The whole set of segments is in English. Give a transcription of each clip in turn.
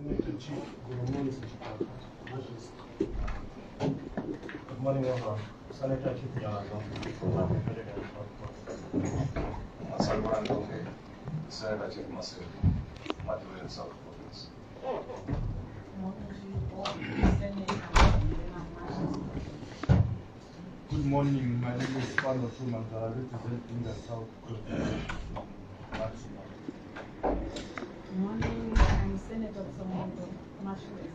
Good morning, everyone. Senator Chief Jonathan from Salman Donge, Senator Chief Masir, Matthew South Province. Good morning, my name is Father Truman, representing the South Province. Good morning, I'm Senator Somondo, Mashley.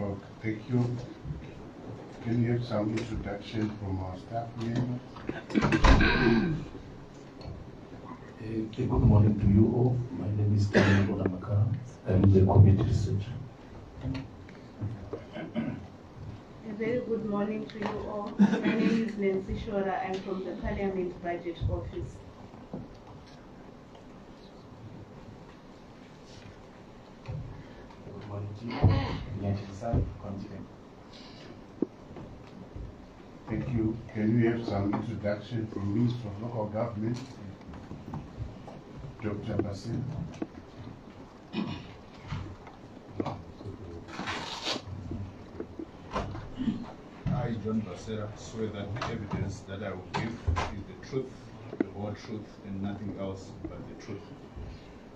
Okay, thank you. Can you have some introduction from our staff members? Good morning to you all. My name is Daniel Odamakara. I'm the community researcher. A very good morning to you all. My name is Nancy Shora. I'm from the Parliament Budget Office. Good morning to you. Continent. Thank you. Can we have some introduction from Minister of Local Government, Dr. Basil? I, John Basera, swear that the evidence that I will give is the truth, the whole truth, and nothing else but the truth.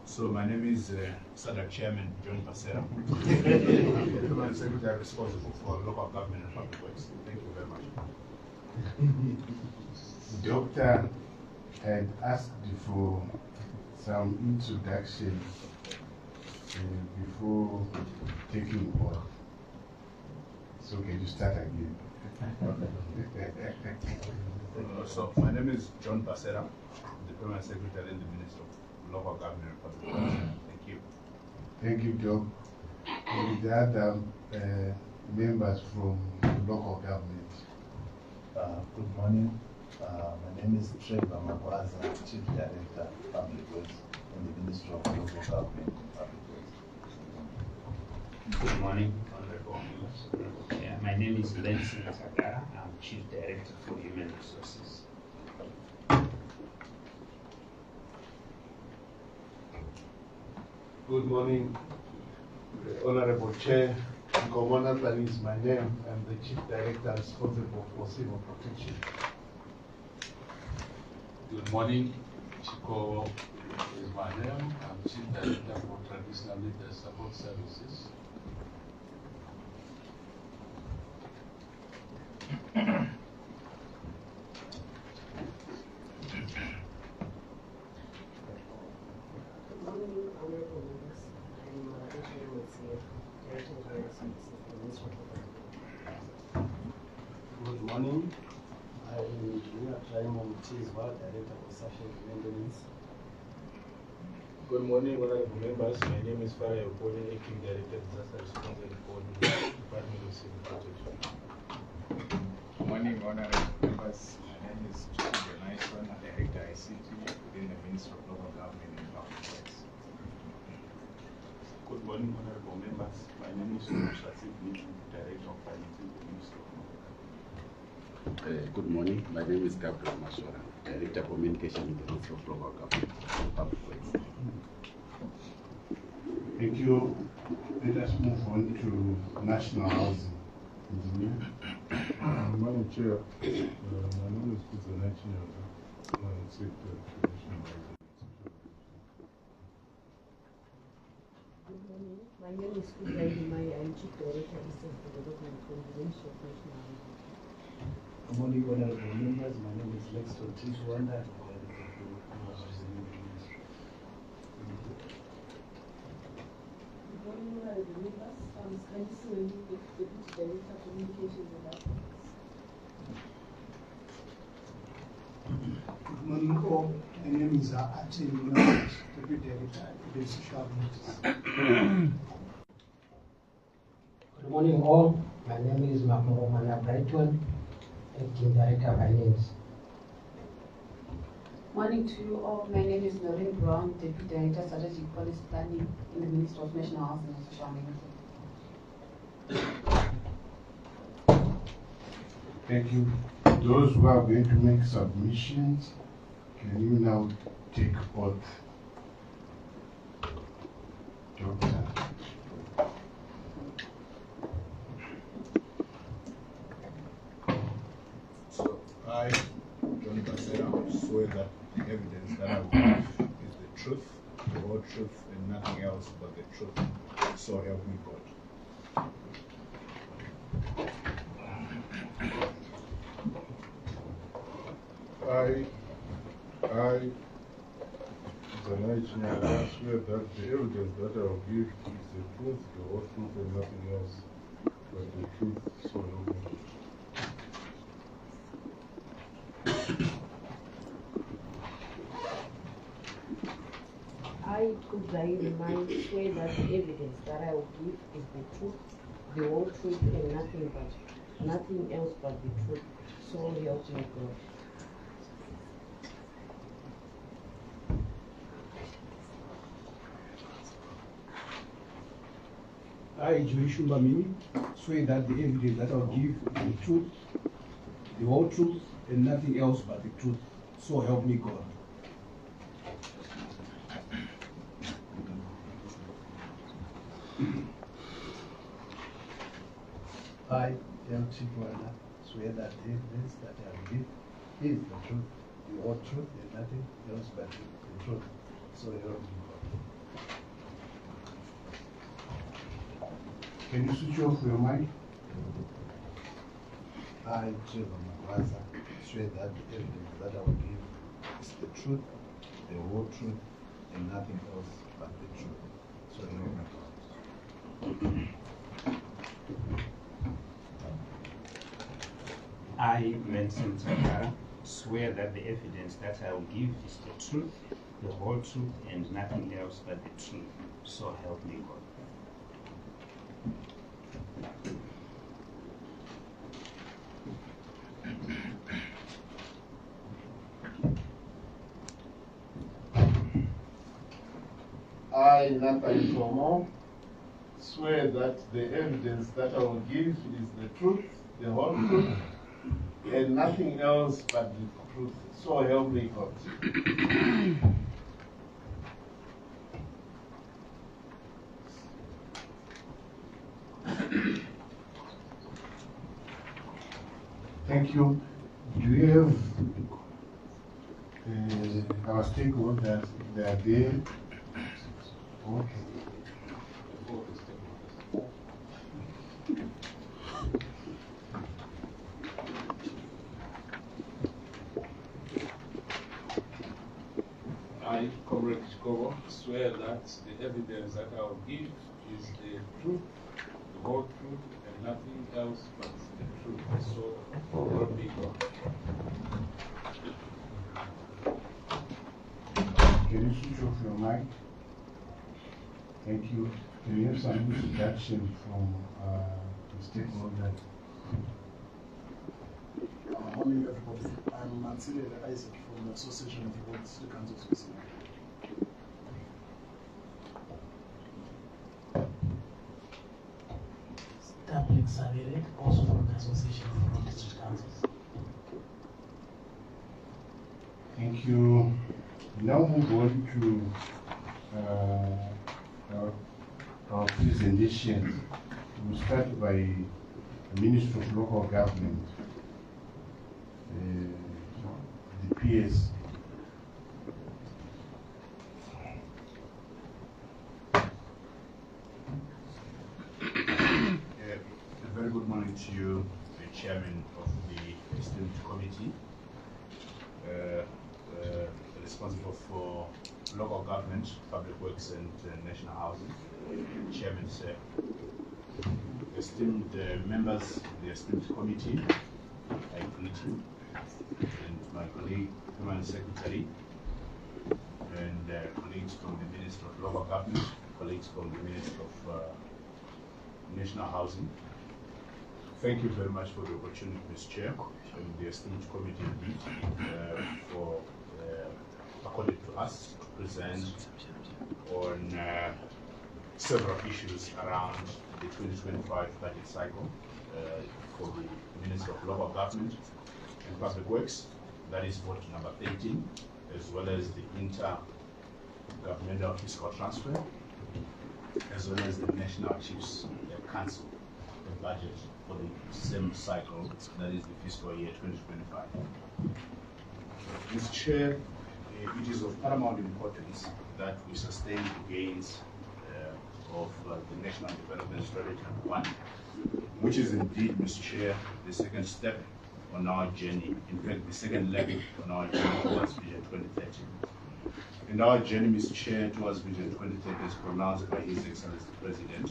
So my name is SADC Chairman John Basera. I'm the Permanent Secretary responsible for local government and public works. Thank you very much. Doctor had asked for some introduction before taking oath. So can you start again? So my name is John Basera, the Permanent Secretary and the Minister of Local Government and Public Works. Thank you. Thank you, Doc. And the other members from local government. Good morning. My name is Trevor Magwaza, Chief Director of Public Works in the Ministry of Local Government and Public Works. Good morning, Honorable members. My name is Lenson Sagara. I'm Chief Director for Human Resources. Good morning, Honorable Chair. Komonatan is my name. I'm the Chief Director responsible for civil protection. Good morning, Chico is my name. I'm Chief Director for Traditional Leaders Support Services. Good morning. I'm Engineer Raymond Chizwa, Director for Social Maintenance. Good morning, honorable members. My name is Farah Yopoli, Acting Director, Disaster Response and Coordination, Department of Civil Protection. Good morning, honorable members. My name is Chico Naison, Director ICT within the Ministry of Local Government and Public Works. Good morning, honorable members. My name is Shasif Nitu, Director of Finance in the Ministry of Local Government. Good morning. My name is Gabriel Mashora, Director of Communication in the Ministry of Local Government and Public Works. Thank you. Let us move on to national housing. Engineer. Madam Chair, my name is Kuzanechi Nyaga, Permanent Secretary for National Housing. Good morning. My name is Kudai Dimai. I'm Chief Director Research Development for the Ministry of National Housing. Good morning, honorable members. My name is Lexton Tishwanda. Good morning, honorable members. I'm Skanisi Wendy, Deputy Director Communications and Affairs. Good morning, all. My name is Ate Munoz, Deputy Director of the Social Notice. Good morning, all. My name is Mahmoud Mana Brighton, Acting Director of Finance. Morning to you all. My name is Noreen Brown, Deputy Director Strategic Policy Planning in the Ministry of National Housing and Social Management. Thank you. Those who are going to make submissions, can you now take oath Doctor. So I, John Basera, swear that the evidence that I will give is the truth, the whole truth, and nothing else but the truth. So help me God. I, Zanai Chinyala, swear that the evidence that I will give is the truth, the whole truth, and nothing else but the truth. So help me God. I, Kudzai Rimai, swear that the evidence that I will give is the truth, the whole truth, and nothing else but the truth. So help me God. I, Joyce Mini, swear that the evidence that I'll give is the truth, the whole truth, and nothing else but the truth. So help me God. I, El Chifuana, swear that the evidence that I will give is the truth, the whole truth, and nothing else but the truth. So help me God. Can you switch off your mic? I, Trevor Magwaza, swear that the evidence that I will give is the truth, the whole truth, and nothing else but the truth. So help me God. I, Vincent Zakara, swear that the evidence that I will give is the truth, the whole truth, and nothing else but the truth. So help me God. I, Nathan Tomo, swear that the evidence that I will give is the truth, the whole truth, and nothing else but the truth. So help me God. Thank you. Do you have our stakeholders? They are there. Okay. I, Comrade Chikovo, swear that the evidence that I will give is the truth, the whole truth, and nothing else but the truth. So help me God. Can you switch off your mic? Thank you. Can you have some introduction from the stakeholder? Morning, everybody. I'm Mansile Isaac from the Association of the World City Council of Switzerland. Tablet Savere, also from the Association of World District Councils. Thank you. Now move on to our presentation. We'll start by the Minister of Local Government, the PS. A very good morning to you, the Chairman of the Esteemed Committee, responsible for local government, public works, and national housing. Chairman, sir, esteemed members of the Esteemed Committee, I greet you, and my colleague, Permanent Secretary, and colleagues from the Ministry of Local Government, colleagues from the Ministry of National Housing. Thank you very much for the opportunity, Mr. Chair, and the esteemed committee indeed, for according to us to present on several issues around the 2025 budget cycle for the Ministry of Local Government and Public Works. That is vote number 13, as well as the intergovernmental fiscal transfer. as well as the National Chiefs Council, the budget for the same cycle, that is the fiscal year 2025. Mr. Chair, it is of paramount importance that we sustain the gains of the National Development Strategy #1, which is indeed, Mr. Chair, the second step on our journey, in fact, the second leg on our journey towards Vision 2030. And our journey, Mr. Chair, towards Vision 2030 is pronounced by His Excellency the President,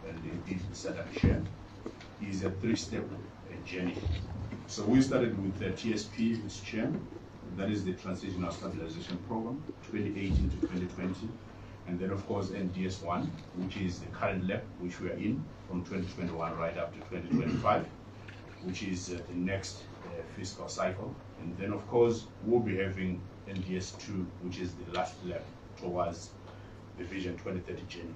and indeed the SADC Chair, is a three-step journey. So we started with the TSP, Mr. Chair, that is the Transitional Stabilization Program, 2018 to 2020. And then, of course, NDS1, which is the current lap which we are in from 2021 right up to 2025, which is the next fiscal cycle. And then, of course, we'll be having NDS2, which is the last lap towards the Vision 2030 journey.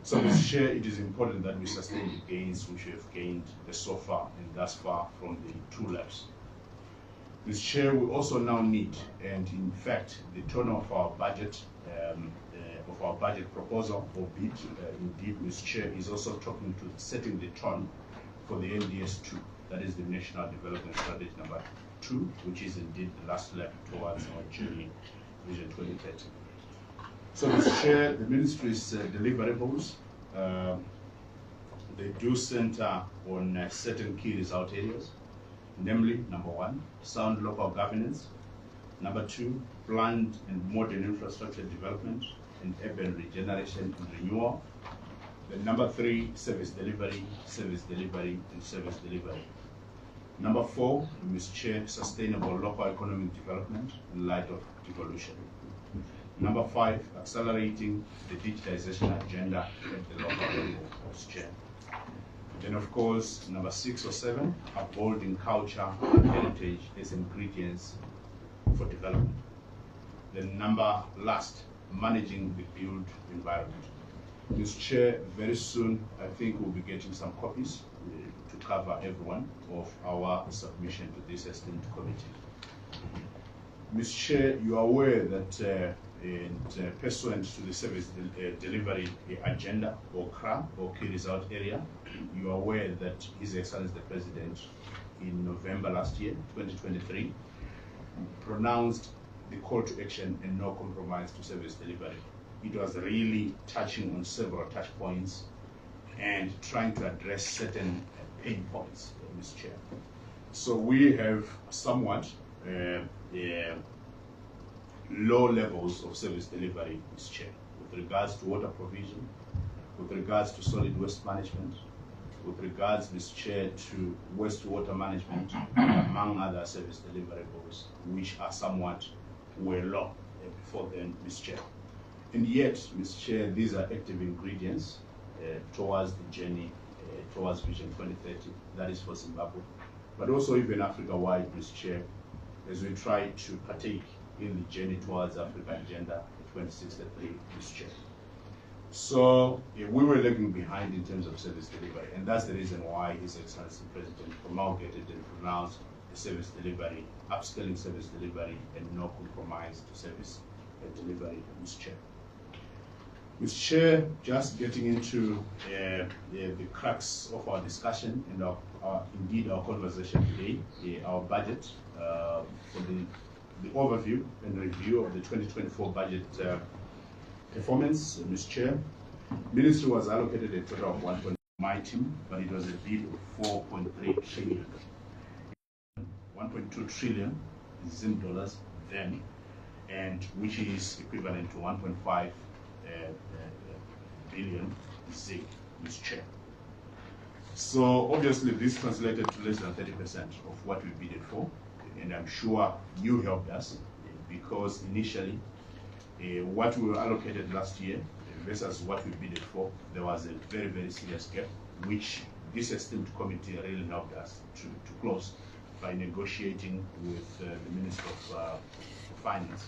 So, Mr. Chair, it is important that we sustain the gains which we have gained so far and thus far from the two laps. Mr. Chair, we also now need, and in fact, the tone of our budget proposal or bid, indeed, Mr. Chair, is also talking to setting the tone for the NDS2, that is the National Development Strategy #2, which is indeed the last lap towards our journey, Vision 2030. So, Mr. Chair, the Ministry's deliverables, they do center on certain key result areas, namely, #1, sound local governance, #2, planned and modern infrastructure development and urban regeneration and renewal, then #3, service delivery, and service delivery. #4, Mr. Chair, sustainable local economic development in light of devolution. #5, accelerating the digitization agenda at the local level, Mr. Chair. Then, of course, #6 or 7, upholding culture and heritage as ingredients for development. Then last, managing the built environment. Mr. Chair, very soon, I think we'll be getting some copies to cover everyone of our submission to this esteemed committee. Mr. Chair, you are aware that pursuant to the service delivery agenda, or CRA, or key result area, you are aware that His Excellency the President, in November last year, 2023, pronounced the call to action and no compromise to service delivery. It was really touching on several touch points and trying to address certain pain points, Mr. Chair. So we have somewhat low levels of service delivery, Mr. Chair, with regards to water provision, with regards to solid waste management, with regards, Mr. Chair, to wastewater management, among other service deliverables, which are somewhat well low before then, Mr. Chair. And yet, Mr. Chair, these are active ingredients towards the journey towards Vision 2030, that is for Zimbabwe, but also even Africa-wide, Mr. Chair, as we try to partake in the journey towards Africa Agenda 2063, Mr. Chair. So we were lagging behind in terms of service delivery, and that's the reason why His Excellency the President promulgated and pronounced the service delivery, upscaling service delivery, and no compromise to service delivery, Mr. Chair. Mr. Chair, just getting into the crux of our discussion and indeed our conversation today, our budget for the overview and review of the 2024 budget performance, Mr. Chair. Ministry was allocated a total of 1.5 my team, but it was a bid of 4.3 trillion. 1.2 trillion Zim dollars then, and which is equivalent to 1.5 billion Zim, Mr. Chair. So obviously this translated to less than 30% of what we bidded for, and I'm sure you helped us because initially what we were allocated last year versus what we bidded for, there was a very, very serious gap, which this esteemed committee really helped us to close by negotiating with the Minister of Finance.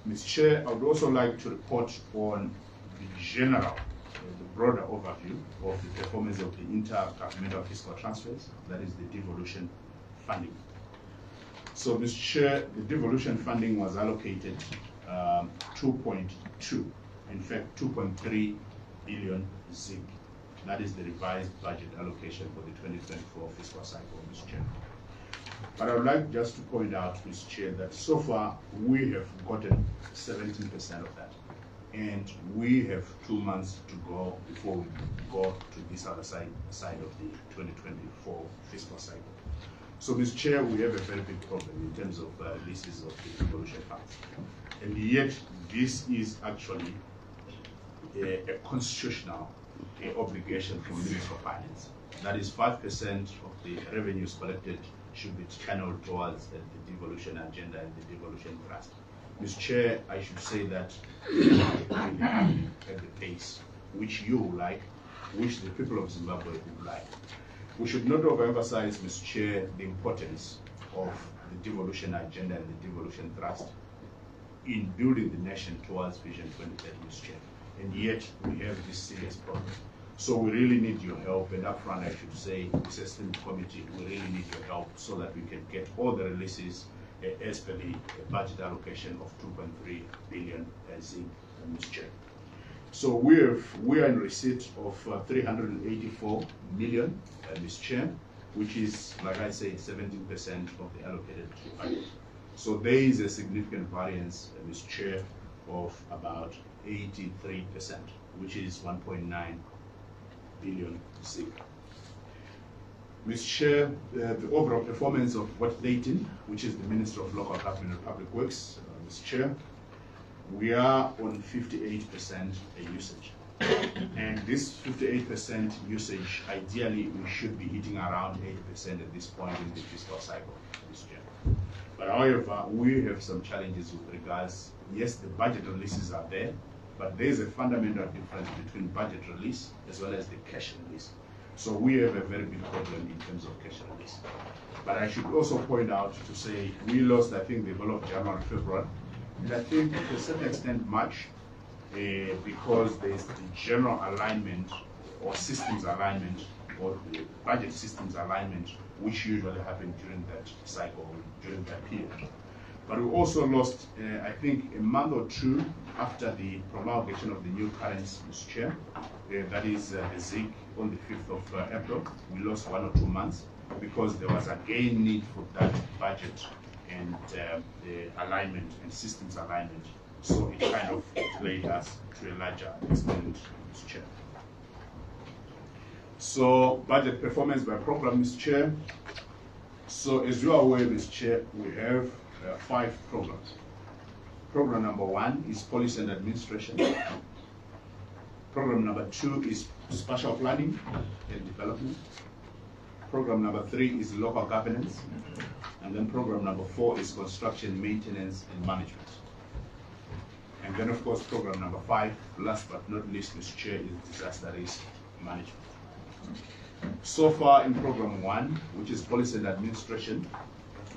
Mr. Chair, I would also like to report on the general, the broader overview of the performance of the intergovernmental fiscal transfers, that is the devolution funding. So, Mr. Chair, the devolution funding was allocated 2.2, in fact 2.3 billion ZIG. That is the revised budget allocation for the 2024 fiscal cycle, Mr. Chair. But I would like just to point out, Mr. Chair, that so far we have gotten 17% of that. And we have 2 months to go before we go to this other side of the 2024 fiscal cycle. So, Mr. Chair, we have a very big problem in terms of releases of the devolution funds. And yet, this is actually a constitutional obligation from the Minister of Finance. That is 5% of the revenues collected should be channeled towards the devolution agenda and the devolution trust. Mr. Chair, I should say that at the pace which you like, which the people of Zimbabwe would like. We should not overemphasize, Mr. Chair, the importance of the devolution agenda and the devolution trust in building the nation towards Vision 2030, Mr. Chair. And yet, we have this serious problem. So we really need your help, and up front I should say, this esteemed committee, we really need your help so that we can get all the releases as per the budget allocation of 2.3 billion ZIG, Mr. Chair. So we are in receipt of 384 million, Mr. Chair, which is, like I say, 17% of the allocated budget. So there is a significant variance, Mr. Chair, of about 83%, which is 1.9 billion ZIG. Mr. Chair, the overall performance of what Leighton, which is the Minister of Local Government and Public Works, Mr. Chair, we are on 58% usage. And this 58% usage, ideally, we should be hitting around 80% at this point in the fiscal cycle, Mr. Chair. But however, we have some challenges with regards, yes, the budget releases are there, but there is a fundamental difference between budget release as well as the cash release. So we have a very big problem in terms of cash release. But I should also point out to say we lost, I think, the whole of January, February, and I think to a certain extent March, because there's the general alignment or systems alignment or the budget systems alignment, which usually happen during that cycle, during that period. But we also lost, I think, a month or two after the promulgation of the new currency, Mr. Chair. That is the ZIG on the 5th of April. We lost 1 or 2 months because there was again need for that budget and the alignment and systems alignment. So it kind of delayed us to a larger extent, Mr. Chair. So budget performance by program, Mr. Chair. So as you are aware, Mr. Chair, we have 5 programs. Program number 1 is policy and administration. Program number 2 is spatial planning and development. Program number 3 is local governance. And then program number 4 is construction, maintenance, and management. And then, of course, program number 5, last but not least, Mr. Chair, is disaster risk management. So far in program 1, which is policy and administration,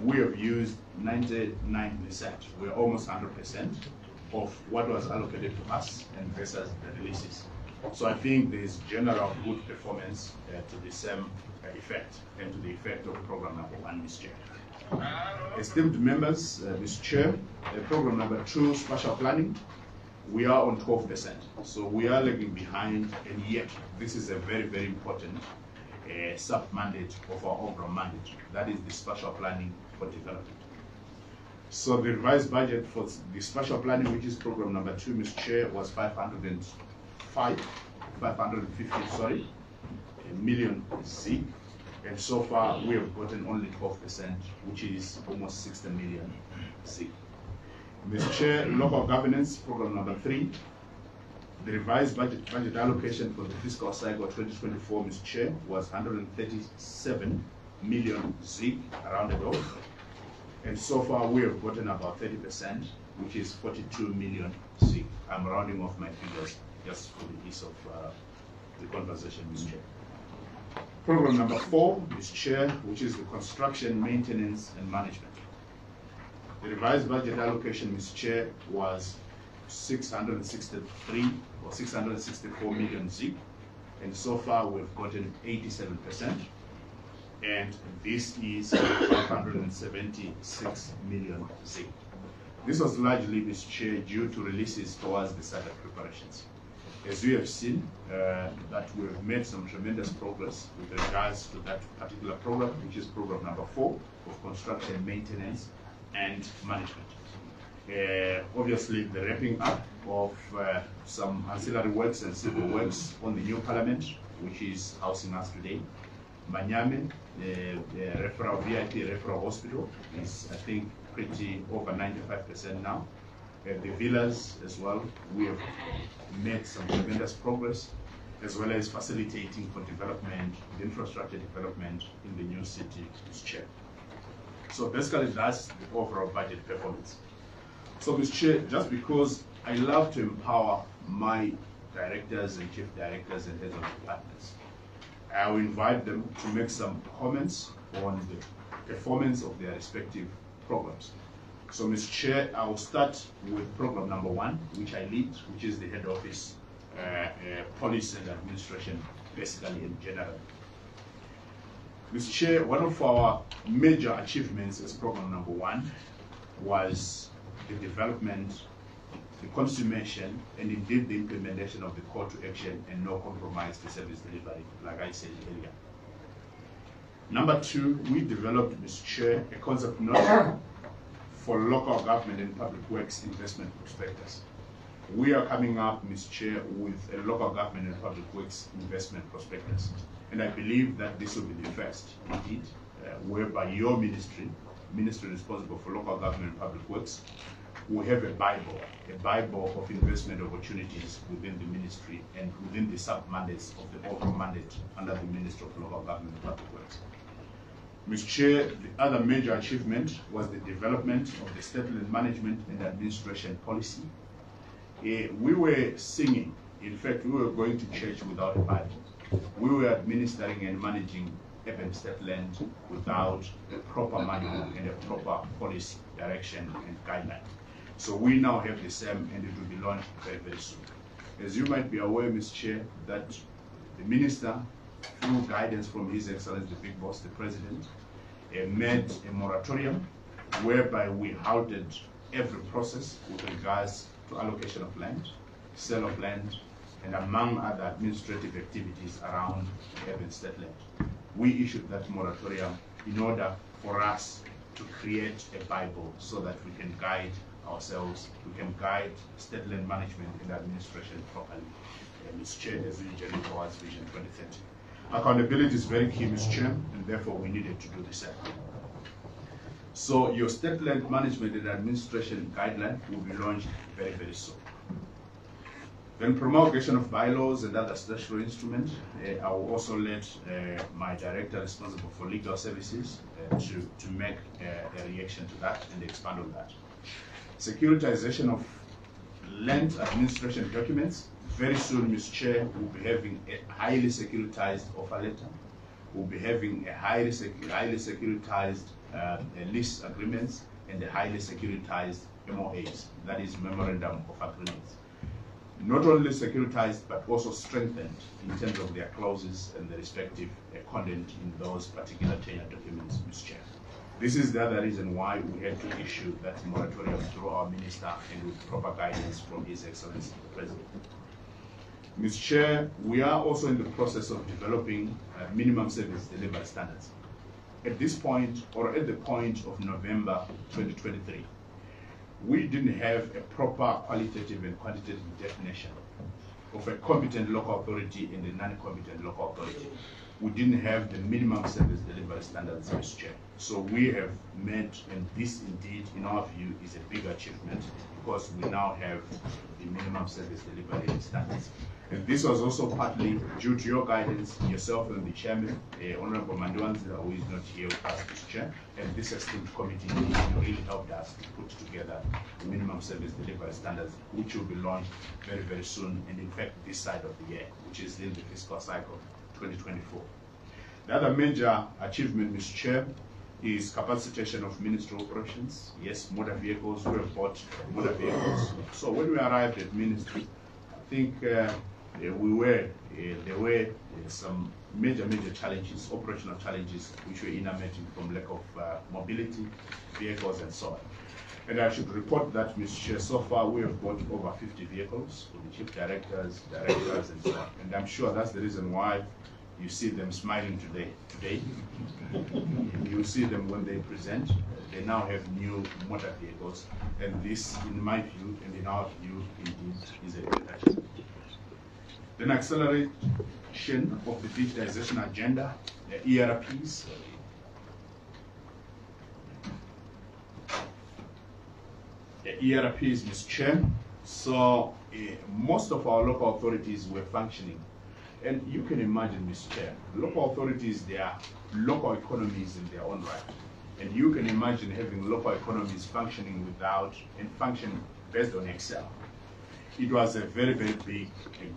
we have used 99%. We're almost 100% of what was allocated to us and versus the releases. So I think there is general good performance to the same effect and to the effect of program number 1, Mr. Chair. Esteemed members, Mr. Chair, program number 2, spatial planning, we are on 12%. So we are lagging behind, and yet this is a very, very important sub-mandate of our overall mandate. That is the spatial planning for development. So the revised budget for the spatial planning, which is program number 2, Mr. Chair, was 550 million ZIG. And so far, we have gotten only 12%, which is almost 60 million ZIG. Mr. Chair, local governance, program number 3, the revised budget allocation for the fiscal cycle 2024, Mr. Chair, was 137 million ZIG, rounded off. And so far, we have gotten about 30%, which is 42 million ZIG. I'm rounding off my figures just for the ease of the conversation, Mr. Chair. Program number 4, Mr. Chair, which is the construction, maintenance, and management. The revised budget allocation, Mr. Chair, was 663 or 664 million ZIG, and so far we've gotten 87%, and this is 576 million ZIG. This was largely, Mr. Chair, due to releases towards the SADC preparations. As you have seen, that we have made some tremendous progress with regards to that particular program, which is program number 4 of construction, maintenance, and management. Obviously, the wrapping up of some ancillary works and civil works on the new parliament, which is housing us today. Manyame, referral VIP referral hospital is, I think, pretty over 95% now. The villas as well, we have made some tremendous progress, as well as facilitating for development, the infrastructure development in the new city is Chair. So basically that's the overall budget performance. So Mr. Chair, just because I love to empower my directors and chief directors and heads of departments, I will invite them to make some comments on the performance of their respective programs. So, Mr. Chair, I will start with program number 1, which I lead, which is the head office, policy and administration, basically in general. Mr. Chair, one of our major achievements as program number 1 was the development, the consummation, and indeed the implementation of the call to action and no compromise to service delivery, like I said earlier. Number 2, we developed, Mr. Chair, a concept note for local government and public works investment prospectus. We are coming up, Mr. Chair, with a local government and public works investment prospectus. And I believe that this will be the first, indeed, whereby your ministry responsible for local government and public works, will have a Bible of investment opportunities within the ministry and within the sub-mandates of the overall mandate under the Ministry of Local Government and Public Works. Mr. Chair, the other major achievement was the development of the settlement management and administration policy. We were singing, in fact, we were going to church without a Bible. We were administering and managing urban state land without a proper manual and a proper policy direction and guideline. So we now have the same, and it will be launched very, very soon. As you might be aware, Mr. Chair, that the Minister, through guidance from His Excellency, the Big Boss, the President, made a moratorium whereby we halted every process with regards to allocation of land, sale of land, and among other administrative activities around urban state land. We issued that moratorium in order for us to create a Bible so that we can guide ourselves, we can guide state land management and administration properly, Mr. Chair, as we journey towards Vision 2030. Accountability is very key, Mr. Chair, and therefore we needed to do the same. So your state land management and administration guideline will be launched very, very soon. Then promulgation of bylaws and other statutory instruments. I will also let my director responsible for legal services to make a reaction to that and expand on that. Securitization of land administration documents. Very soon, Mr. Chair, we'll be having a highly securitized offer letter. We'll be having a highly securitized lease agreements and a highly securitized MOAs, that is Memorandum of Agreements. Not only securitized, but also strengthened in terms of their clauses and the respective content in those particular tenure documents, Mr. Chair. This is the other reason why we had to issue that moratorium through our minister and with proper guidance from His Excellency the President. Mr. Chair, we are also in the process of developing minimum service delivery standards. At this point, or at the point of November 2023, we didn't have a proper qualitative and quantitative definition of a competent local authority and a non-competent local authority. We didn't have the minimum service delivery standards, Mr. Chair. So we have made, and this indeed, in our view, is a big achievement because we now have the minimum service delivery standards. And this was also partly due to your guidance, yourself and the chairman, Honorable Manduanzila, who is not here with us, Mr. Chair, and this esteemed committee really helped us to put together the minimum service delivery standards, which will be launched very, very soon, and in fact, this side of the year, which is in the fiscal cycle 2024. The other major achievement, Mr. Chair, is capacitation of ministry operations. Yes, motor vehicles, we have bought motor vehicles. So when we arrived at ministry, I think there were some major challenges, operational challenges, which were emanating from lack of mobility, vehicles, and so on. And I should report that, Mr. Chair, so far we have bought over 50 vehicles for the chief directors, and so on. And I'm sure that's the reason why you see them smiling today. You see them when they present. They now have new motor vehicles. And this, in my view, and in our view, indeed, is a great achievement. Then acceleration of the digitization agenda, the ERPs. The ERPs, Mr. Chair. So most of our local authorities were functioning. And you can imagine, Mr. Chair, local authorities, they are local economies in their own right. And you can imagine having local economies functioning without and functioning based on Excel. It was a very, very big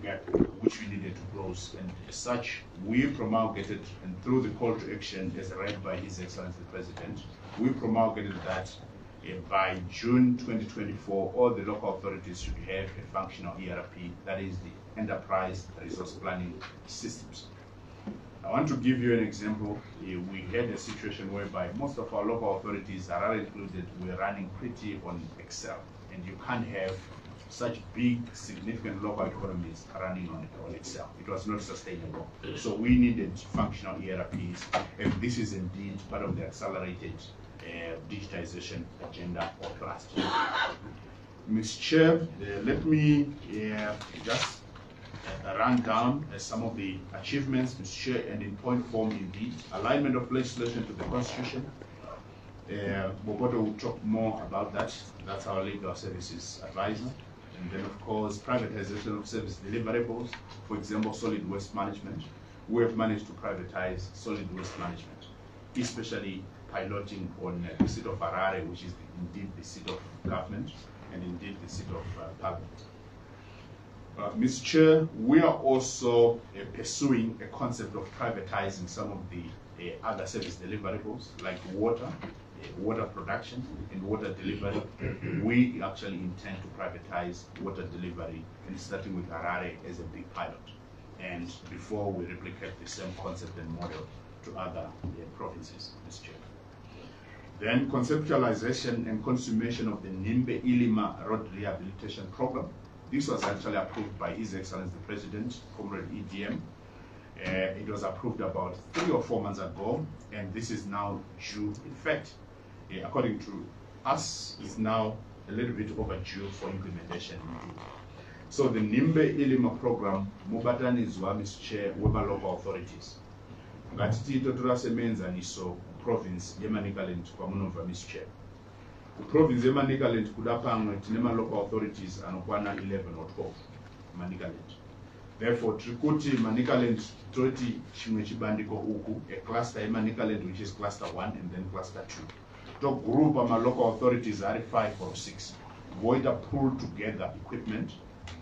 gap which we needed to close. And as such, we promulgated, and through the call to action as read by His Excellency the President, we promulgated that by June 2024, all the local authorities should have a functional ERP, that is the Enterprise Resource Planning Systems. I want to give you an example. We had a situation whereby most of our local authorities, are included, were running pretty on Excel, and you can't have such big, significant local economies running on Excel. It was not sustainable. So we needed functional ERPs, and this is indeed part of the accelerated digitization agenda or trust. Mr. Chair, let me just run down some of the achievements, Mr. Chair, and in point form, indeed, alignment of legislation to the Constitution. Boboto will talk more about that. That's our legal services advisor. And then, of course, privatization of service deliverables, for example, solid waste management. We have managed to privatize solid waste management, especially piloting on the seat of Harare, which is indeed the seat of government and indeed the seat of parliament. Mr. Chair, we are also pursuing a concept of privatizing some of the other service deliverables like water, water production and water delivery. We actually intend to privatize water delivery, and starting with Harare as a big pilot, and before we replicate the same concept and model to other provinces, Mr. Chair. Then conceptualization and consummation of the Nimbe Ilima Road Rehabilitation Program. This was actually approved by His Excellency the President, Comrade EDM. It was approved about 3 or 4 months ago, and this is now due. In fact, according to us, it's now a little bit overdue for implementation. So the Nimbe Ilima program, mubatanizwa, Mr. Chair, weba local authorities. Ngatitito turasemenzaniso province yeManicaland kwamunova, Mr. Chair. Province yeManicaland kudapangwe tinema local authorities anokwana 11 or 12 Manicaland. Therefore, trikuti Manicaland toti chimwe chibandiko uku, a cluster yeManicaland which is cluster 1 and then cluster 2. To group ama local authorities are 5 or 6. Void pull together equipment,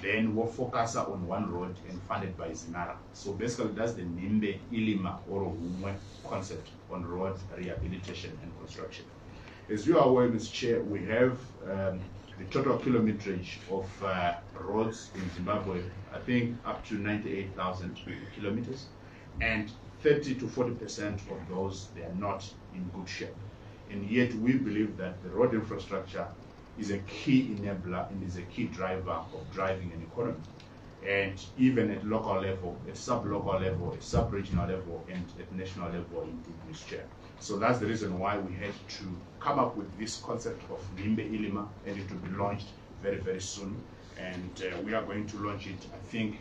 then we'll focus on one road and funded by Zinara. So basically that's the Nimbe Ilima or Humwe concept on road rehabilitation and construction. As you are aware, Mr. Chair, we have the total kilometerage of roads in Zimbabwe, I think up to 98,000 kilometers, and 30 to 40% of those, they are not in good shape. And yet we believe that the road infrastructure is a key enabler and is a key driver of driving an economy. And even at local level, at sub-local level, at sub-regional level, and at national level, indeed, Mr. Chair. So that's the reason why we had to come up with this concept of Nimbe Ilima, and it will be launched very, very soon. And we are going to launch it, I think,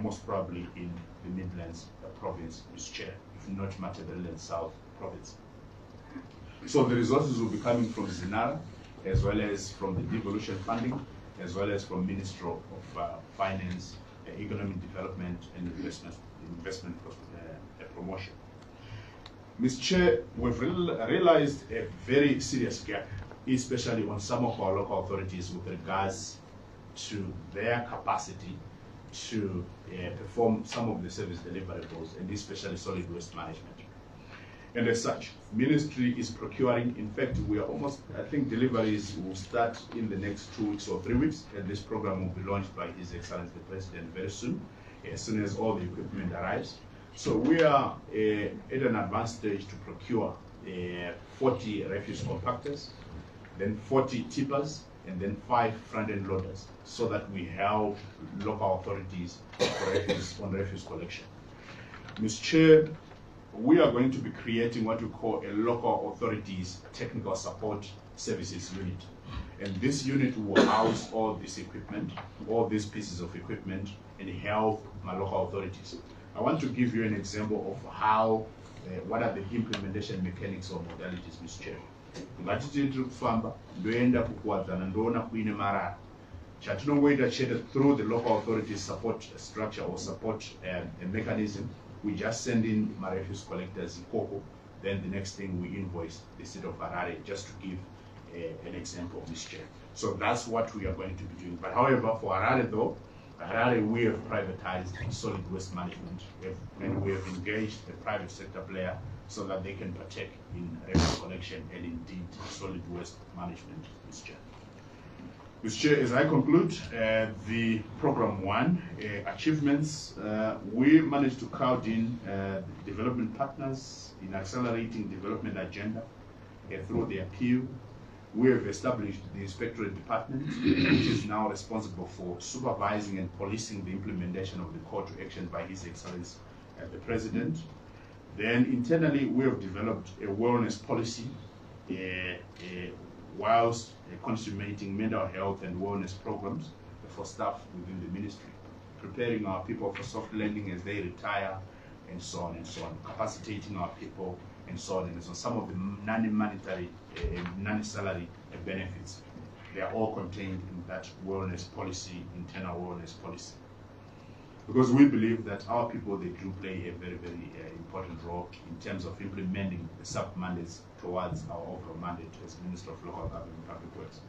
most probably in the Midlands province, Mr. Chair, if not Matabeleland South province. So the resources will be coming from Zinara, as well as from the devolution funding, as well as from Ministry of Finance, Economic Development and Investment Promotion. Mr. Chair, we've realized a very serious gap, especially on some of our local authorities with regards to their capacity to perform some of the service deliverables, and especially solid waste management. And as such, Ministry is procuring. In fact, we are almost, I think deliveries will start in the next 2 weeks or 3 weeks, and this program will be launched by His Excellency the President very soon as all the equipment arrives. So we are at an advanced stage to procure 40 refuse compactors, then 40 tippers, and then 5 front-end loaders, so that we help local authorities on refuse collection. Mr. Chair, we are going to be creating what we call a local authorities technical support services unit. And this unit will house all this equipment, all these pieces of equipment, and help my local authorities. I want to give you an example of how, what are the implementation mechanics or modalities, Mr. Chair. Ngatiti tiri kufamba ndoenda kukuwadzana ndoona kuine marara. Chatinongoita chete through the local authorities support structure or support a mechanism, we just send in my refuse collectors ikoko, then the next thing we invoice the city of Harare, just to give an example, Mr. Chair. So that's what we are going to be doing. But however, for Harare though, Harare, we have privatized solid waste management, and we have engaged a private sector player so that they can partake in refuse collection and indeed solid waste management, Mr. Chair. Mr. Chair, as I conclude, the program 1 achievements, we managed to crowd in development partners in accelerating development agenda through the appeal. We have established the Inspectorate Department, which is now responsible for supervising and policing the implementation of the call to action by His Excellency the President. Then internally, we have developed a wellness policy whilst consummating mental health and wellness programs for staff within the ministry, preparing our people for soft landing as they retire, and so on and so on, capacitating our people, and so on and so on. Some of the non-monetary, non-salary benefits, they are all contained in that wellness policy, internal wellness policy. Because we believe that our people, they do play a very, very important role in terms of implementing the sub-mandates towards our overall mandate as Minister of Local Government and Public Works.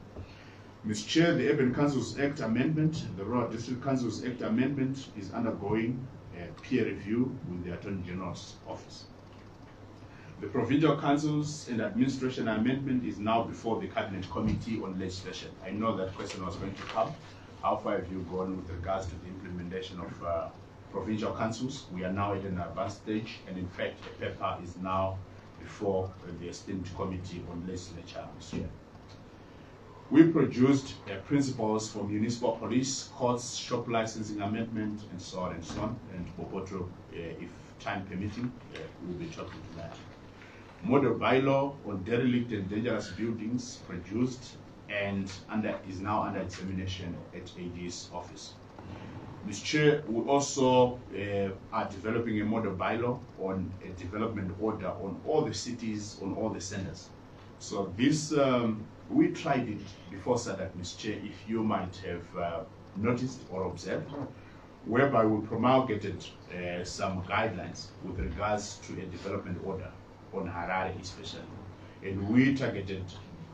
Mr. Chair, the Urban Councils Act Amendment, the Rural District Councils Act Amendment is undergoing peer review with the Attorney General's Office. The Provincial Councils and Administration Amendment is now before the Cabinet Committee on Legislation. I know that question was going to come. How far have you gone with regards to the implementation of provincial councils? We are now at an advanced stage, and in fact, a paper is now before the esteemed Committee on Legislature this year. We produced principles for municipal police, courts, shop licensing amendment, and so on and so on. And Boboto, if time permitting, we'll be talking to that. Model bylaw on derelict and dangerous buildings produced and is now under examination at AG's office. Mr. Chair, we also are developing a model bylaw on a development order on all the cities, on all the centers. So this, we tried it before SADC, Mr. Chair, if you might have noticed or observed, whereby we promulgated some guidelines with regards to a development order on Harare especially. And we targeted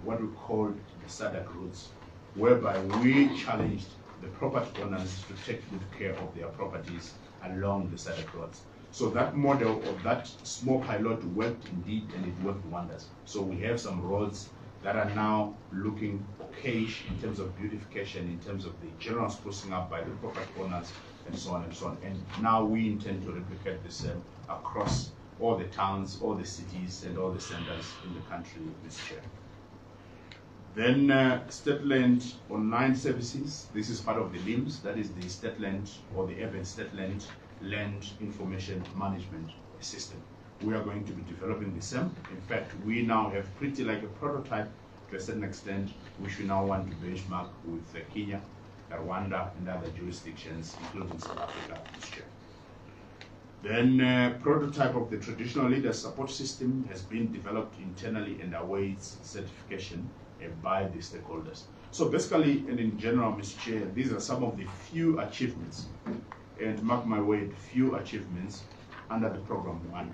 what we called the SADC routes, whereby we challenged the property owners to take good care of their properties along the SADC roads. So that model of that small pilot worked indeed, and it worked wonders. So we have some roads that are now looking okayish in terms of beautification, in terms of the general sprucing up by the property owners, and so on and so on. And now we intend to replicate the same across all the towns, all the cities, and all the centers in the country, Mr. Chair. Then state land online services. This is part of the LIMS, that is the state land or the urban state land information management system. We are going to be developing the same. In fact, we now have pretty like a prototype to a certain extent, which we now want to benchmark with Kenya, Rwanda, and other jurisdictions, including South Africa, Mr. Chair. Then prototype of the traditional leader support system has been developed internally and awaits certification by the stakeholders. So basically, and in general, Mr. Chair, these are some of the few achievements, and mark my word, few achievements under the program 1.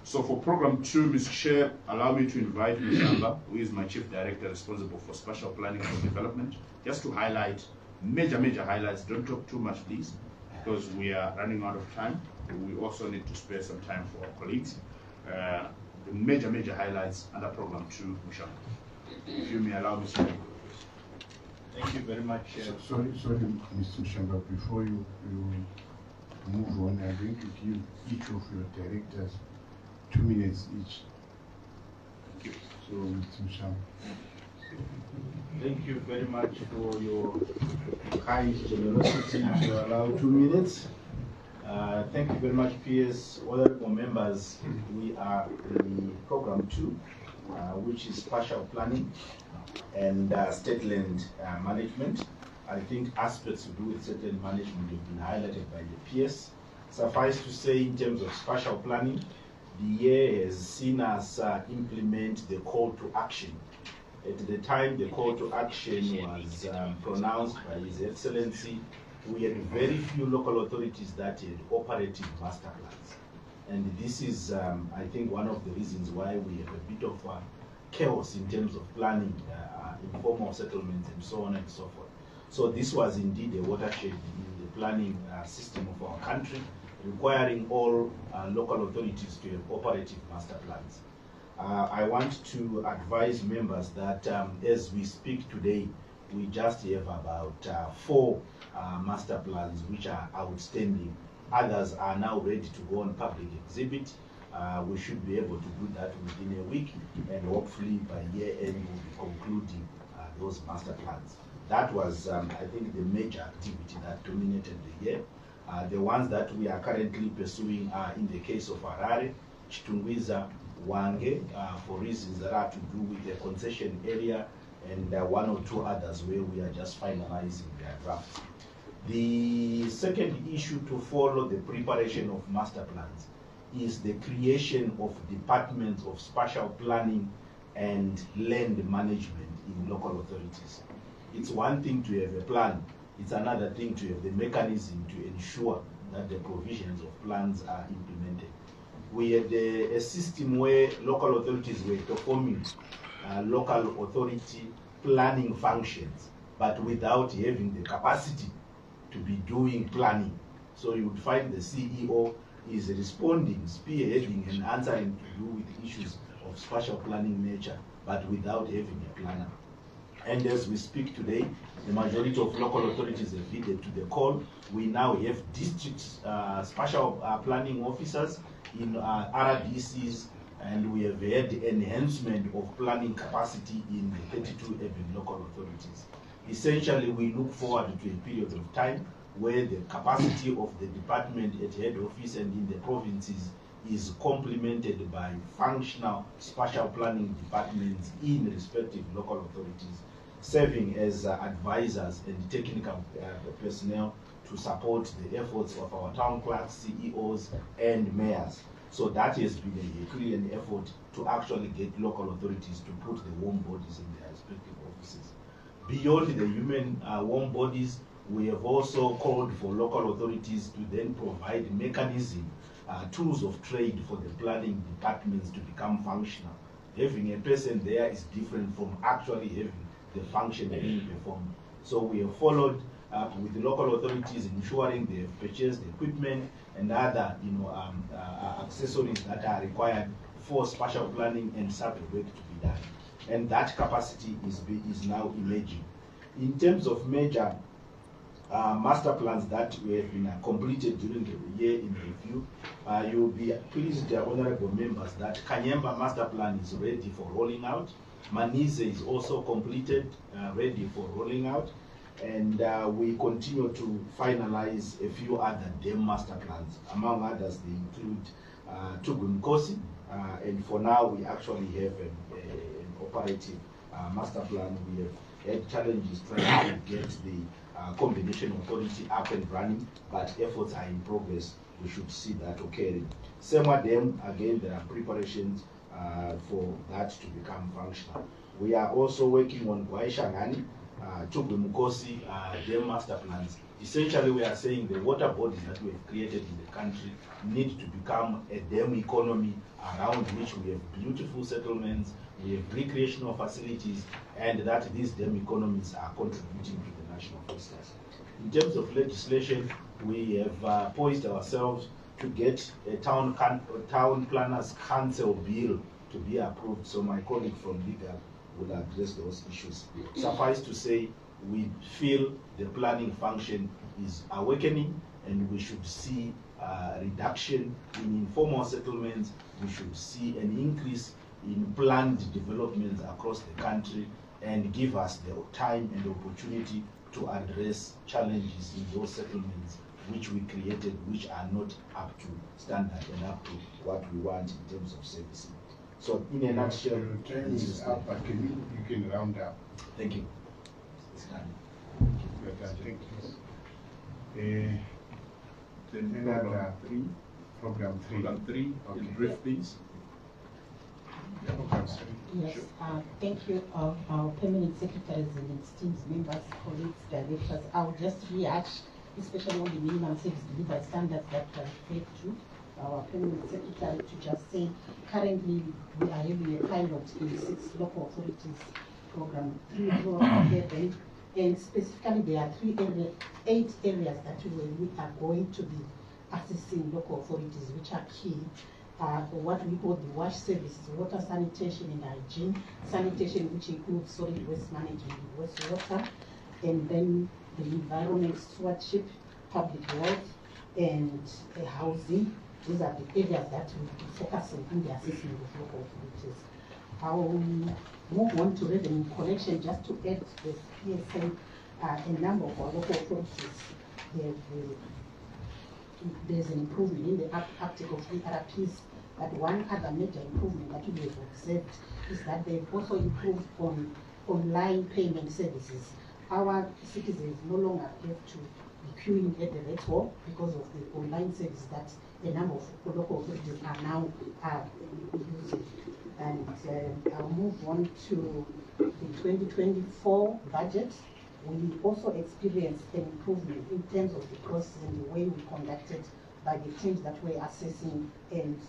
So for program 2, Mr. Chair, allow me to invite Ms. Shamba, who is my Chief Director responsible for spatial planning and development, just to highlight major highlights. Don't talk too much, please, because we are running out of time. We also need to spare some time for our colleagues. The major highlights under program 2, Ms. Shamba. If you may allow me to speak. Thank you very much. Sorry, Mr. Shamba, before you move on, I'm going to give each of your directors 2 minutes each. Thank you. So, Mr. Shamba. Thank you very much for your kind generosity to allow 2 minutes. Thank you very much, PS. Honorable members, we are in program 2, which is spatial planning and state land management. I think aspects to do with state land management have been highlighted by the PS. Suffice to say, in terms of spatial planning, the year has seen us implement the call to action. At the time the call to action was pronounced by His Excellency, we had very few local authorities that had operative master plans. And this is, I think, one of the reasons why we have a bit of chaos in terms of planning, informal settlements and so on and so forth. So this was indeed a watershed in the planning system of our country, requiring all local authorities to have operative master plans. I want to advise members that as we speak today, we just have about 4 master plans which are outstanding. Others are now ready to go on public exhibit. We should be able to do that within a week, and hopefully by year end we'll be concluding those master plans. That was, I think, the major activity that dominated the year. The ones that we are currently pursuing are in the case of Harare, Chitungwiza, Wange, for reasons that are to do with the concession area, and 1 or 2 others where we are just finalizing their drafts. The second issue to follow the preparation of master plans is the creation of departments of spatial planning and land management in local authorities. It's one thing to have a plan, it's another thing to have the mechanism to ensure that the provisions of plans are implemented. We had a system where local authorities were performing local authority planning functions, but without having the capacity to be doing planning. So you would find the CEO is responding, spearheading and answering to do with issues of spatial planning nature, but without having a planner. And as we speak today, the majority of local authorities have heeded to the call. We now have district spatial planning officers in RDCs, and we have had enhancement of planning capacity in the 32 urban local authorities. Essentially, we look forward to a period of time where the capacity of the department at head office and in the provinces is complemented by functional spatial planning departments in respective local authorities, serving as advisors and technical personnel to support the efforts of our town clerks, CEOs, and mayors. So that has been a Herculean effort to actually get local authorities to put the warm bodies in their respective offices. Beyond the human warm bodies, we have also called for local authorities to then provide mechanism, tools of trade for the planning departments to become functional. Having a person there is different from actually having the function being performed. So we have followed up with the local authorities, ensuring they have purchased equipment and other accessories that are required for spatial planning and survey work to be done. And that capacity is now emerging. In terms of major master plans that we have been completed during the year in review, you will be pleased, honorable members, that Kanyemba master plan is ready for rolling out. Manize is also completed, ready for rolling out. And we continue to finalize a few other dam master plans. Among others, they include Tugunkosi, and for now we actually have an operative master plan. We have had challenges trying to get the combination authority up and running, but efforts are in progress. We should see that occurring. Sema Dam, again, there are preparations for that to become functional. We are also working on Gwaishangani, Mukosi dam master plans. Essentially, we are saying the water bodies that we have created in the country need to become a dam economy around which we have beautiful settlements, we have recreational facilities, and that these dam economies are contributing to the national food source. In terms of legislation, we have poised ourselves to get a town planners council bill to be approved. So my colleague from legal will address those issues. Suffice to say, we feel the planning function is awakening, and we should see a reduction in informal settlements. We should see an increase in planned developments across the country, and give us the time and the opportunity to address challenges in those settlements which we created, which are not up to standard and up to what we want in terms of servicing. So in a nutshell, your time is up, but you can round up. Thank you. Thank you. Then program three, okay. in brief, please. Yes, thank you, our permanent secretaries and esteemed members, colleagues, directors. I will just rehash, especially on the minimum service delivery standards that I referred to our permanent secretary, to just say currently we are having a pilot in 6 local authorities program 3.11, and specifically there are 8 areas that we are going to be assessing local authorities, which are key. What we call the WASH services, water, sanitation and hygiene. Sanitation, which includes solid waste management, wastewater, and then the environment stewardship, public health, and housing. These are the areas that we will be focusing on the assessment of local authorities. I'll move on to revenue collection just to add the PSA, a number of our local authorities. There's an improvement in the uptake of ERPs, but one other major improvement that we have observed is that they've also improved on online payment services. Our citizens no longer have to be queuing at the Red Hall because of the online service that a number of local authorities are now using. And I'll move on to the 2024 budget. We also experienced an improvement in terms of the process and the way we conducted by the teams that were assessing and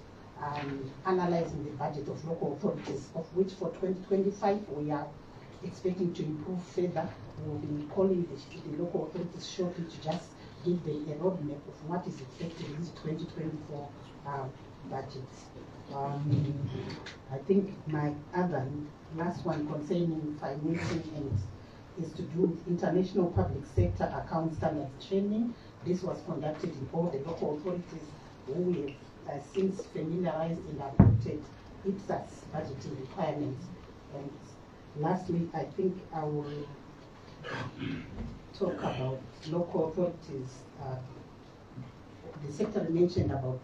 analyzing the budget of local authorities, of which for 2025 we are expecting to improve further. We'll be calling the local authorities shortly to just give them a roadmap of what is expected in this 2024 budget. I think my other last one concerning financing and is to do with international public sector account standards training. This was conducted in all the local authorities who we have since familiarized and adopted IPSAS budgeting requirements. And lastly, I think I will talk about local authorities. The secretary mentioned about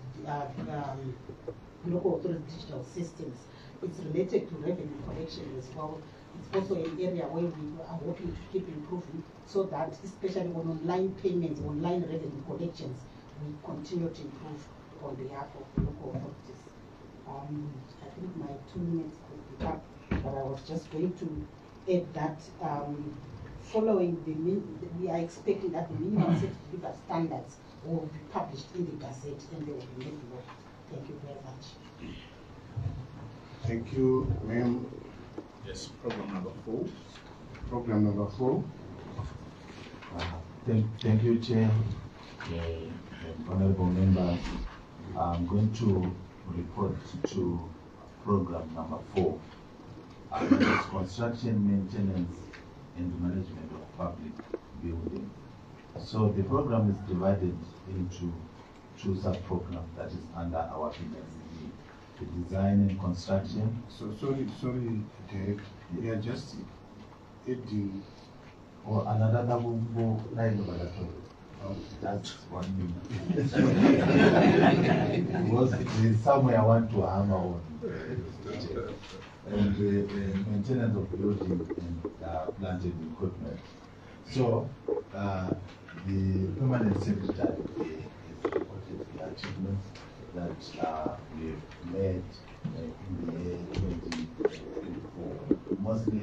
local authority digital systems. It's related to revenue collection as well. It's also an area where we are working to keep improving so that, especially on online payments, online revenue collections, we continue to improve on behalf of the local authorities. I think my 2 minutes could be up, but I was just going to add that following we are expecting that the minimum safety standards will be published in the Gazette and they will be made law. Thank you very much. Thank you, ma'am. Yes, program number 4. Program number 4. Thank you, Chair, honorable members. I'm going to report to program number 4. That is construction, maintenance, and management of public building. So the program is divided into 2 sub-programs that is under our PNCD. The design and construction. So sorry, Derek. We are just adding. Or another double that's 1 minute. Because it is somewhere I want to hammer on. And the maintenance of building and plant and equipment. So the permanent secretary has reported the achievements that we've made in the year 2024. Mostly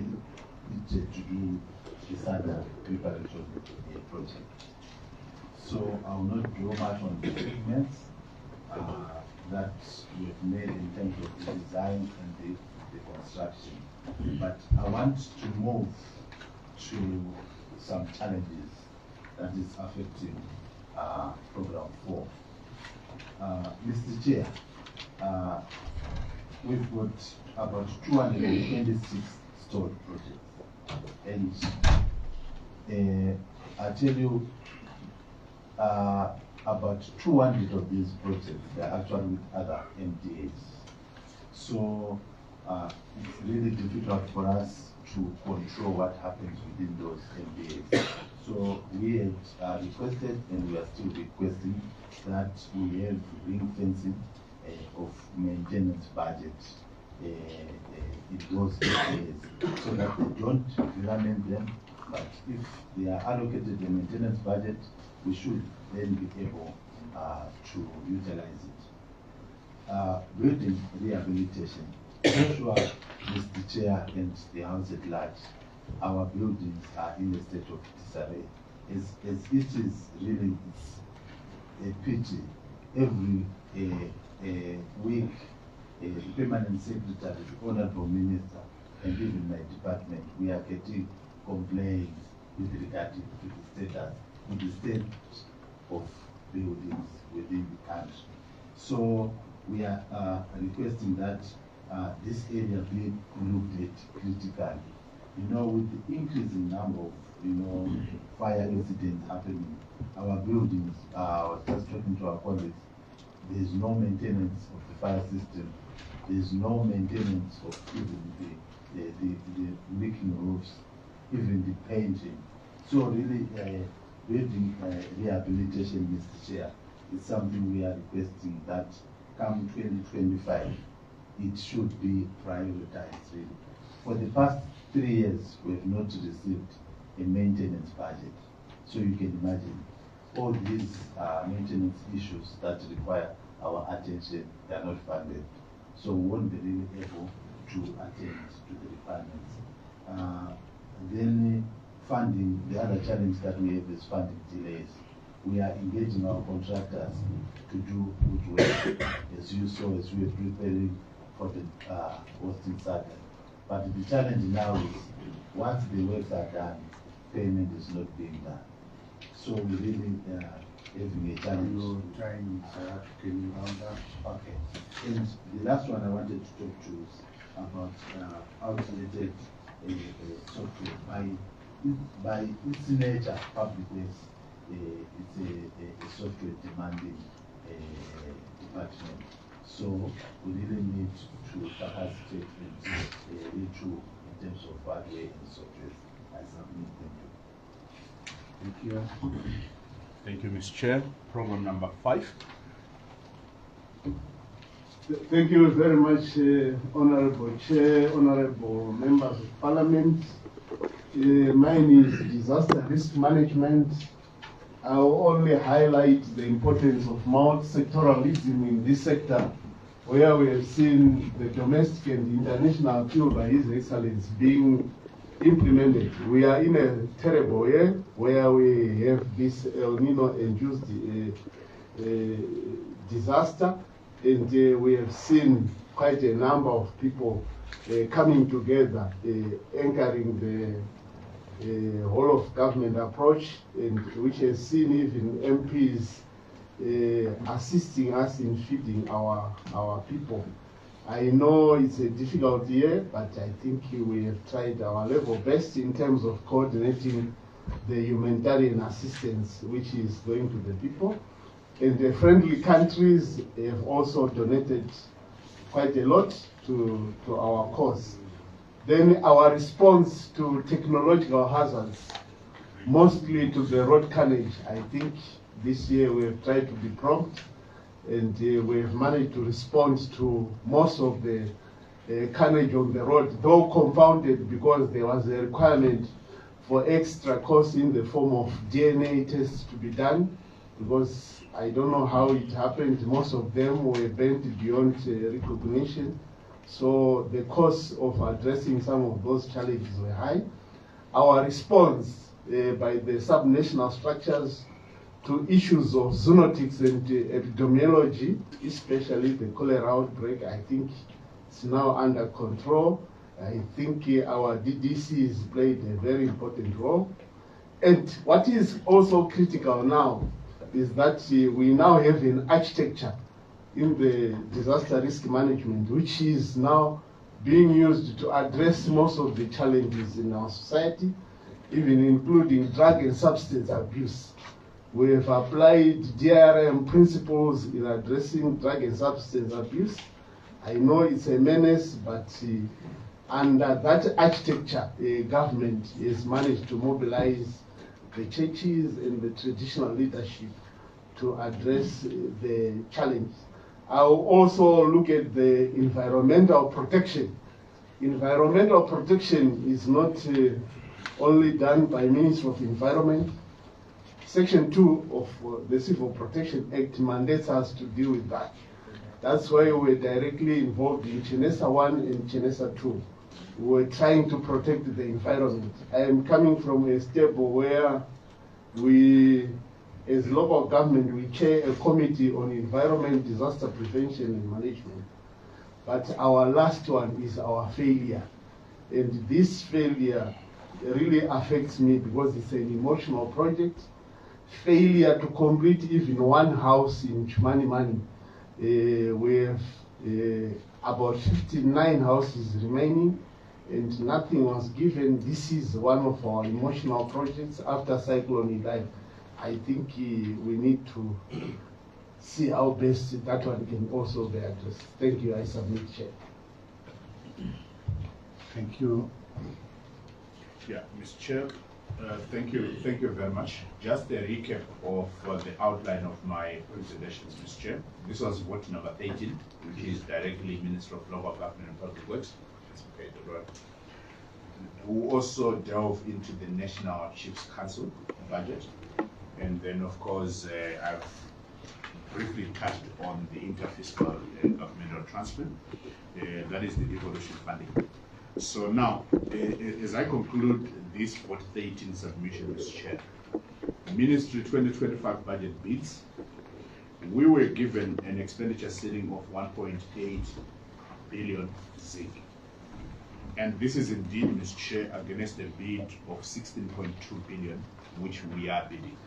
it's to do with the preparation project. So I will not draw much on the achievements that we've made in terms of the design and the construction. But I want to move to some challenges that is affecting program 4. Mr. Chair, we've got about 226 stored projects. And I tell you, about 200 of these projects are actually with other MDAs. So it's really difficult for us to control what happens within those MBAs. So we had requested, and we are still requesting, that we have ring fencing of maintenance budget in those areas, so that they don't lament them. But if they are allocated a maintenance budget, we should then be able to utilize it. Building rehabilitation. I'm sure Mr. Chair and the House at large, our buildings are in a state of disarray. As it is really, it's a pity. Every week, the permanent secretary, the honorable minister, and even my department, we are getting complaints with regard to the status, to the state of buildings within the country. So we are requesting that this area be looked at critically. You know, with the increasing number of, fire incidents happening, our buildings, I was just talking to our colleagues, there's no maintenance of the fire system, there's no maintenance of even the leaking roofs, even the painting. So really, building rehabilitation, Mr. Chair, is something we are requesting that come 2025, it should be prioritized really. For the past 3 years, we have not received a maintenance budget. So you can imagine all these maintenance issues that require our attention, they are not funded. So we won't be really able to attend to the requirements. Then funding, the other challenge that we have is funding delays. We are engaging our contractors to do good work, as you saw, as we are preparing for the hosting Saturday. But the challenge now is, once the works are done, payment is not being done. So we really having a challenge. Time can you round up? Okay. And the last one I wanted to talk to is about outdated software. By its nature, public works, it's a software demanding department. So we really need to capacitate and retool in terms of hardware and software. I submit. Thank you. Thank you, Mr. Chair. Program number 5. Thank you very much, Honorable Chair, Honorable Members of Parliament. Mine is disaster risk management. I will only highlight the importance of multi-sectoralism in this sector, where we have seen the domestic and international appeal by His Excellency being implemented. We are in a terrible year where we have this El Nino-induced disaster, and we have seen quite a number of people coming together, anchoring the whole of government approach, and which has seen even MPs assisting us in feeding our people. I know it's a difficult year, but I think we have tried our level best in terms of coordinating the humanitarian assistance which is going to the people. And the friendly countries have also donated quite a lot to our cause. Then our response to technological hazards, mostly to the road carnage, I think this year we have tried to be prompt, and we have managed to respond to most of the carnage on the road, though compounded because there was a requirement for extra costs in the form of DNA tests to be done, because I don't know how it happened. Most of them were bent beyond recognition. So the costs of addressing some of those challenges were high. Our response by the subnational structures to issues of zoonotics and epidemiology, especially the cholera outbreak, I think it's now under control. I think our DDC has played a very important role. And what is also critical now is that we now have an architecture in the disaster risk management, which is now being used to address most of the challenges in our society, even including drug and substance abuse. We have applied DRM principles in addressing drug and substance abuse. I know it's a menace, but under that architecture, government has managed to mobilize the churches and the traditional leadership to address the challenge. I'll also look at the environmental protection. Environmental protection is not only done by Ministry of Environment. Section 2 of the Civil Protection Act mandates us to deal with that. That's why we're directly involved in Chinesa 1 and Chinesa 2. We're trying to protect the environment. I am coming from a stable where we, as local government, we chair a committee on environment, disaster prevention and management. But our last one is our failure. And this failure really affects me because it's an emotional project. Failure to complete even one house in Chumani. We have about 59 houses remaining and nothing was given. This is one of our emotional projects after Cyclone Idai. I think we need to see how best that one can also be addressed. Thank you. I submit, Chair. Thank you. Yeah, Mr. Chair, thank you very much. Just a recap of the outline of my presentations, Mr. Chair. This was vote number 18, which is directly Minister of Local Government and Public Works. It's okay, we'll also delve into the National Chiefs Council budget. And then, of course, I've briefly touched on the interfiscal governmental transfer. That is the devolution funding. So now, as I conclude this 18 submission, Mr. Chair, Ministry 2025 budget bids, we were given an expenditure ceiling of 1.8 billion ZiG. And this is indeed, Mr. Chair, against a bid of 16.2 billion, which we are bidding.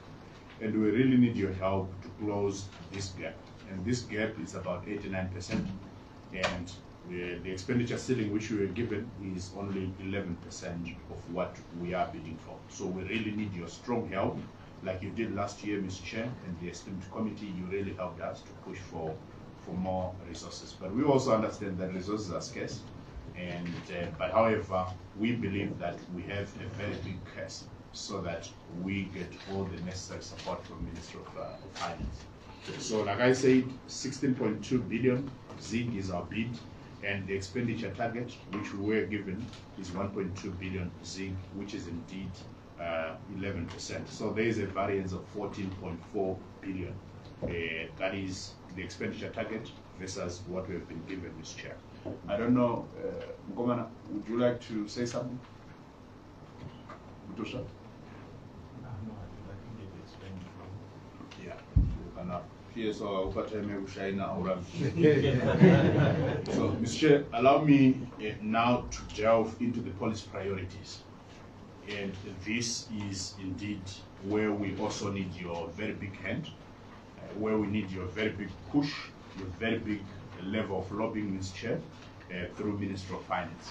And we really need your help to close this gap. And this gap is about 89%. And the expenditure ceiling which we were given is only 11% of what we are bidding for. So we really need your strong help, like you did last year, Mr. Chair, and the esteemed committee. You really helped us to push for more resources. But we also understand that resources are scarce. And but however, we believe that we have a very big case so that we get all the necessary support from Ministry of Finance. So like I said, 16.2 billion ZiG is our bid, and the expenditure target which we were given is 1.2 billion ZiG, which is indeed 11%. So there is a variance of 14.4 billion. That is the expenditure target versus what we have been given, Mr. Chair. I don't know, Mkomana, would you like to say something? Mutosha? Yeah. So, Mr. Chair, allow me now to delve into the policy priorities. And this is indeed where we also need your very big hand, where we need your very big push, your very big level of lobbying, Mr. Chair, through Ministry of Finance.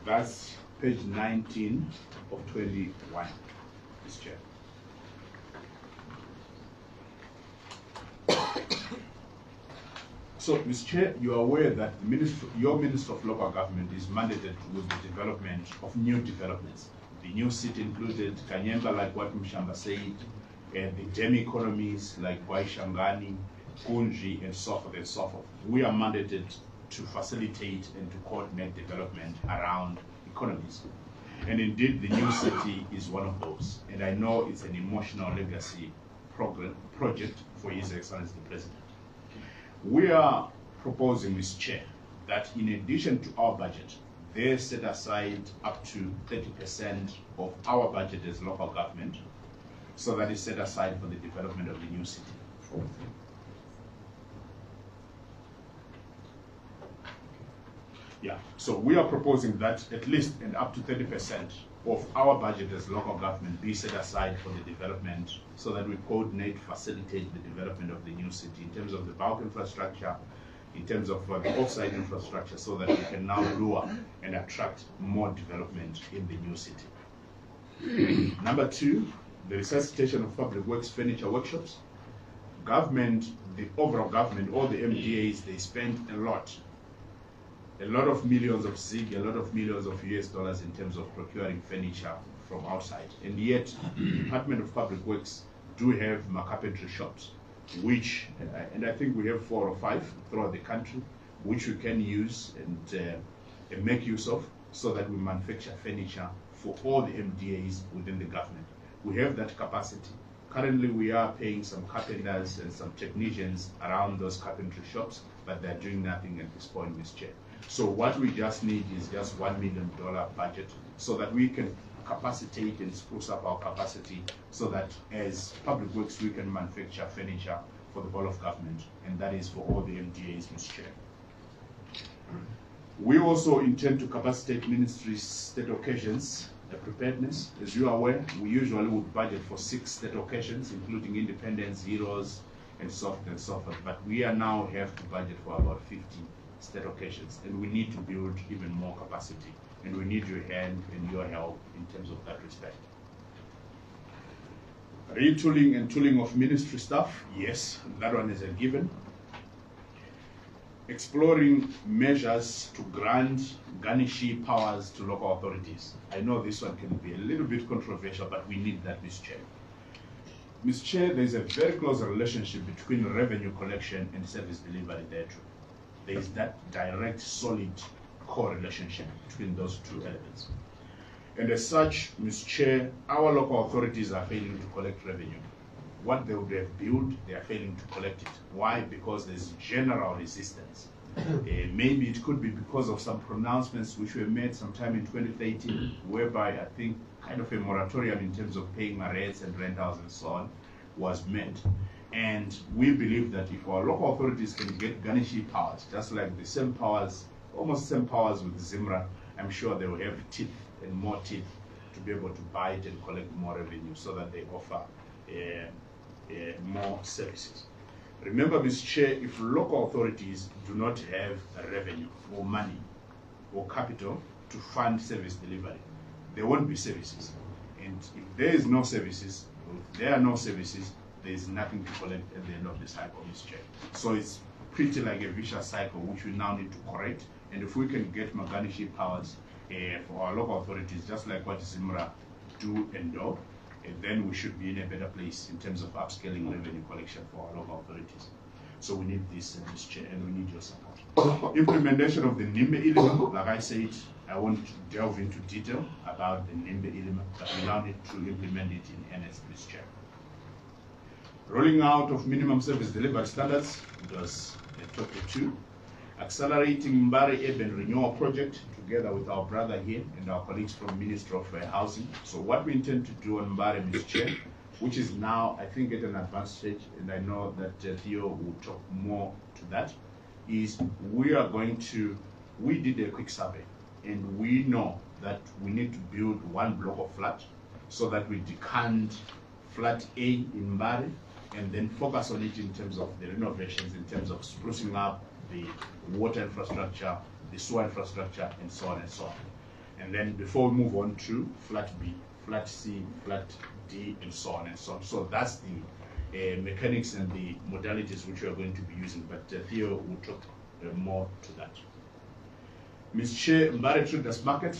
That's page 19 of 21, Mr. Chair. So, Mr. Chair, you are aware that your Minister of Local Government is mandated with the development of new developments. The new city included Kanyemba, like what Mshamba said, and the dam economies like Waishangani, Kunji, and so forth and so forth. We are mandated to facilitate and to coordinate development around economies. And indeed, the new city is one of those. And I know it's an emotional legacy project for His Excellency the President. We are proposing, Mr. Chair, that in addition to our budget, they set aside up to 30% of our budget as local government, so that is set aside for the development of the new city. Yeah, so we are proposing that at least and up to 30% of our budget as local government be set aside for the development, so that we coordinate, facilitate the development of the new city in terms of the bulk infrastructure, in terms of the offsite infrastructure, so that we can now lure and attract more development in the new city. Number two, the resuscitation of public works furniture workshops. government, the overall government, all the MDAs, they spend a lot of millions of ZiG, a lot of millions of US dollars in terms of procuring furniture from outside. And yet, the Department of Public Works do have carpentry shops, which, and I think we have 4 or 5 throughout the country, which we can use and make use of, so that we manufacture furniture for all the MDAs within the government. We have that capacity. Currently, we are paying some carpenters and some technicians around those carpentry shops, but they're doing nothing at this point, Ms. Chair. So what we just need is just $1 million budget so that we can capacitate and spruce up our capacity so that as Public Works, we can manufacture furniture for the whole of government, and that is for all the MDAs, Ms. Chair. We also intend to capacitate ministries' state occasions, preparedness. As you are aware, we usually would budget for 6 state occasions, including Independence, Heroes, and so forth. But we are now have to budget for about 50 state occasions, and we need to build even more capacity, and we need your hand and your help in terms of that respect. Retooling and tooling of ministry staff, yes, that one is a given. Exploring measures to grant garnishee powers to local authorities. I know this one can be a little bit controversial, but we need that, Ms. Chair. Ms. Chair, there is a very close relationship between revenue collection and service delivery there too. There is that direct, solid correlationship between those 2 elements. And as such, Ms. Chair, our local authorities are failing to collect revenue. What they would have built, they are failing to collect it. Why? Because there's general resistance. Maybe it could be because of some pronouncements which were made sometime in 2013, whereby I think kind of a moratorium in terms of paying rates and rentals and so on was made. And we believe that if our local authorities can get garnishee powers, just like the same powers, almost same powers with ZIMRA, I'm sure they will have teeth and more teeth to be able to buy it and collect more revenue so that they offer more services. Remember, Ms. Chair, if local authorities do not have revenue or money or capital to fund service delivery, there won't be services. And if there is no services, or if there are no services, there is nothing to collect at the end of the cycle, Ms. Chair. So it's pretty like a vicious cycle, which we now need to correct. And if we can get garnishee powers for our local authorities, just like what ZIMRA do and do, then we should be in a better place in terms of upscaling revenue collection for our local authorities. So we need this, Mr. Chair, and we need your support. Implementation of the NIMBE element, like I said, I won't delve into detail about the NIMBE element, but we now need to implement it in earnest, Mr. Chair. Rolling out of minimum service delivery standards, it was chapter 2. Accelerating Mbari Urban Renewal Project together with our brother here and our colleagues from Ministry of Housing. So what we intend to do on Mbari, Mr. Chair, which is now, I think, at an advanced stage, and I know that Theo will talk more to that, is we did a quick survey, and we know that we need to build 1 block of flat so that we decant flat A in Mbari, and then focus on it in terms of the renovations, in terms of sprucing up the water infrastructure, the sewer infrastructure, and so on and so on. And then before we move on to flat B, flat C, flat D, and so on and so on. So that's the mechanics and the modalities which we are going to be using, but Theo will talk more to that. Ms. Chair, Mbari Traders Market,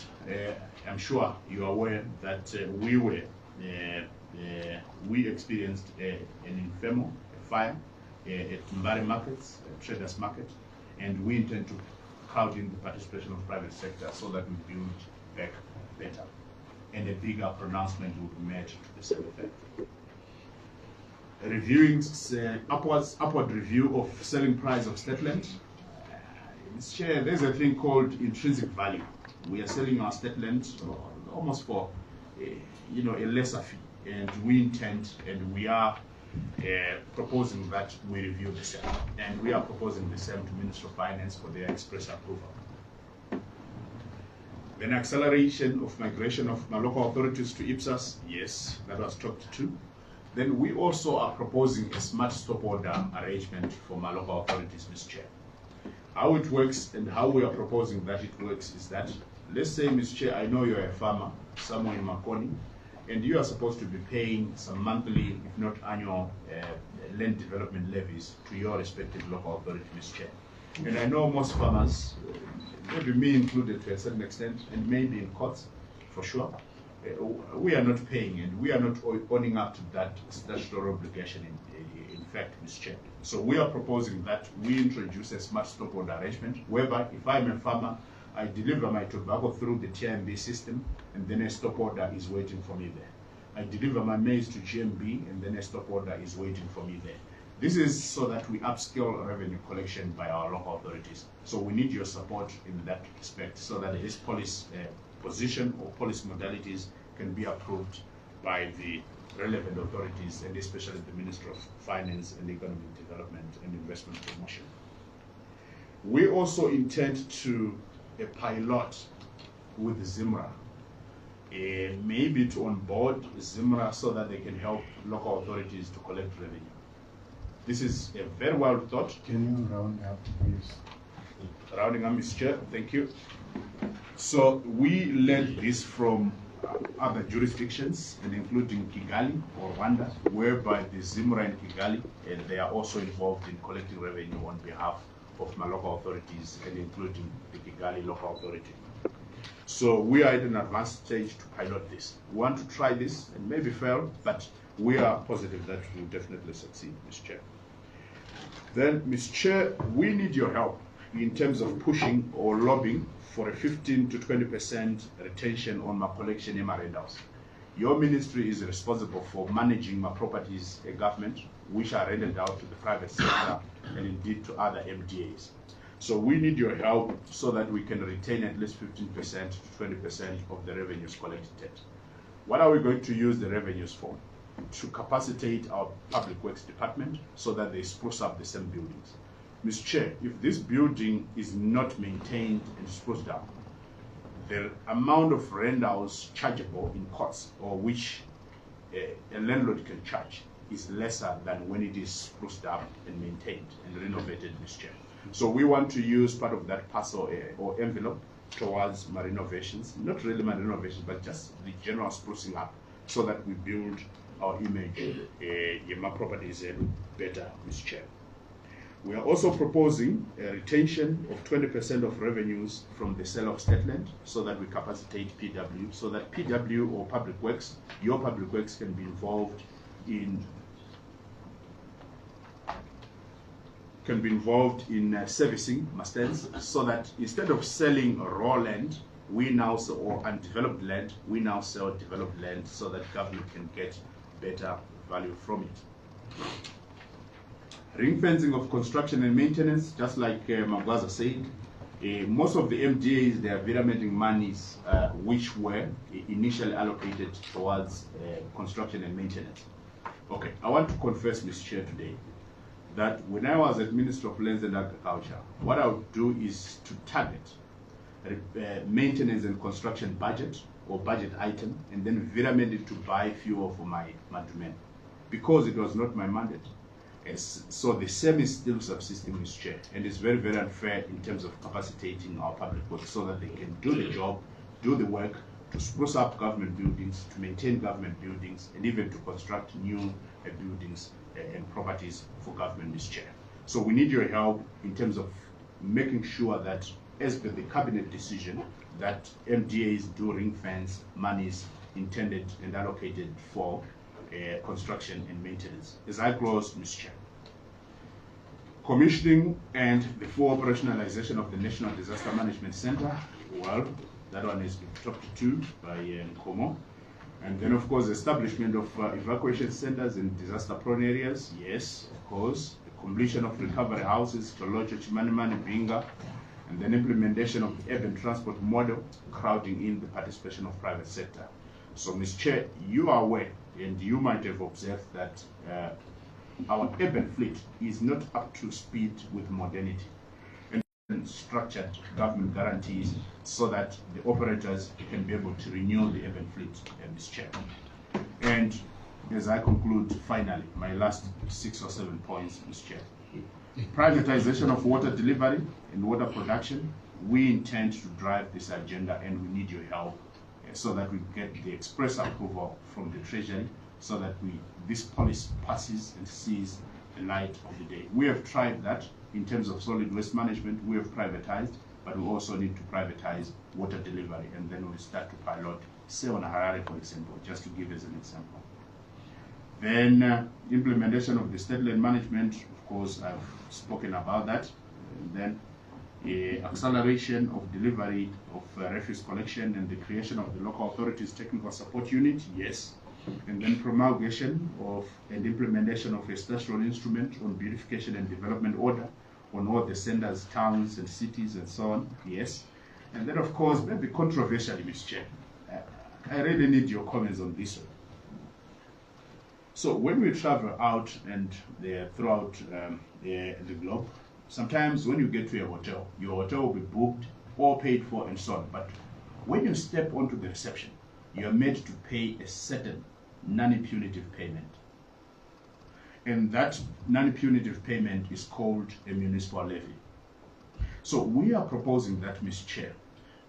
I'm sure you are aware that we experienced an infernal fire at Mbari Markets, Traders Market, and we intend to crowd in the participation of private sector so that we build back better. And a bigger pronouncement will be made to the same effect. Reviewing upward review of selling price of state land. Mr. Chair, there's a thing called intrinsic value. We are selling our state land almost for a lesser fee, and we intend and we are proposing that we review the same, and we are proposing the same to Minister of Finance for their express approval. Then acceleration of migration of my local authorities to IPSAS, yes, that was talked to. Then we also are proposing a smart stop order arrangement for my local authorities, Mr. Chair. How it works and how we are proposing that it works is that, let's say, Mr. Chair, I know you're a farmer somewhere in Makoni, and you are supposed to be paying some monthly, if not annual, land development levies to your respective local authority, Mr. Chair. And I know most farmers, maybe me included to a certain extent, and maybe in courts, for sure, we are not paying and we are not owning up to that statutory obligation in fact, Mr. Chair. So we are proposing that we introduce a smart stop order arrangement whereby if I'm a farmer, I deliver my tobacco through the TMB system and then a stop order is waiting for me there. I deliver my maize to GMB and then a stop order is waiting for me there. This is so that we upscale revenue collection by our local authorities. So we need your support in that respect so that this policy position or policy modalities can be approved by the relevant authorities and especially the Ministry of Finance and Economic Development and Investment Promotion. We also intend to pilot with ZIMRA, maybe to onboard ZIMRA so that they can help local authorities to collect revenue. This is a very well thought. Can you round up, please? Rounding up, Mr. Chair, thank you. So we learned this from other jurisdictions, and including Kigali or Rwanda, whereby the ZIMRA in Kigali, and they are also involved in collecting revenue on behalf of my local authorities, and including the Kigali local authority. So we are at an advanced stage to pilot this. We want to try this and maybe fail, but we are positive that we will definitely succeed, Mr. Chair. Then, Mr. Chair, we need your help in terms of pushing or lobbying for a 15 to 20% retention on my collection MR rentals. Your ministry is responsible for managing my properties in government, which are rented out to the private sector and indeed to other MDAs. So we need your help so that we can retain at least 15% to 20% of the revenues collected. What are we going to use the revenues for? To capacitate our public works department so that they spruce up the same buildings. Mr. Chair, if this building is not maintained and spruced up, the amount of rentals chargeable in courts, or which a landlord can charge, is lesser than when it is spruced up and maintained and renovated, Mr. Chair. So we want to use part of that parcel or envelope towards my renovations, not really my renovations, but just the general sprucing up, so that we build our image in my properties better, Mr. Chair. We are also proposing a retention of 20% of revenues from the sale of state land so that we capacitate PW, so that PW or Public Works, your Public Works can be involved in servicing my stands, so that instead of selling raw land, we now sell, or undeveloped land, we now sell developed land so that government can get better value from it. Ring fencing of construction and maintenance, just like Magwaza said, most of the MDAs, they are environmental monies which were initially allocated towards construction and maintenance. Okay, I want to confess, Mr. Chair, today, that when I was at Ministry of Lands and Agriculture, what I would do is to target maintenance and construction budget or budget item, and then environment it to buy fuel for my domain, because it was not my mandate. So the same is still subsisting, Mr. Chair, and it's very, very unfair in terms of capacitating our public works so that they can do the job, do the work, to spruce up government buildings, to maintain government buildings, and even to construct new buildings and properties for government, Mr. Chair. So we need your help in terms of making sure that, as per the cabinet decision, that MDAs do ring fence monies intended and allocated for construction and maintenance. As I close, Mr. Chair, commissioning and the full operationalization of the National Disaster Management Center, well, that one has been talked to by Nkomo. And then, of course, establishment of evacuation centers in disaster-prone areas, yes, of course. The completion of recovery houses, Tolocho, Chimanimani, Binga, and then implementation of the urban transport model, crowding in the participation of private sector. So, Mr. Chair, you are aware, and you might have observed that our urban fleet is not up to speed with modernity and structured government guarantees so that the operators can be able to renew the urban fleet, Mr. Chair. And as I conclude, finally, my last 6 or 7 points, Mr. Chair. Privatization of water delivery and water production, we intend to drive this agenda and we need your help so that we get the express approval from the Treasury, so that this policy passes and sees the light of the day. We have tried that in terms of solid waste management. We have privatized, but we also need to privatize water delivery, and then we'll start to pilot, say on Harare, for example, just to give as an example. Then implementation of the state land management, of course, I've spoken about that. And then acceleration of delivery of refuse collection and the creation of the local authorities technical support unit, yes. And then promulgation of and implementation of a statutory instrument on beautification and development order on all the centers, towns and cities and so on, yes. And then of course, maybe controversially, Mr. Chair, I really need your comments on this one. So when we travel out and throughout the globe, sometimes when you get to a hotel, your hotel will be booked or paid for and so on. But when you step onto the reception, you are made to pay a certain non-punitive payment. And that non-punitive payment is called a municipal levy. So we are proposing that, Mr. Chair.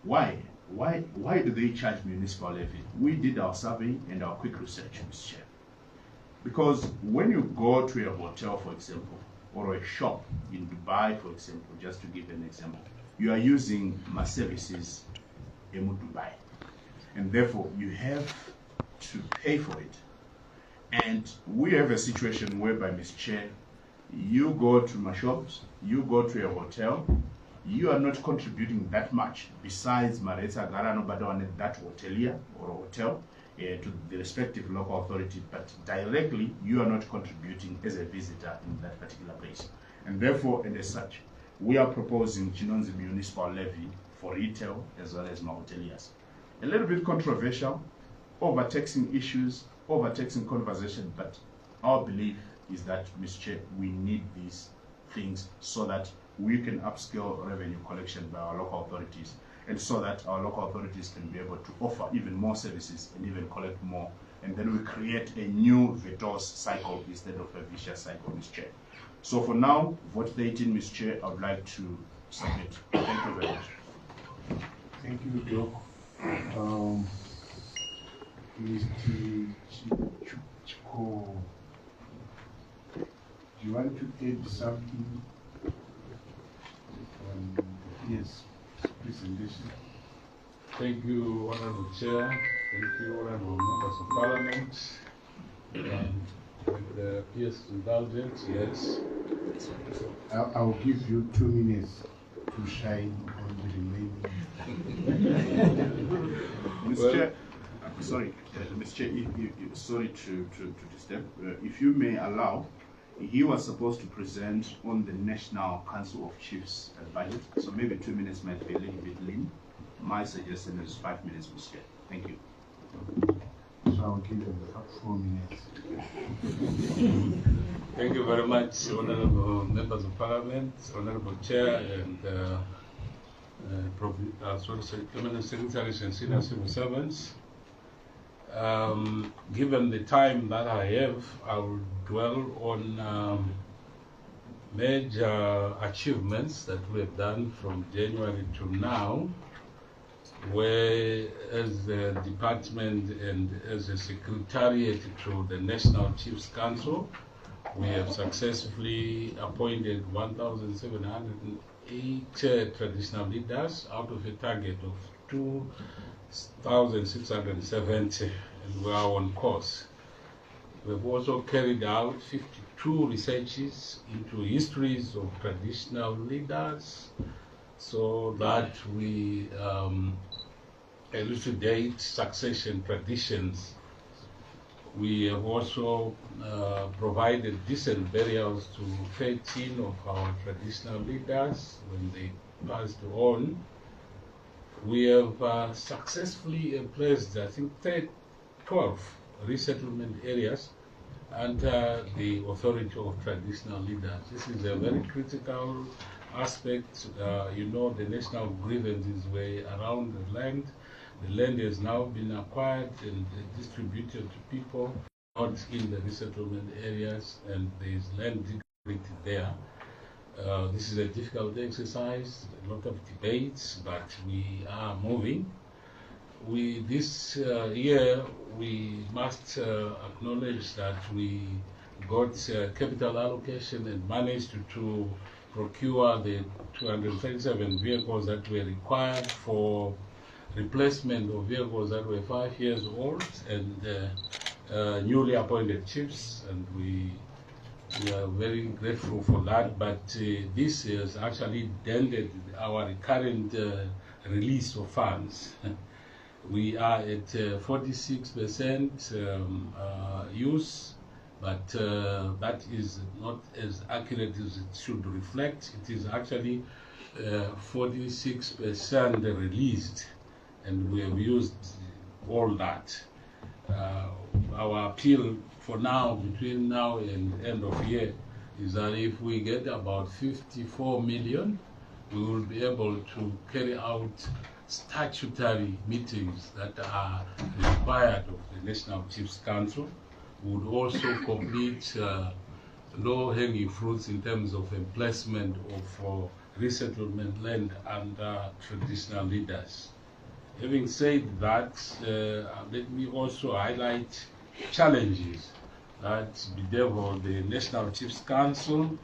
Why do they charge municipal levy? We did our survey and our quick research, Mr. Chair. Because when you go to a hotel, for example, or a shop in Dubai, for example, just to give an example, you are using my services in Dubai. And therefore, you have to pay for it. And we have a situation whereby, Mr. Chair, you go to my shops, you go to a hotel, you are not contributing that much besides Mareta Garano Badone, that hotelier or hotel, to the respective local authority, but directly you are not contributing as a visitor in that particular place. And therefore, and as such, we are proposing Chinonzi municipal levy for retail as well as hoteliers. A little bit controversial, overtaxing issues, overtaxing conversation, but our belief is that, Mr. Chair, we need these things so that we can upscale revenue collection by our local authorities, and so that our local authorities can be able to offer even more services and even collect more. And then we create a new virtuous cycle instead of a vicious cycle, Mr. Chair. So for now, vote 13, Mr. Chair, I would like to submit. Thank you very much. Thank you, Doc. Mr. Chiko, do you want to add something on his presentation? Thank you, Honorable Chair. Thank you, Honorable Members of Parliament. With the PS indulgence, yes. I'll give you 2 minutes to shine on the remaining. Mr. Chair, sorry, Mr. Chair, sorry to disturb. If you may allow, he was supposed to present on the National Council of Chiefs budget, so maybe 2 minutes might be a little bit lean. My suggestion is 5 minutes, Mr. Chair. Thank you. So I'll give him 4 minutes. Thank you very much, Honorable Members of Parliament, Honorable Chair, and Permanent Secretaries and Senior Civil Servants. Given the time that I have, I will dwell on major achievements that we have done from January to now, where as a department and as a secretariat to the National Chiefs Council, we have successfully appointed 1,708 traditional leaders out of a target of 2,670, and we are on course. We've also carried out 52 researches into histories of traditional leaders, so that we elucidate succession traditions. We have also provided decent burials to 13 of our traditional leaders when they passed on. We have successfully placed, I think, 12 resettlement areas under the authority of traditional leaders. This is a very critical aspect. You know, the national grievances were around the land. The land has now been acquired and distributed to people not in the resettlement areas, and there is land dignity there. This is a difficult exercise, a lot of debates, but we are moving. this year we must acknowledge that we got capital allocation and managed to procure the 237 vehicles that were required for replacement of vehicles that were 5 years old and newly appointed chiefs, and we are very grateful for that. But this has actually dented our recurrent release of funds. We are at 46% use, but that is not as accurate as it should reflect. It is actually 46% released, and we have used all that. Our appeal for now, between now and end of year, is that if we get about 54 million, we will be able to carry out statutory meetings that are required of the National Chiefs Council. We would also complete low-hanging fruits in terms of emplacement of resettlement land under traditional leaders. Having said that, let me also highlight challenges that bedevil the National Chiefs Council.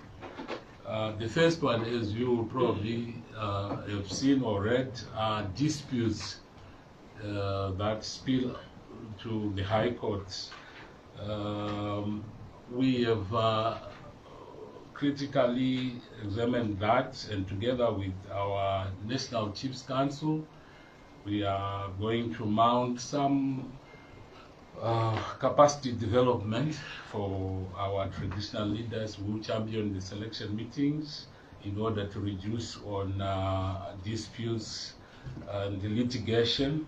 The first one, as you probably have seen or read, are disputes that spill to the High Courts. We have critically examined that, and together with our National Chiefs Council, we are going to mount some capacity development for our traditional leaders who champion the selection meetings in order to reduce on disputes and the litigation.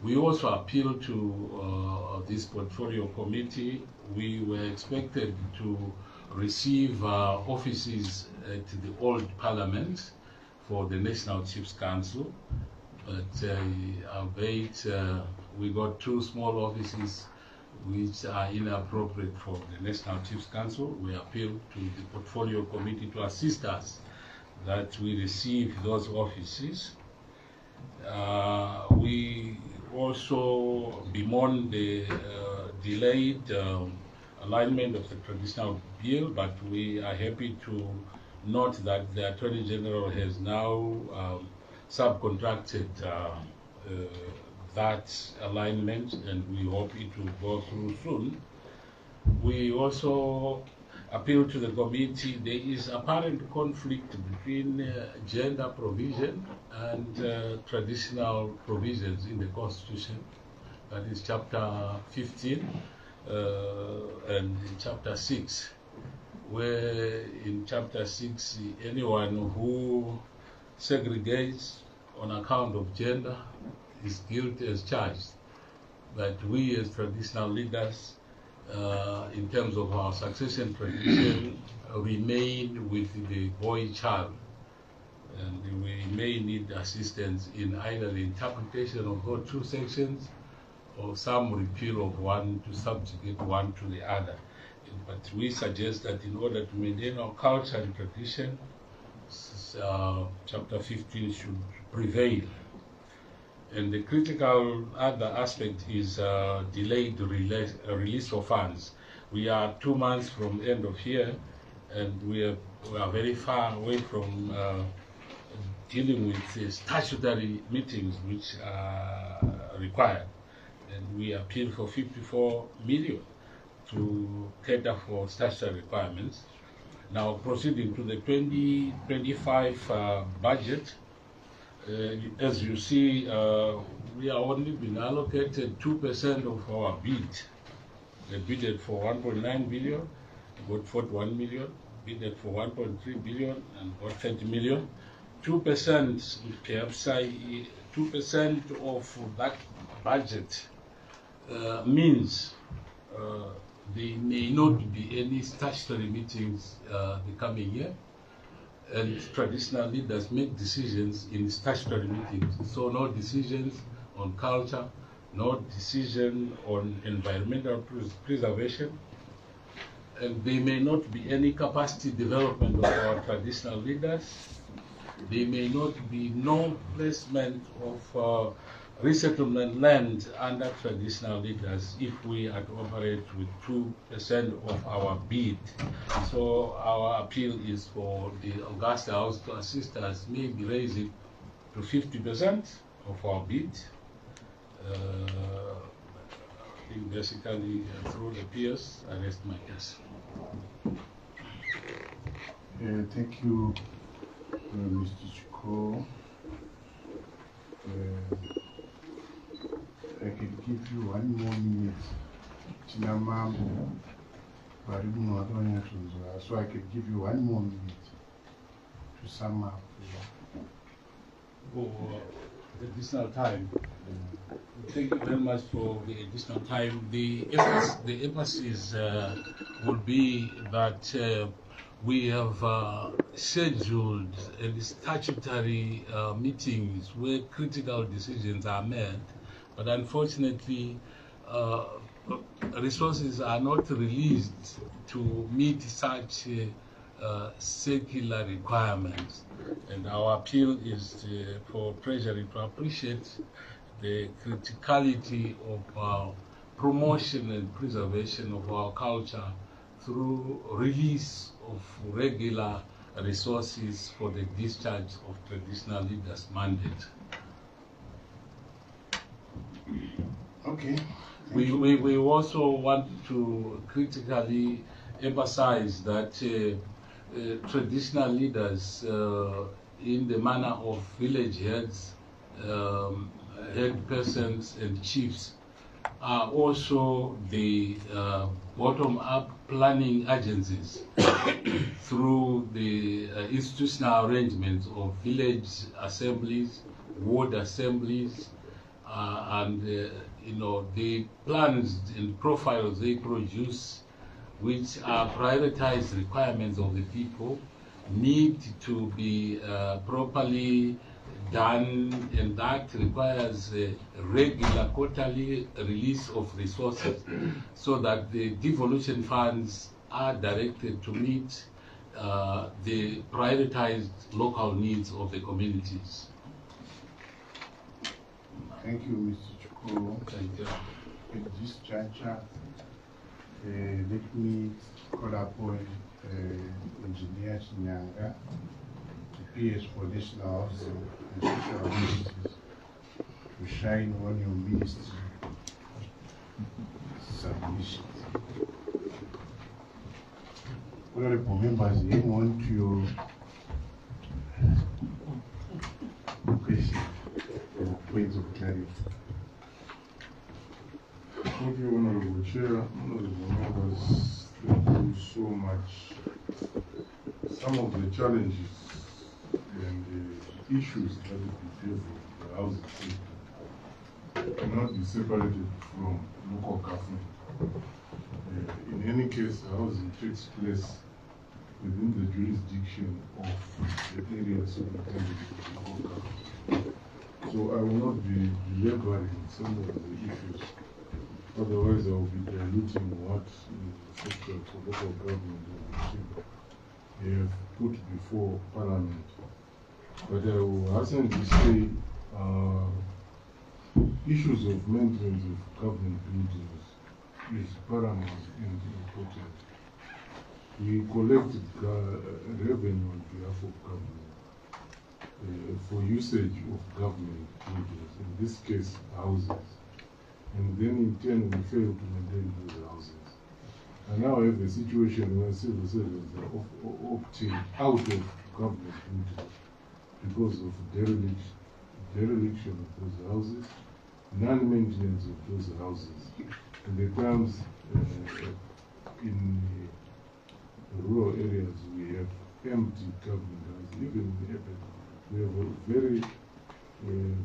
We also appeal to this portfolio committee. We were expected to receive offices at the old parliament for the National Chiefs Council, but albeit we got 2 small offices which are inappropriate for the National Chiefs Council. We appeal to the portfolio committee to assist us that we receive those offices. We also bemoan the delayed alignment of the traditional bill, but we are happy to note that the Attorney General has now subcontracted that alignment, and we hope it will go through soon. We also appeal to the committee. There is apparent conflict between gender provision and traditional provisions in the Constitution. That is chapter 15 and in chapter 6, where in chapter 6, anyone who segregates on account of gender is guilty as charged. But we as traditional leaders, in terms of our succession tradition, remain with the boy child. And we may need assistance in either the interpretation of those 2 sections or some repeal of one to subjugate one to the other. But we suggest that in order to maintain our culture and tradition, chapter 15 should prevail. And the critical other aspect is delayed release of funds. We are 2 months from end of year, and we are very far away from dealing with statutory meetings which are required. And we appeal for 54 million to cater for statutory requirements. Now, proceeding to the 2025 budget, as you see, we are only been allocated 2% of our bid. They bidded for 1.9 billion, got 41 million, bidded for 1.3 billion and got 30 million. 2%, perhaps 2% of that budget means there may not be any statutory meetings the coming year, and traditional leaders make decisions in statutory meetings. So no decisions on culture, no decision on environmental preservation, and there may not be any capacity development of our traditional leaders. There may not be no placement of resettlement land under traditional leaders if we had to operate with 2% of our bid. So our appeal is for the Augusta House to assist us, maybe raise it to 50% of our bid. I think basically through the peers, I rest my case. Thank you, Mr. Chiko. I can give you 1 more minute. So I can give you 1 more minute to sum up. For additional time. Thank you very much for the additional time. The emphasis would be that we have scheduled statutory meetings where critical decisions are made, but unfortunately resources are not released to meet such circular requirements. And our appeal is for Treasury to appreciate the criticality of promotion and preservation of our culture through release of regular resources for the discharge of traditional leaders' mandate. Okay. We also want to critically emphasize that traditional leaders in the manner of village heads, head persons and chiefs are also the bottom-up planning agencies through the institutional arrangements of village assemblies, ward assemblies, and the plans and profiles they produce, which are prioritized requirements of the people, need to be properly done, and that requires a regular quarterly release of resources so that the devolution funds are directed to meet the prioritized local needs of the communities. Thank you, Mr. Chukwu. Thank you. At this juncture, let me call upon Engineer Chinyanga, the PS for National Housing and Social Ministries, to shine on your ministry submissions. Honorable members, hang on to your question and points of clarity. Thank you, Honorable Chair, Honorable members. Thank you so much. Some of the challenges and the issues that we face in the housing sector cannot be separated from local government. In any case, housing takes place within the jurisdiction of the area superintendent of local government. So I will not be belaboring some of the issues. Otherwise, I will be diluting what the Secretary for Local Government have put before Parliament. But I will hasten to say issues of maintenance of government buildings is paramount and important. We collect revenue on behalf of government for usage of government buildings, in this case houses. And then in turn we fail to maintain those houses. And now I have a situation where civil servants are opting out of government buildings because of dereliction of those houses, non-maintenance of those houses. And the times in rural areas we have empty government houses. Even in urban, we have a very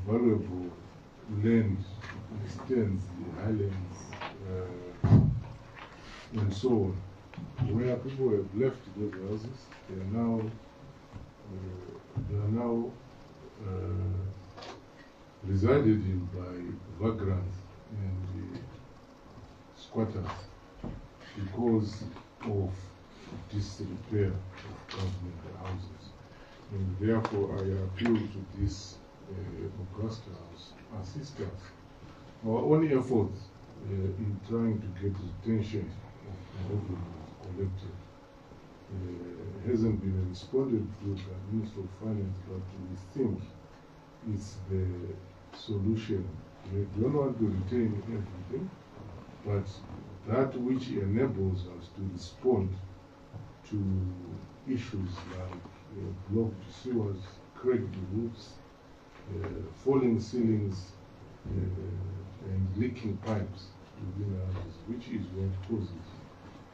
valuable land, extends the highlands, and so on, where people have left those houses. They are now resided in by vagrants and squatters because of disrepair of government houses. And therefore I appeal to this Augusta assist us. Our only efforts in trying to get retention of the revenue collected hasn't been responded to by the Minister of Finance, but we think it's the solution. We don't want to retain everything, but that which enables us to respond to issues like blocked sewers, cracked roofs, falling ceilings, and leaking pipes within houses, which is what causes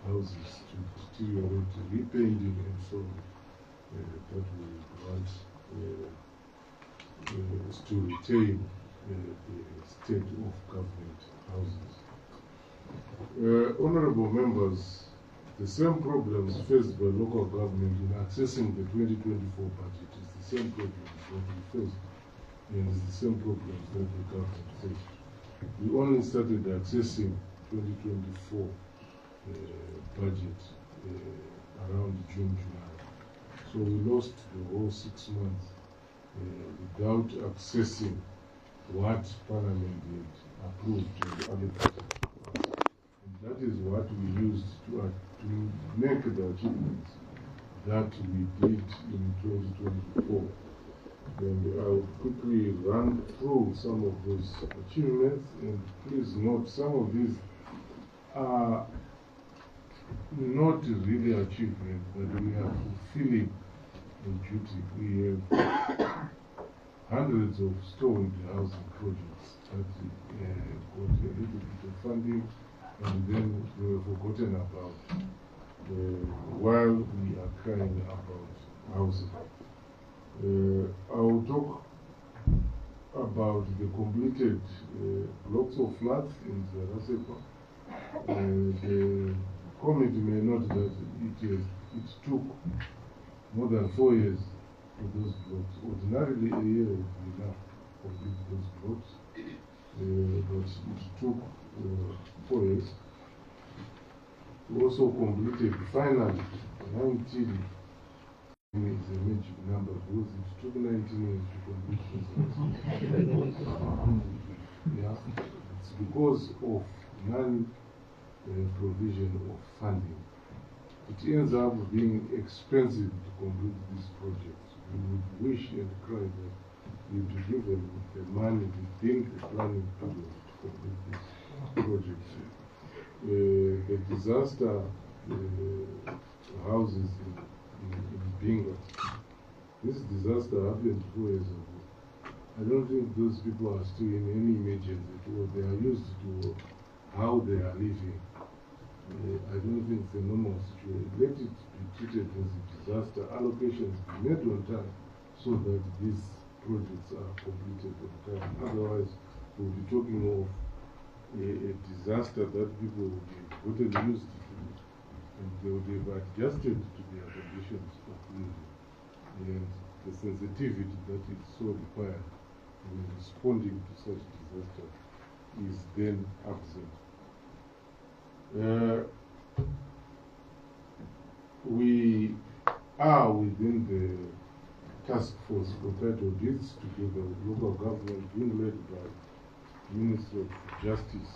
houses to deteriorate, repainting and so on. That we want is to retain the state of government houses. Honorable members, the same problems faced by local government in accessing the 2024 budget is the same problems that we faced, and it's the same problems that the government faced. We only started accessing 2024 budget around June, July. So we lost the whole 6 months without accessing what Parliament had approved and allocated. And that is what we used to make the achievements that we did in 2024. And I'll quickly run through some of those achievements, and please note some of these are not really achievements, but we are fulfilling a duty. We have hundreds of storage housing projects that got a little bit of funding and then we were forgotten about while we are crying about housing. I will talk about the completed blocks of flats in Zarasepa. The committee may note that it took more than 4 years for those blocks. Ordinarily, a year would be enough to complete those blocks, but it took 4 years. We also completed finally 19. Is a magic number because it took 19 years to complete this. Yeah, it's because of non-provision of funding. It ends up being expensive to complete these projects. We would wish and cry that we'd be given the money within the planning period to complete these projects. The disaster houses in Binga. This disaster happened 4 years ago. I don't think those people are still in any emergency at all. They are used to how they are living. I don't think it's a normal situation. Let it be treated as a disaster. Allocations be made on time so that these projects are completed on time. Otherwise, we'll be talking of a disaster that people will be totally used to. And they would have adjusted to their conditions of living. And the sensitivity that is so required in responding to such disaster is then absent. We are within the task force for title deeds together with local government being led by the Ministry of Justice.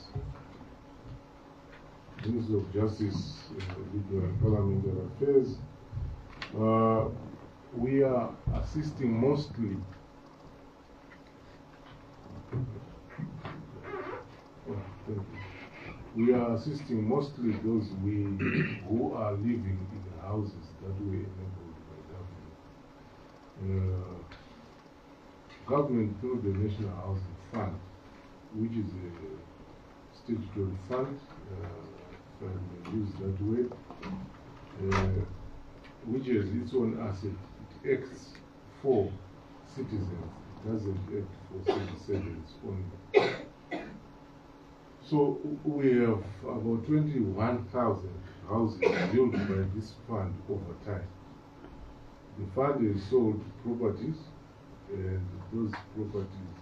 Ministry of Justice, Legal and Parliamentary Affairs. We are assisting mostly we are assisting mostly those who are living in the houses that were enabled by government. Government through the National Housing Fund, which is a statutory fund, if I may use that word, which has its own asset. It acts for citizens, it doesn't act for citizens only. So we have about 21,000 houses built by this fund over time. The fund has sold properties, and those properties,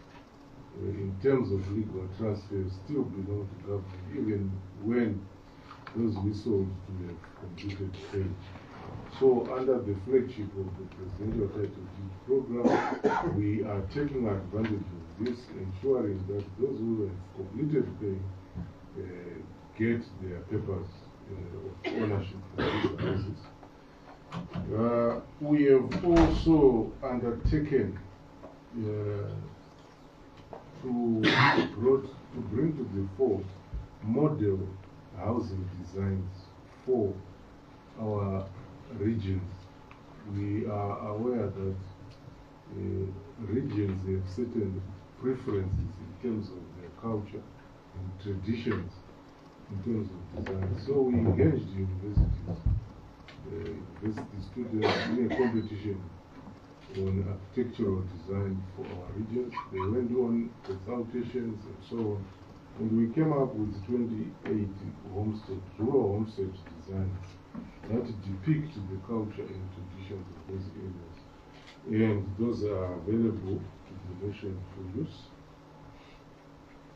in terms of legal transfers, still belong to government, even when those we sold to have completed sale. So under the flagship of the Presidential Title Deed program, we are taking advantage of this, ensuring that those who have completed paying get their papers of ownership for these houses. We have also undertaken to bring to the fore model housing designs for our regions. We are aware that regions have certain preferences in terms of their culture and traditions in terms of design. So we engaged university students in a competition on architectural design for our regions. They went on consultations and so on. And we came up with 28 rural homestead designs that depict the culture and traditions of those areas. And those are available to the nation for use.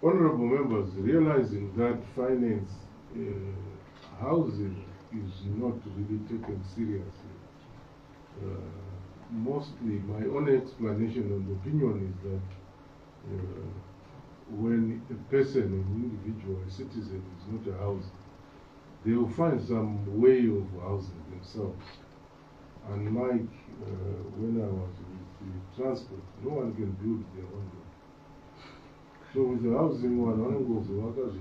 Honorable members, realizing that finance housing is not really taken seriously, mostly my own explanation and opinion is that when a person, an individual, a citizen is not a house, they will find some way of housing themselves. And Mike, when I was with the transport, no one can build their own road. So with the housing, one goes to workers,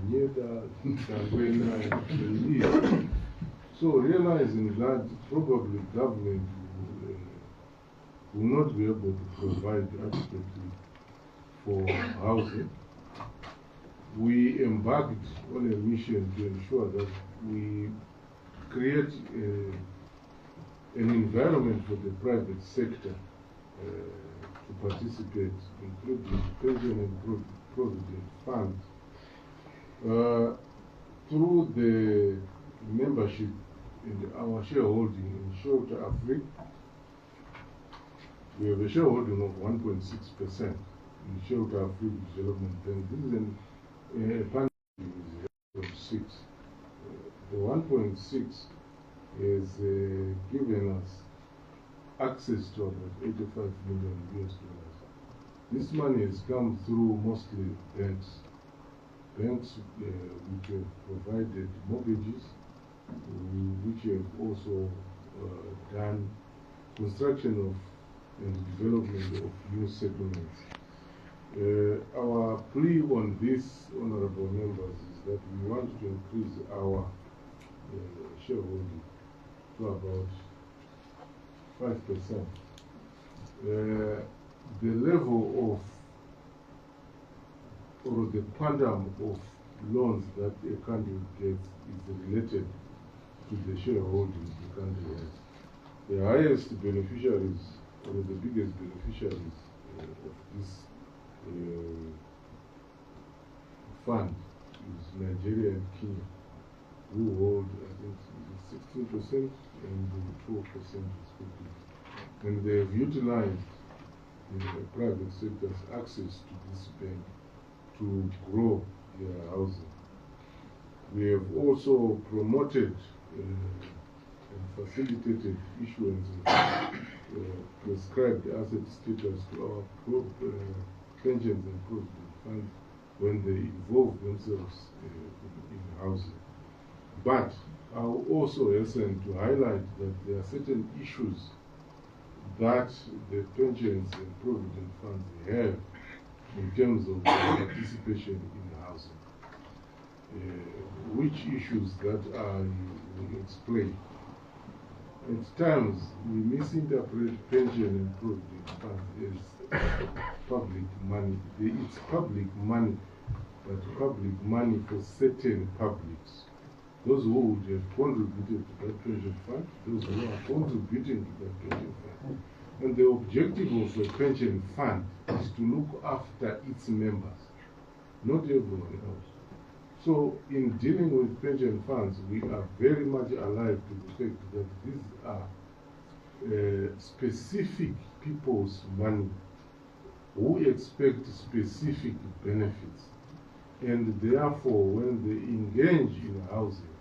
so realizing that probably government will not be able to provide adequately for housing, we embarked on a mission to ensure that we create an environment for the private sector to participate, including pension and provident funds, through the membership in our shareholding in Shelter Africa. We have a shareholding of 1.6% in Shelter Africa Development Bank. This is a partnership of 0.6. The 1.6 has given us access to about 85 million US dollars. This money has come through mostly banks. Banks which have provided mortgages, which have also done construction of and development of new settlements. Our plea on this, honorable members, is that we want to increase our shareholding to about 5%. The level of, or the quantum of loans that a country gets is related to the shareholding the country has. The highest beneficiaries, or the biggest beneficiaries of this fund is Nigeria and Kenya, who hold, I think, 16% and 12% respectively. And they have utilized the private sector's access to this bank to grow their housing. We have also promoted and facilitated issuance of prescribed asset status to our pensions and provident funds when they involve themselves in housing. But I will also hasten to highlight that there are certain issues that the pensions and provident funds have in terms of participation in housing. Which issues that we explain. At times, we misinterpret pension and provident funds as public money. It's public money, but public money for certain publics. Those who would have contributed to that pension fund, those who are contributing to that pension fund. And the objective of a pension fund is to look after its members, not everyone else. So in dealing with pension funds, we are very much alive to the fact that these are specific people's money who expect specific benefits. And therefore, when they engage in housing,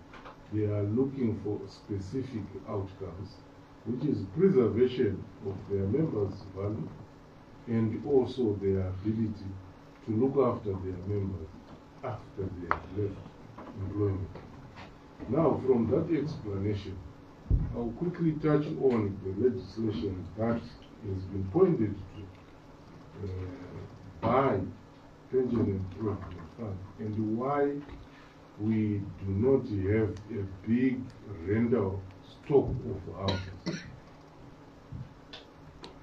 they are looking for specific outcomes. which is preservation of their members' value and also their ability to look after their members after they have left employment. Now, from that explanation, I'll quickly touch on the legislation that has been pointed to by Pension and Provident Fund and why we do not have a big rental stock of houses.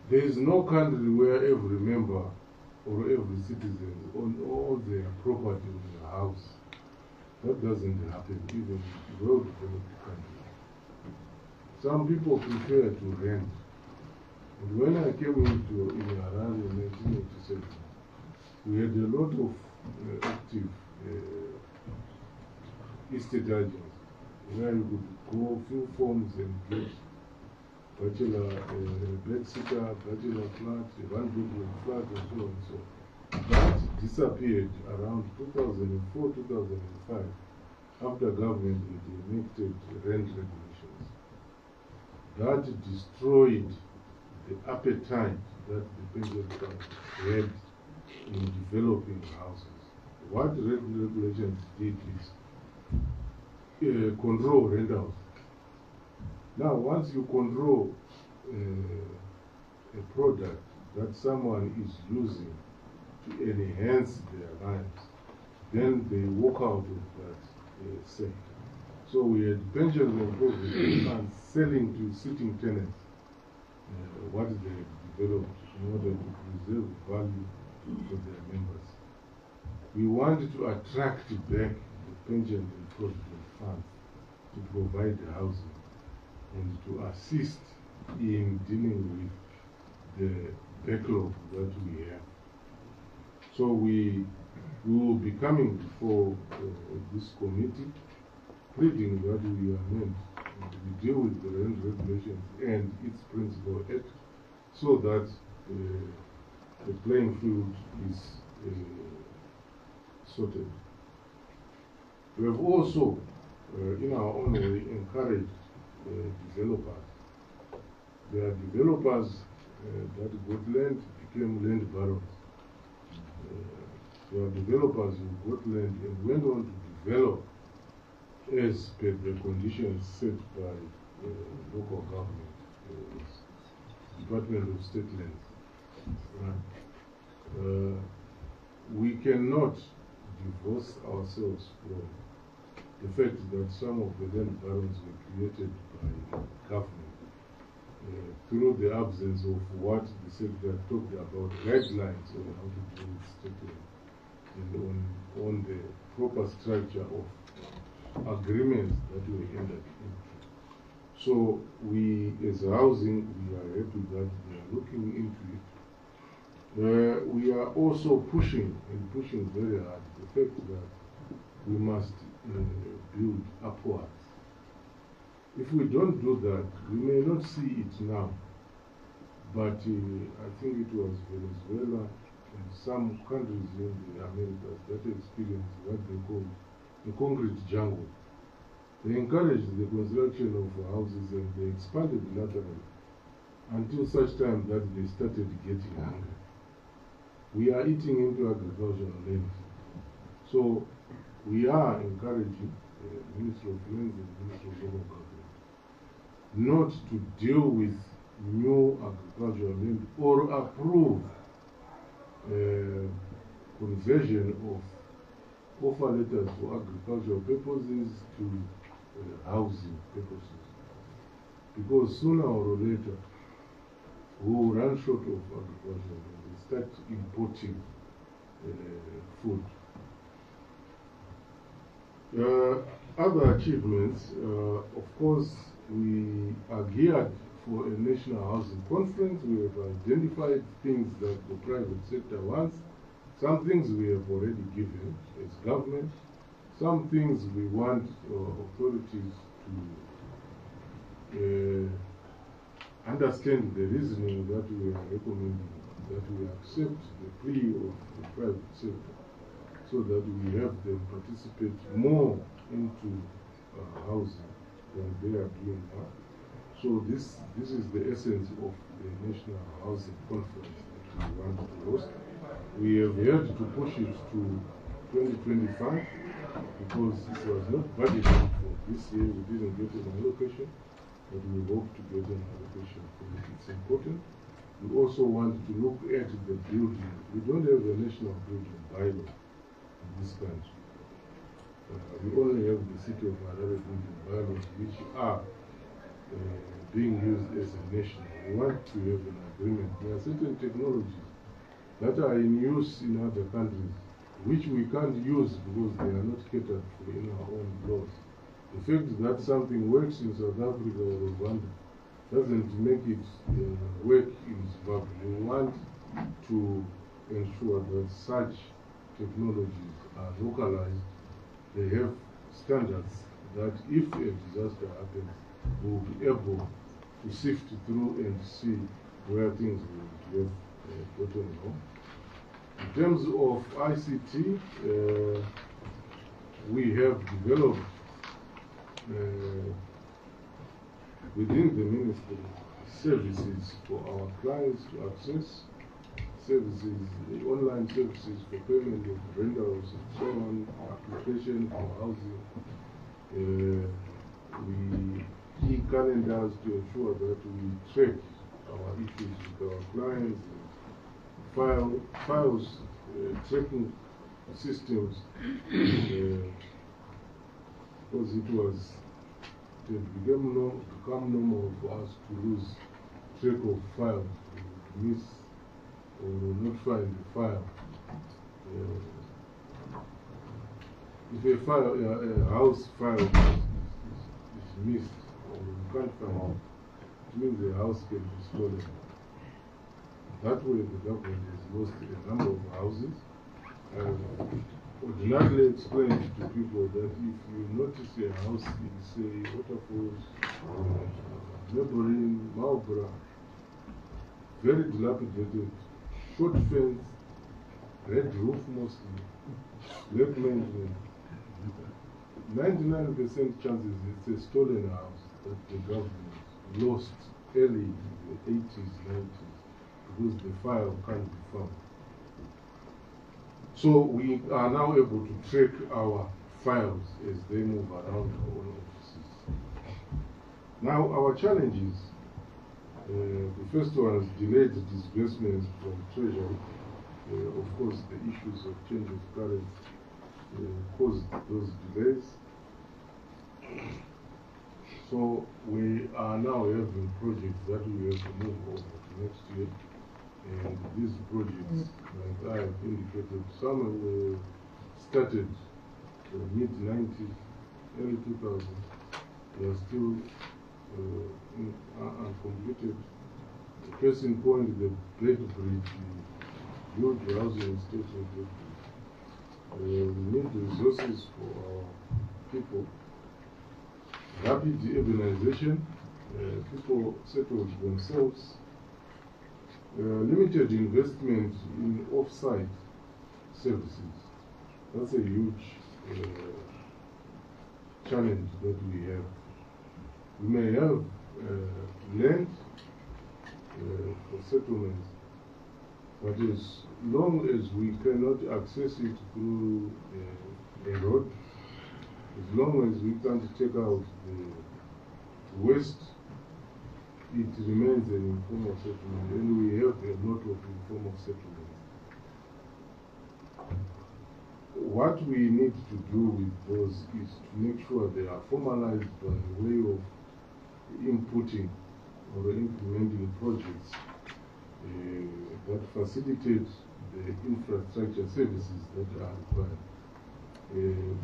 There is no country where every member or every citizen own all their property in their house. That doesn't happen even in well-developed countries. Some people prefer to rent. And when I came into Harare in 1987, we had a lot of active estate agents where you could go fill forms and get bachelor bedsitter, bachelor flat, a one-bedroom flat, and so on and so on. That disappeared around 2004, 2005, after government had enacted rent regulations. That destroyed the appetite that the pension fund had in developing houses. What rent regulations did is control rentals. Now, once you control a product that someone is using to enhance their lives, then they walk out of that sector. So we had pensions and provident funds selling to sitting tenants what they had developed in order to preserve value for their members. We wanted to attract back the pension and provident funds to provide the housing and to assist in dealing with the backlog that we have. So we will be coming before this committee, pleading that we amend and we deal with the rent regulations and its principal act so that the playing field is sorted. We have also, in our own way, encouraged developers. There are developers that got land, became land barons. There are developers who got land and went on to develop as per the conditions set by local government, Department of State Lands. Right. We cannot divorce ourselves from the fact that some of the land barons were created by government through the absence of what the secretary talked about, guidelines on how to deal with state land and on the proper structure of agreements that we entered into. So we, as housing, we are happy that they are looking into it. We are also pushing very hard the fact that we must build upwards. If we don't do that, we may not see it now, but I think it was Venezuela and some countries in the Americas that experienced what they call the concrete jungle. They encouraged the construction of houses and they expanded laterally until such time that they started getting hungry. We are eating into agricultural land. So we are encouraging the Ministry of Lands and the Ministry of Local Government not to deal with new agricultural land or approve conversion of offer letters for agricultural purposes to housing purposes. Because sooner or later, we will run short of agriculture and we start importing food. Other achievements, of course, we are geared for a national housing conference. We have identified things that the private sector wants. Some things we have already given as government. Some things we want authorities to understand the reasoning that we are recommending, that we accept the plea of the private sector so that we have them participate more into housing than they are doing now. So this is the essence of the National Housing Conference that we want to host. We have had to push it to 2025 because it was not budgeted for this year. We didn't get an allocation, but we hope to get an allocation for it. It's important. We also want to look at the building. We don't have a national building bylaw in this country. We only have the City of Harare building bylaws, which are being used as a national. We want to have an agreement. There are certain technologies that are in use in other countries, which we can't use because they are not catered for in our own laws. The fact that something works in South Africa or Rwanda doesn't make it work in Zimbabwe. We want to ensure that such technologies are localized. They have standards that if a disaster happens, we will be able to sift through and see where things will have gotten wrong. In terms of ICT, we have developed within the ministry services for our clients to access services, the online services for payment of rentals and so on, application for housing. We e-calendars to ensure that we track our issues with our clients, files tracking systems, because it became normal for us to lose track of files, to miss or not find the file. If a file, a house file is missed or you can't find it, it means the house can be stolen. That way the government has lost a number of houses. Ordinarily explained to people that if you notice a house in, say, Waterfalls, neighboring Marlborough, very dilapidated, short fence, red roof mostly, late maintenance, 99% chances it's a stolen house that the government lost early in the 80s, 90s, because the file can't be found. So we are now able to track our files as they move around our own offices. Now our challenges, the first one is delayed disbursements from Treasury. Of course, the issues of change of currency caused those delays. So we are now having projects that we have to move over to next year. And these projects, like I have indicated, some were started mid-90s, early 2000s. They are still uncompleted. The case in point, the Blade Bridge, the huge housing estate of Blade Bridge. We need resources for our people. Rapid urbanization, people settled themselves. Limited investment in off-site services. That's a huge challenge that we have. We may have land for settlements, but as long as we cannot access it through a road, as long as we can't take out the waste, it remains an informal settlement, and we have a lot of informal settlements. What we need to do with those is to make sure they are formalized by way of inputting or implementing projects that facilitate the infrastructure services that are required.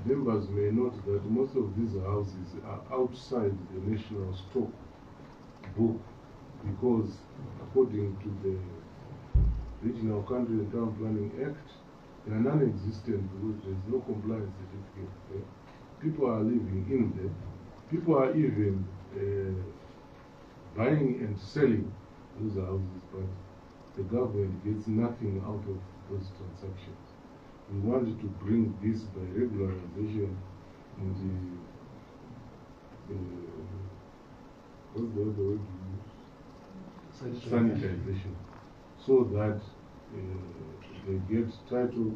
Members may note that most of these houses are outside the national stock book because, according to the Regional Country and Town Planning Act, they are non-existent because there is no compliance certificate there. People are living in them. People are even buying and selling those houses, but the government gets nothing out of those transactions. We wanted to bring this by regularization in the what's the other word you use? Sanitization. So that they get title,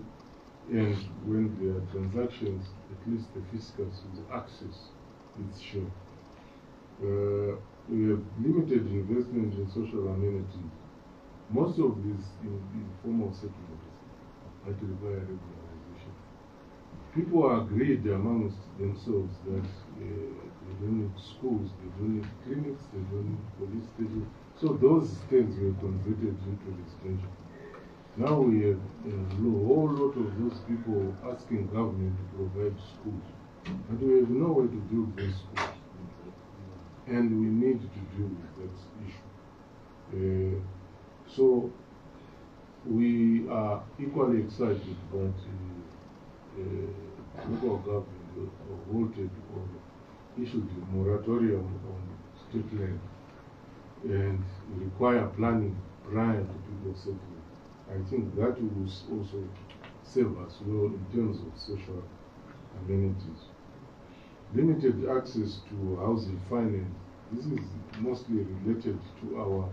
and when there are transactions, at least the fiscals will access its share. We have limited investment in social amenities. Most of these informal settlements might require regularization. People agreed amongst themselves that they don't need schools, they don't need clinics, they don't need police stations. So those things were converted into residential. Now we have a whole lot of those people asking government to provide schools. But we have no way to build those schools. And we need to deal with that issue. So we are equally excited that local government voted or issued a moratorium on state land and require planning prior to people settling. I think that will also serve us well in terms of social amenities. Limited access to housing finance. This is mostly related to our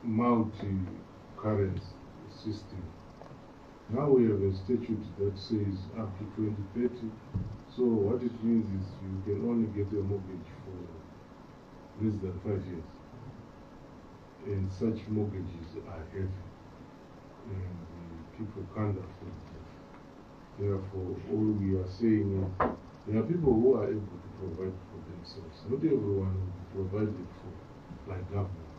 multi-currency system. Now we have a statute that says up to 2030. So what it means is you can only get a mortgage for less than 5 years. And such mortgages are heavy. And people can't afford them. Therefore, all we are saying is there are people who are able to provide for themselves. Not everyone will be provided for, like government.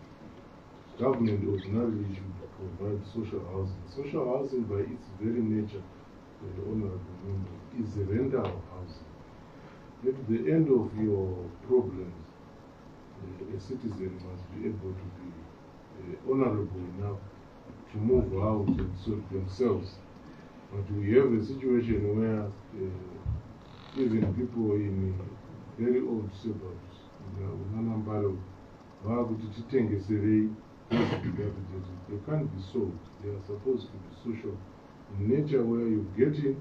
Government ordinarily should provide social housing. Social housing, by its very nature, the honorable member, is a rental of housing. At the end of your problems, a citizen must be able to be honorable enough to move out and sort themselves. But we have a situation where even people in very old suburbs, they can't be sold. They are supposed to be social in nature, where you get in,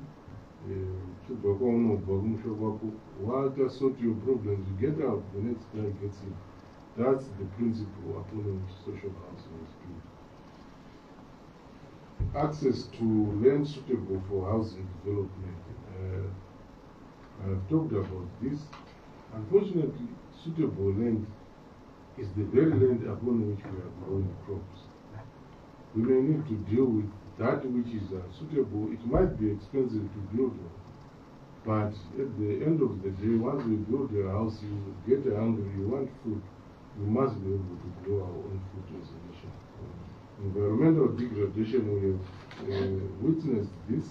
while just sort your problems, you get out, the next guy gets in. That's the principle upon which social housing is built. Access to land suitable for housing development. I have talked about this. Unfortunately, suitable land is the very land upon which we are growing crops. We may need to deal with that which is suitable. It might be expensive to build one, but at the end of the day, once we build a house, you get hungry, you want food, we must be able to grow our own food as a nation. Environmental degradation, we have witnessed this,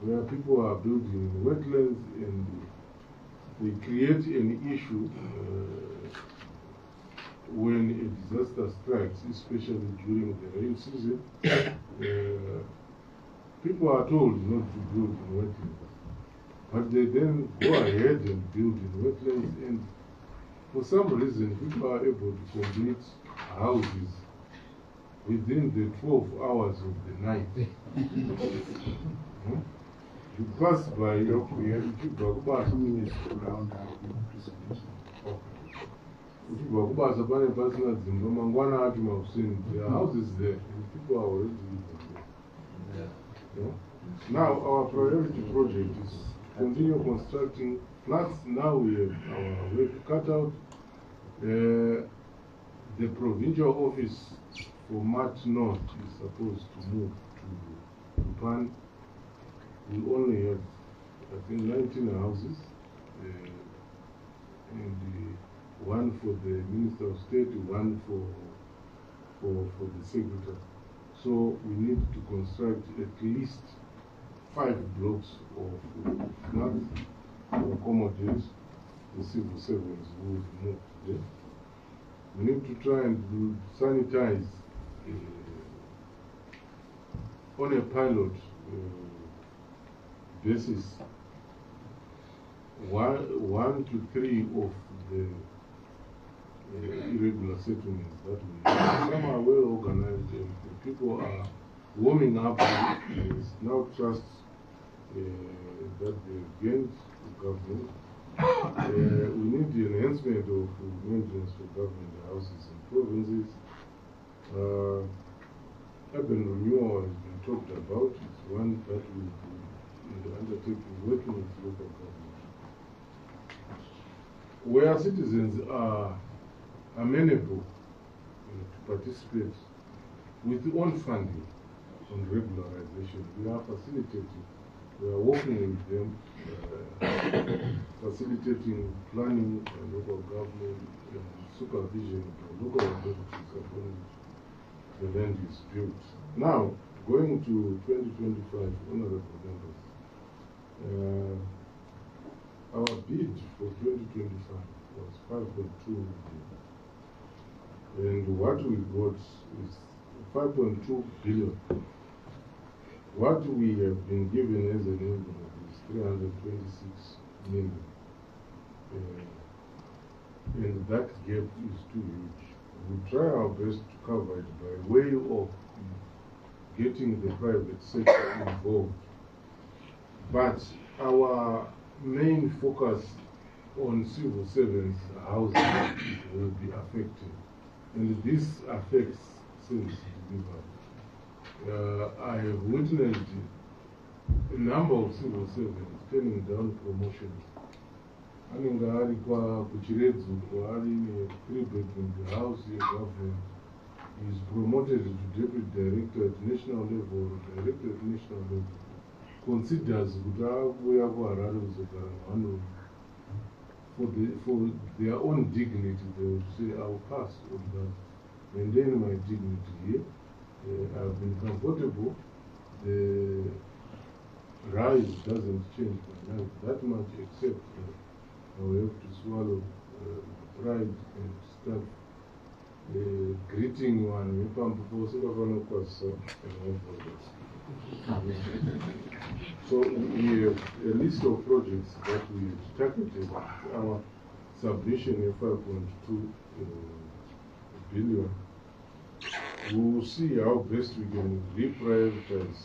where people are building wetlands and they create an issue when a disaster strikes, especially during the rain season. People are told not to build in wetlands, but they then go ahead and build in wetlands, and for some reason people are able to complete houses within the 12 hours of the night. You pass by your minutes around our presentation. There are houses there, and people are already living there. Yeah. Now, our priority project is to continue constructing flats. Now we have our work cut out. The provincial office for March North is supposed to move to Pan. We only have, I think, 19 houses, and one for the Minister of State, one for the Secretary. So we need to construct at least 5 blocks of flats to accommodate the civil servants who will move there. We need to try and sanitize on a pilot basis 1 to 3 of the irregular settlements that we have. Some are well organized and people are warming up. There is now trust that they gained the government. We need the enhancement of maintenance for government houses and provinces. Urban renewal has been talked about. It's one that we will undertake working with local government. Where citizens are amenable to participate with their own funding on regularization, we are facilitating. We are working with them, facilitating planning and local government supervision of local authorities upon which the land is built. Now, going to 2025, honorable members, our bid for 2025 was 5.2 million. And what we got is 5.2 billion. What we have been given as an envelope is 326 million. And that gap is too huge. We try our best to cover it by way of getting the private sector involved. But our main focus on civil servants housing will be affected. And this affects service delivery. I have witnessed a number of civil servants turning down promotions. Anenge ari kuchiredzu kwaari ne3-bedroom house yegovernment is promoted to deputy director at national level, director at national level, considers kuti akuuya kuHarare kuzogara nevanhu. For their own dignity, they would say, I'll pass on that. Maintain my dignity here. I've been comfortable. The rise doesn't change my life that much, except I will have to swallow pride and start greeting one. So we have a list of projects that we targeted. Our submission of 5.2 billion. We will see how best we can reprioritize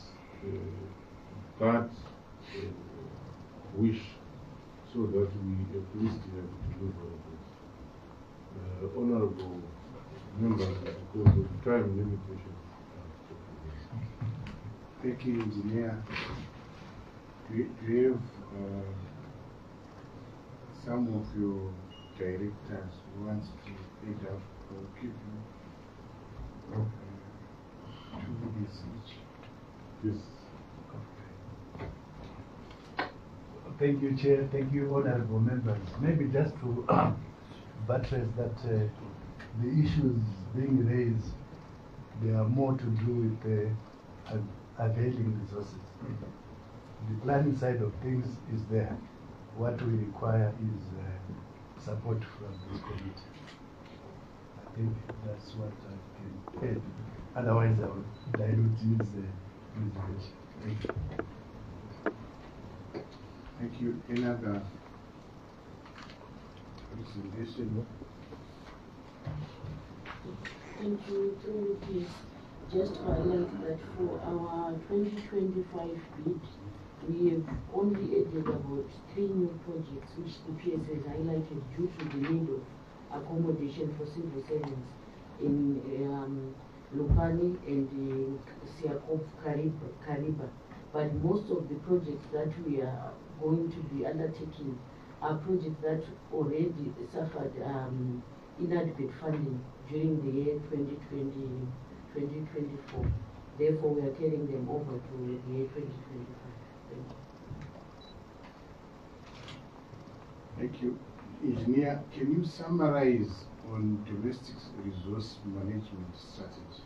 that wish so that we at least have deliverables. Honorable members, because of time limitations. Thank you, Engineer. Do you have some of your directors who wants to head up or give you 2 minutes each? Yes. Thank you, Chair. Thank you, honorable members. Maybe just to buttress that the issues being raised, they are more to do with availing resources. The planning side of things is there. What we require is support from this committee. I think that's what I can add. Otherwise, I will dilute his presentation. Thank you. Thank you. Any other presentation? Thank you, please. Just to highlight that for our 2025 bid, we have only added about 3 new projects which the PS has highlighted due to the need of accommodation for civil servants in Lupani and Siakov Kariba. But most of the projects that we are going to be undertaking are projects that already suffered inadequate funding during the year 2024. Therefore, we are carrying them over to the year 2025. Thank you. Engineer, can you summarize on domestic resource management strategy?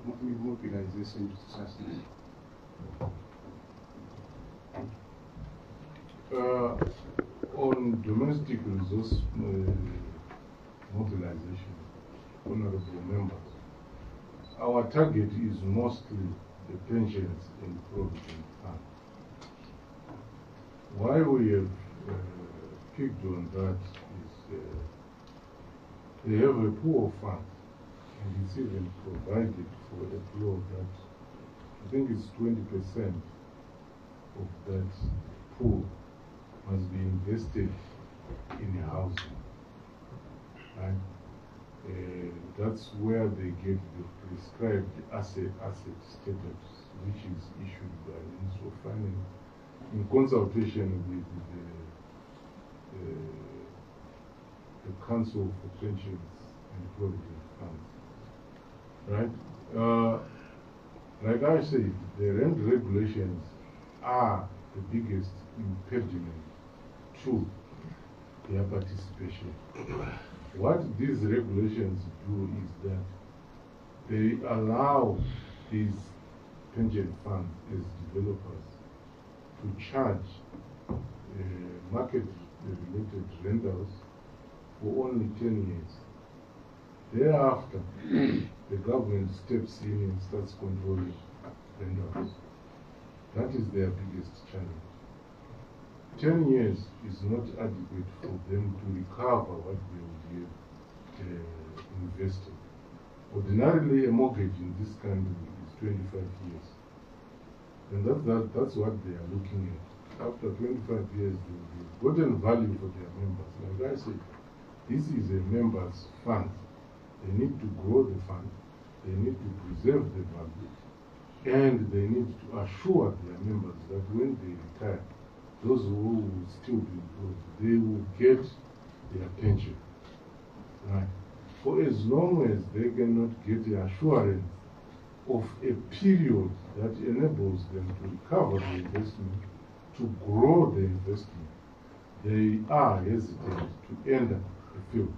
Mobilization strategy. On domestic resource mobilization, honorable members, our target is mostly the pensions and provident fund. Why we have picked on that is they have a pool of funds, and it's even provided for a flow that I think it's 20% of that pool must be invested in housing. Right? That's where they get the prescribed asset status, which is issued by the Ministry of Finance in consultation with the Council for Pensions and Provident Funds. Right? Like I said, the rent regulations are the biggest impediment to their participation. What these regulations do is that they allow these pension funds as developers to charge market-related rentals for only 10 years. Thereafter, the government steps in and starts controlling rentals. That is their biggest challenge. 10 years is not adequate for them to recover what they would have invested. Ordinarily, a mortgage in this country is 25 years. And that's what they are looking at. After 25 years, they will have gotten value for their members. Like I said, this is a members' fund. They need to grow the fund, they need to preserve the value, and they need to assure their members that when they retire, those who will still be employed, they will get their pension. Right? For as long as they cannot get the assurance of a period that enables them to recover the investment, to grow the investment, they are hesitant to enter the field.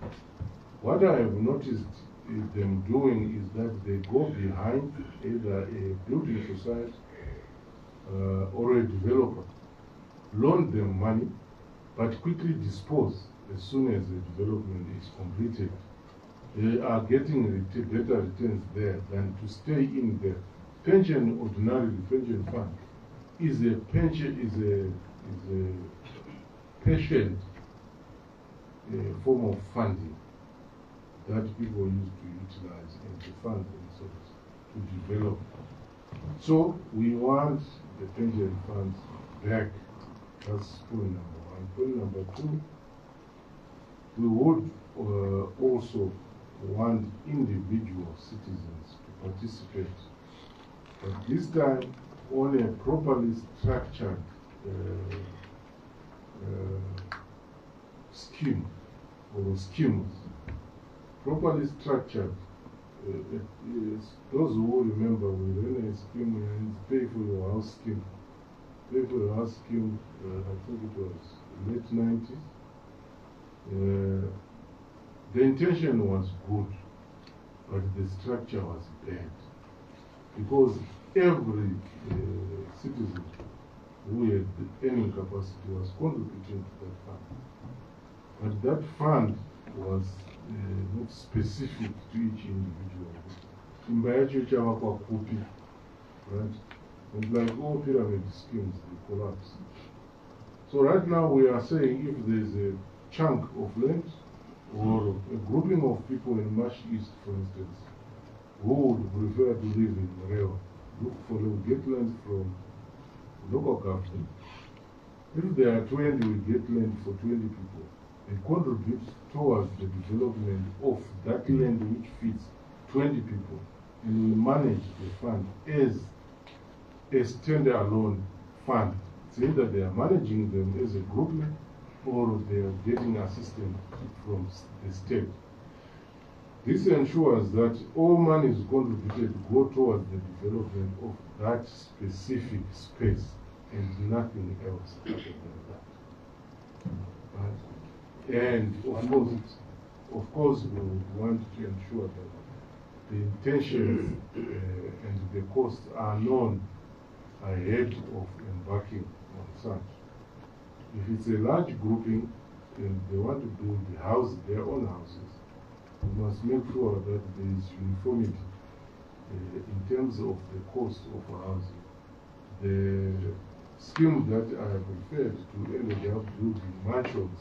What I have noticed them doing is that they go behind either a building society or a developer, loan them money, but quickly dispose as soon as the development is completed. They are getting better returns there than to stay in the pension. Ordinarily, pension fund is a pension is a patient form of funding that people use to utilize and to fund themselves to develop. So we want the pension funds back. That's point number one. Point number two, we would also want individual citizens to participate, but this time on a properly structured scheme or schemes. Properly structured. Those who remember, we ran a scheme, pay for your house scheme. Pay for your house scheme, I think it was late 90s. The intention was good, but the structure was bad. Because every citizen who had the earning capacity was contributing to that fund. But that fund was not specific to each individual. Right? And like all pyramid schemes, they collapse. So right now we are saying if there's a chunk of land or a grouping of people in Marsh East, for instance, who would prefer to live in Marewa, look for get land from local government. If there are 20, we get land for 20 people. And contribute towards the development of that land which fits 20 people. And we manage the fund as a standalone fund. It's either they are managing them as a group or they are getting assistance from the state. This ensures that all money is contributed to go towards the development of that specific space and nothing else other than that. Right? And of course, we would want to ensure that the intentions and the costs are known ahead of embarking on such. If it's a large grouping and they want to build their own houses, we must make sure that there is uniformity in terms of the cost of housing. The scheme that I have referred to ended up building mansions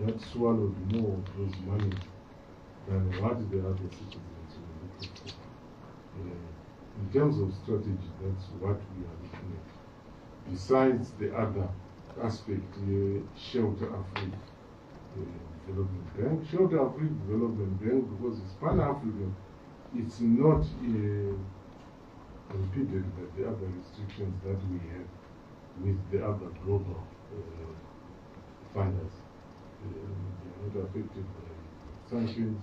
that swallowed more of those money than what the other citizens were looking for. In terms of strategy, that's what we are looking at. Besides the other aspect, Shelter Africa Development Bank. Shelter Africa Development Bank, because it's Pan-African, it's not impeded by the other restrictions that we have with the other global funders. They are not affected by sanctions.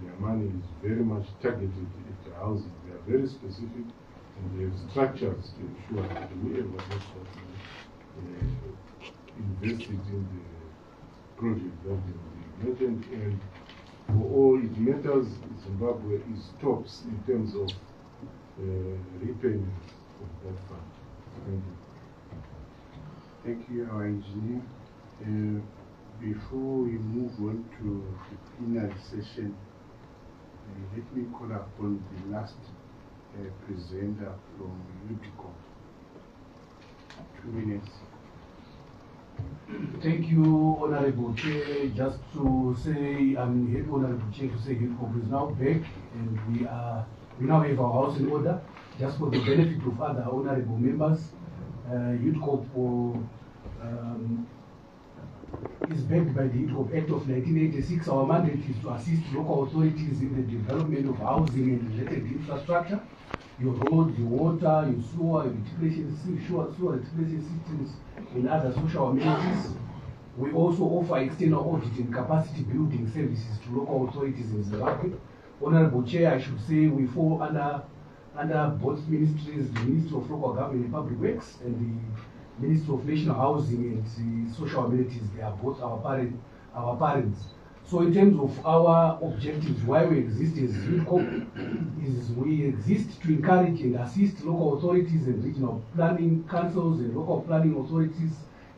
Their money is very much targeted at housing. They are very specific, and they have structures to ensure that whoever gets that money invested in the project that they mentioned. And for all it matters, Zimbabwe stops in terms of repayment of that fund. Thank you. Thank you, our engineer. Before we move on to the plenary session, let me call upon the last presenter from UDCO. 2 minutes. Thank you, Honorable Chair. Just to say, I'm here, Honorable Chair, to say UDCO is now back, and we now have our house in order. Just for the benefit of other honorable members, UDCO is backed by the UDCO Act of 1986. Our mandate is to assist local authorities in the development of housing and related infrastructure, your roads, your water, your sewer, your sewer reticulation systems, and other social amenities. We also offer external audit and capacity building services to local authorities in Zimbabwe. Honorable Chair, I should say we fall under both ministries, the Ministry of Local Government and Public Works and the Ministry of National Housing and the Social Amenities. They are both our parents. So in terms of our objectives, why we exist as UDCO, is we exist to encourage and assist local authorities and regional planning councils and local planning authorities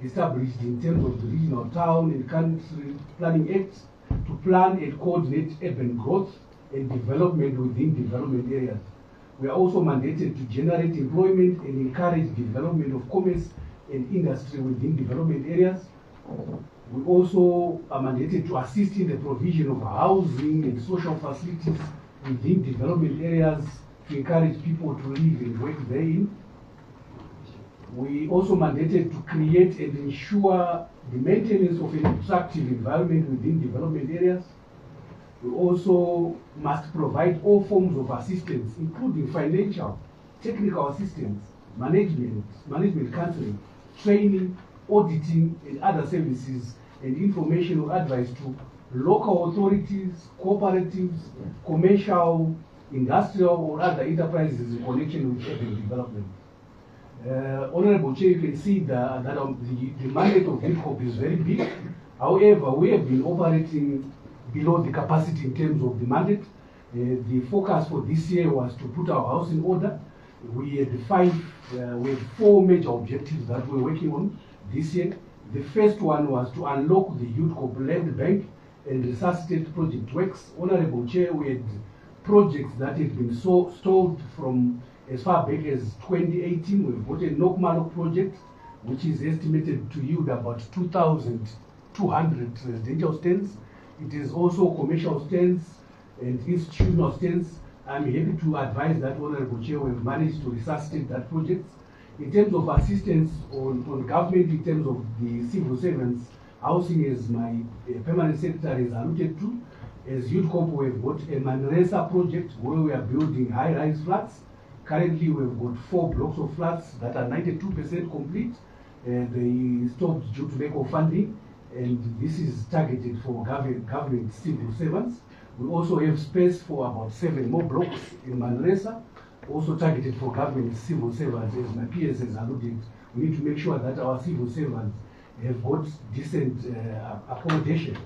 established in terms of the Regional Town and Country Planning Act to plan and coordinate urban growth and development within development areas. We are also mandated to generate employment and encourage development of commerce and industry within development areas. We also are mandated to assist in the provision of housing and social facilities within development areas to encourage people to live and work therein. We also mandated to create and ensure the maintenance of an attractive environment within development areas. We also must provide all forms of assistance, including financial, technical assistance, management counseling, training, auditing, and other services and informational advice to local authorities, cooperatives, commercial, industrial, or other enterprises in connection with urban development. Honorable Chair, you can see that the mandate of UDCO is very big. However, we have been operating below the capacity in terms of the mandate. The focus for this year was to put our house in order. We had we have 4 major objectives that we're working on this year. The first one was to unlock the UDCO land bank and resuscitate project works. Honorable Chair, we had projects that had been stalled from as far back as 2018. We've got a Nokmalok project, which is estimated to yield about 2,200 residential stands. It is also commercial stands and institutional stands. I'm happy to advise that, Honorable Chair, we've managed to resuscitate that project. In terms of assistance on government, in terms of the civil servants, housing, as my permanent secretary has alluded to, as UDCO, we've got a Manresa project where we are building high-rise flats. Currently, we've got 4 blocks of flats that are 92% complete. They stopped due to lack of funding, and this is targeted for government civil servants. We also have space for about 7 more blocks in Manresa, also targeted for government civil servants. As my PS has alluded, we need to make sure that our civil servants have got decent accommodation.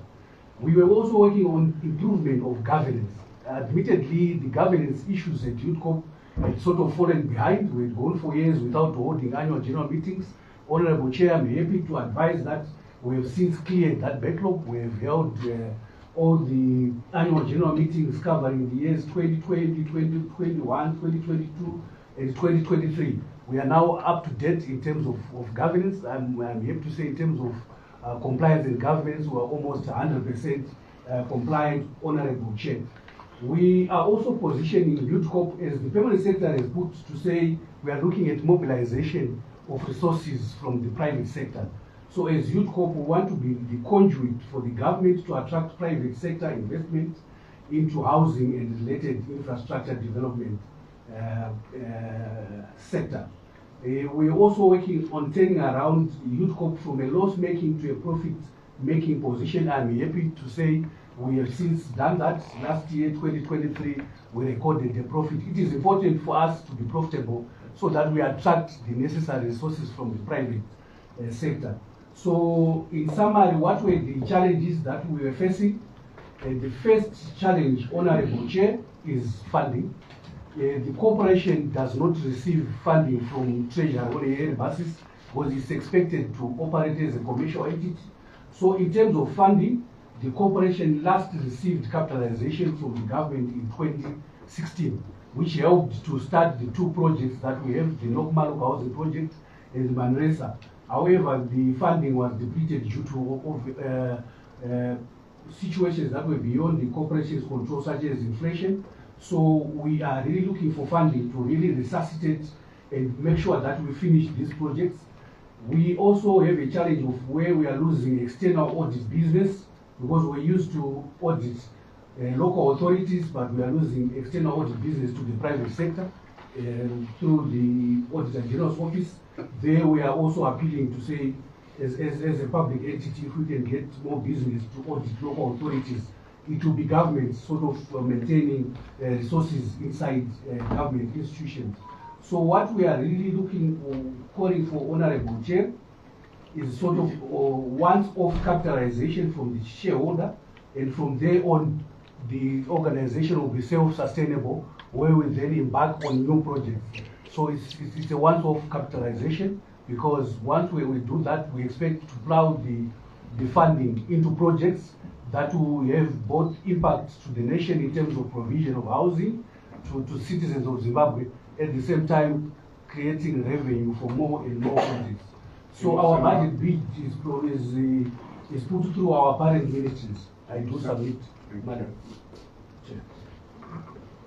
We were also working on improvement of governance. Admittedly, the governance issues at UDCO had sort of fallen behind. We had gone for years without holding annual general meetings. Honorable Chair, I'm happy to advise that we have since cleared that backlog. We have held all the annual general meetings covering the years 2020, 2021, 2022, and 2023. We are now up to date in terms of governance. I'm happy to say in terms of compliance and governance, we are almost 100% compliant, Honorable Chair. We are also positioning UDCO, as the permanent secretary has put, to say we are looking at mobilization of resources from the private sector. So as Youth Corp, we want to be the conduit for the government to attract private sector investment into housing and related infrastructure development sector. We're also working on turning around Youth Corp from a loss-making to a profit-making position. I'm happy to say we have since done that. Last year, 2023, we recorded a profit. It is important for us to be profitable so that we attract the necessary resources from the private sector. So in summary, what were the challenges that we were facing? The first challenge, Honorable Chair, is funding. The corporation does not receive funding from Treasury on a yearly basis because it's expected to operate as a commercial entity. So in terms of funding, the corporation last received capitalization from the government in 2016, which helped to start the two projects that we have, the Nokma Local Housing Project and the Manresa. However, the funding was depleted due to situations that were beyond the corporation's control, such as inflation. So we are really looking for funding to really resuscitate and make sure that we finish these projects. We also have a challenge of where we are losing external audit business because we're used to audit local authorities, but we are losing external audit business to the private sector through the Auditor General's office. There we are also appealing to say, as a public entity, if we can get more business to audit local authorities, it will be government sort of maintaining resources inside government institutions. So what we are really calling for, Honorable Chair, is sort of once-off capitalization from the shareholder, and from there on, the organization will be self-sustainable, where we then embark on new projects. So it's a once-off capitalization, because once we do that, we expect to plow the funding into projects that will have both impacts to the nation in terms of provision of housing to citizens of Zimbabwe, at the same time creating revenue for more and more projects. So our budget bid is put through our parent ministries. I do submit, Madam Chair.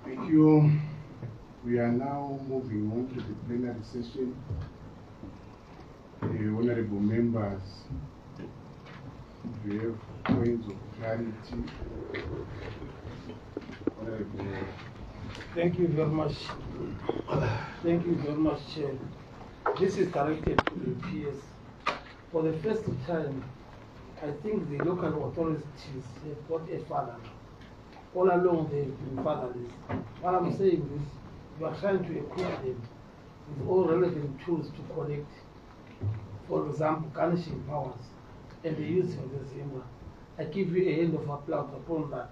Thank you. We are now moving on to the plenary session. Honorable members, we have points of clarity. Honorable. Thank you very much. Thank you very much, Chair. This is directed to the PS. For the first time, I think the local authorities have got a father. All along they've been fatherless. While I'm saying this, you are trying to equip them with all relevant tools to collect, for example, garnishing powers, and the use of the Zimba. I give you a hand of applause upon that.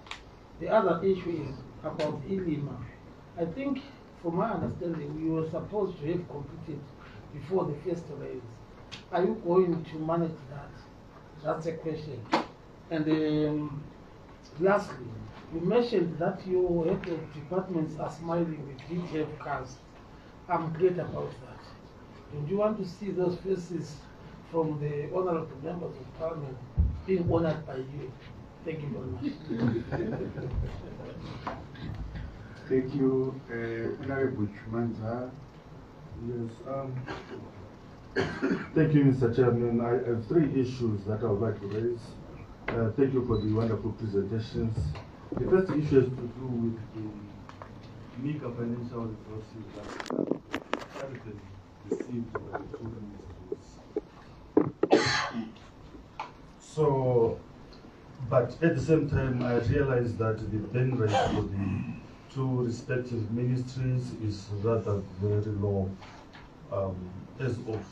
The other issue is about ILIMA. I think, from my understanding, you were supposed to have completed before the first raise. Are you going to manage that? That's a question. And lastly, you mentioned that your head of departments are smiling with detailed cars. I'm great about that. And you want to see those faces from the honorable members of parliament being honored by you. Thank you very much. Thank you, Honorable Chumanza. Yes. Thank you, Mr. Chairman. I have three issues that I would like to raise. Thank you for the wonderful presentations. The first issue has to do with the meager financial resources that have been received by the two ministries. So, but at the same time, I realize that the burn rate for the two respective ministries is rather very low. As of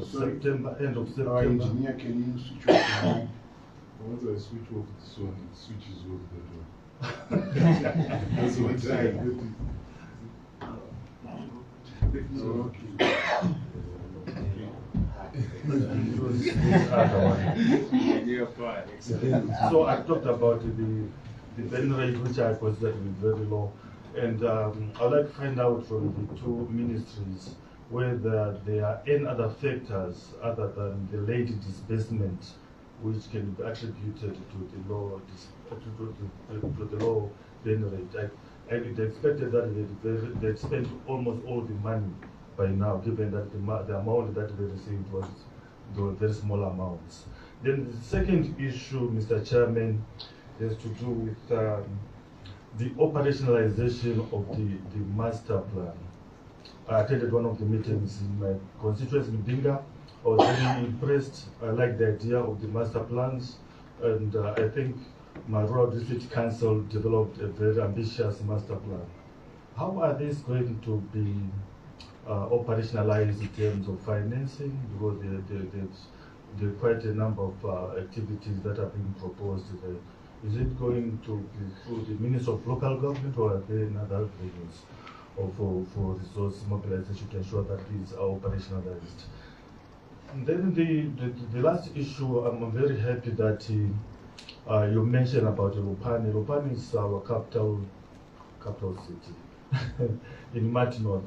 September, end of September. Our engineer, can you switch off the mic? Once I switch off this one, it switches off the door. That's what I did. So I talked about the burn rate, which I consider to be very low, and I'd like to find out from the two ministries whether there are any other factors other than the late disbursement which can be attributed to the low burn rate. I expected that they spent almost all the money by now, given that the amount that they received was though very small amounts. Then the second issue, Mr. Chairman, has to do with the operationalization of the master plan. I attended one of the meetings in my constituency in Dinga. I was very impressed. I like the idea of the master plans, and I think my rural district council developed a very ambitious master plan. How are these going to be operationalized in terms of financing? Because there are quite a number of activities that are being proposed there. Is it going to be through the Ministry of Local Government, or are there other avenues for resource mobilization to ensure that these are operationalized? And then the last issue, I'm very happy that you mentioned about Lupani. Lupani is our capital city in Mati North.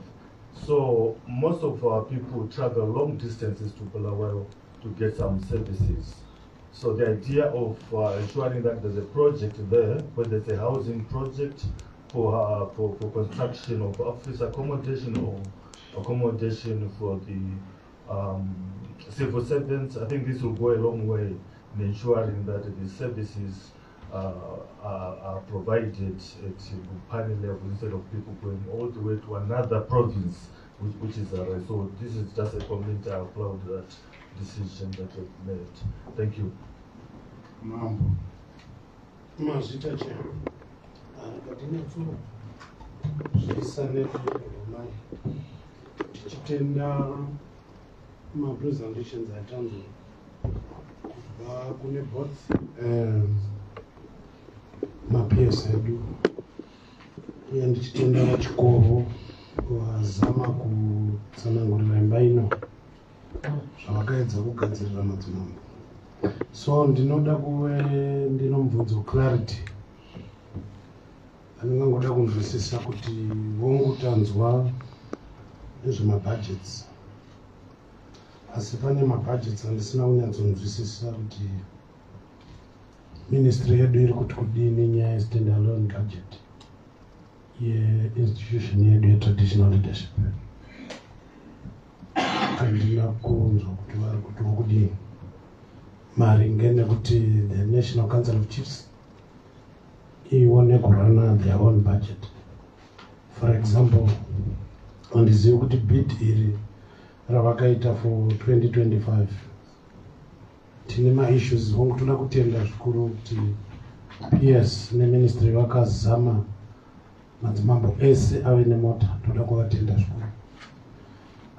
So most of our people travel long distances to Bulawayo to get some services. So the idea of ensuring that there's a project there, whether it's a housing project for construction of office accommodation or accommodation for the civil servants, I think this will go a long way in ensuring that the services are provided at Lupani level instead of people going all the way to another province, which is right. So this is just a comment. I applaud that decision that you've made. Thank you. Mambo. Mazita che. Kadine funo. Sisane mai. Tichitenda ma presentations atanzo. Ba kune both ma PS edu. Uye ndichitenda vachikoro wazama kutsanangurira imba ino zvavakaedza kugadzirira madzimambo. So ndinoda kuve ndinomubvunzo clarity. Andingangoda kunzwisisa kuti vongotanzwa nezvemabudgets. Asi pane mabudgets andisina kunyatsonzwisisa kuti ministry yedu iri kuti kudini nyaya ye-standalone budget ye-institution yedu ye-traditional leadership. Handina kunzwa kuti vari kuti kudini. Maringe nekuti the National Council of Chiefs ione kurana their own budget. For example, handizivi kuti bid iri ravakaita for 2025 tine ma-issues vongotoda kutenda zvikuru kuti PS neministry vakazama madzimambo ese ave nemota, toda kuvatenda zvikuru.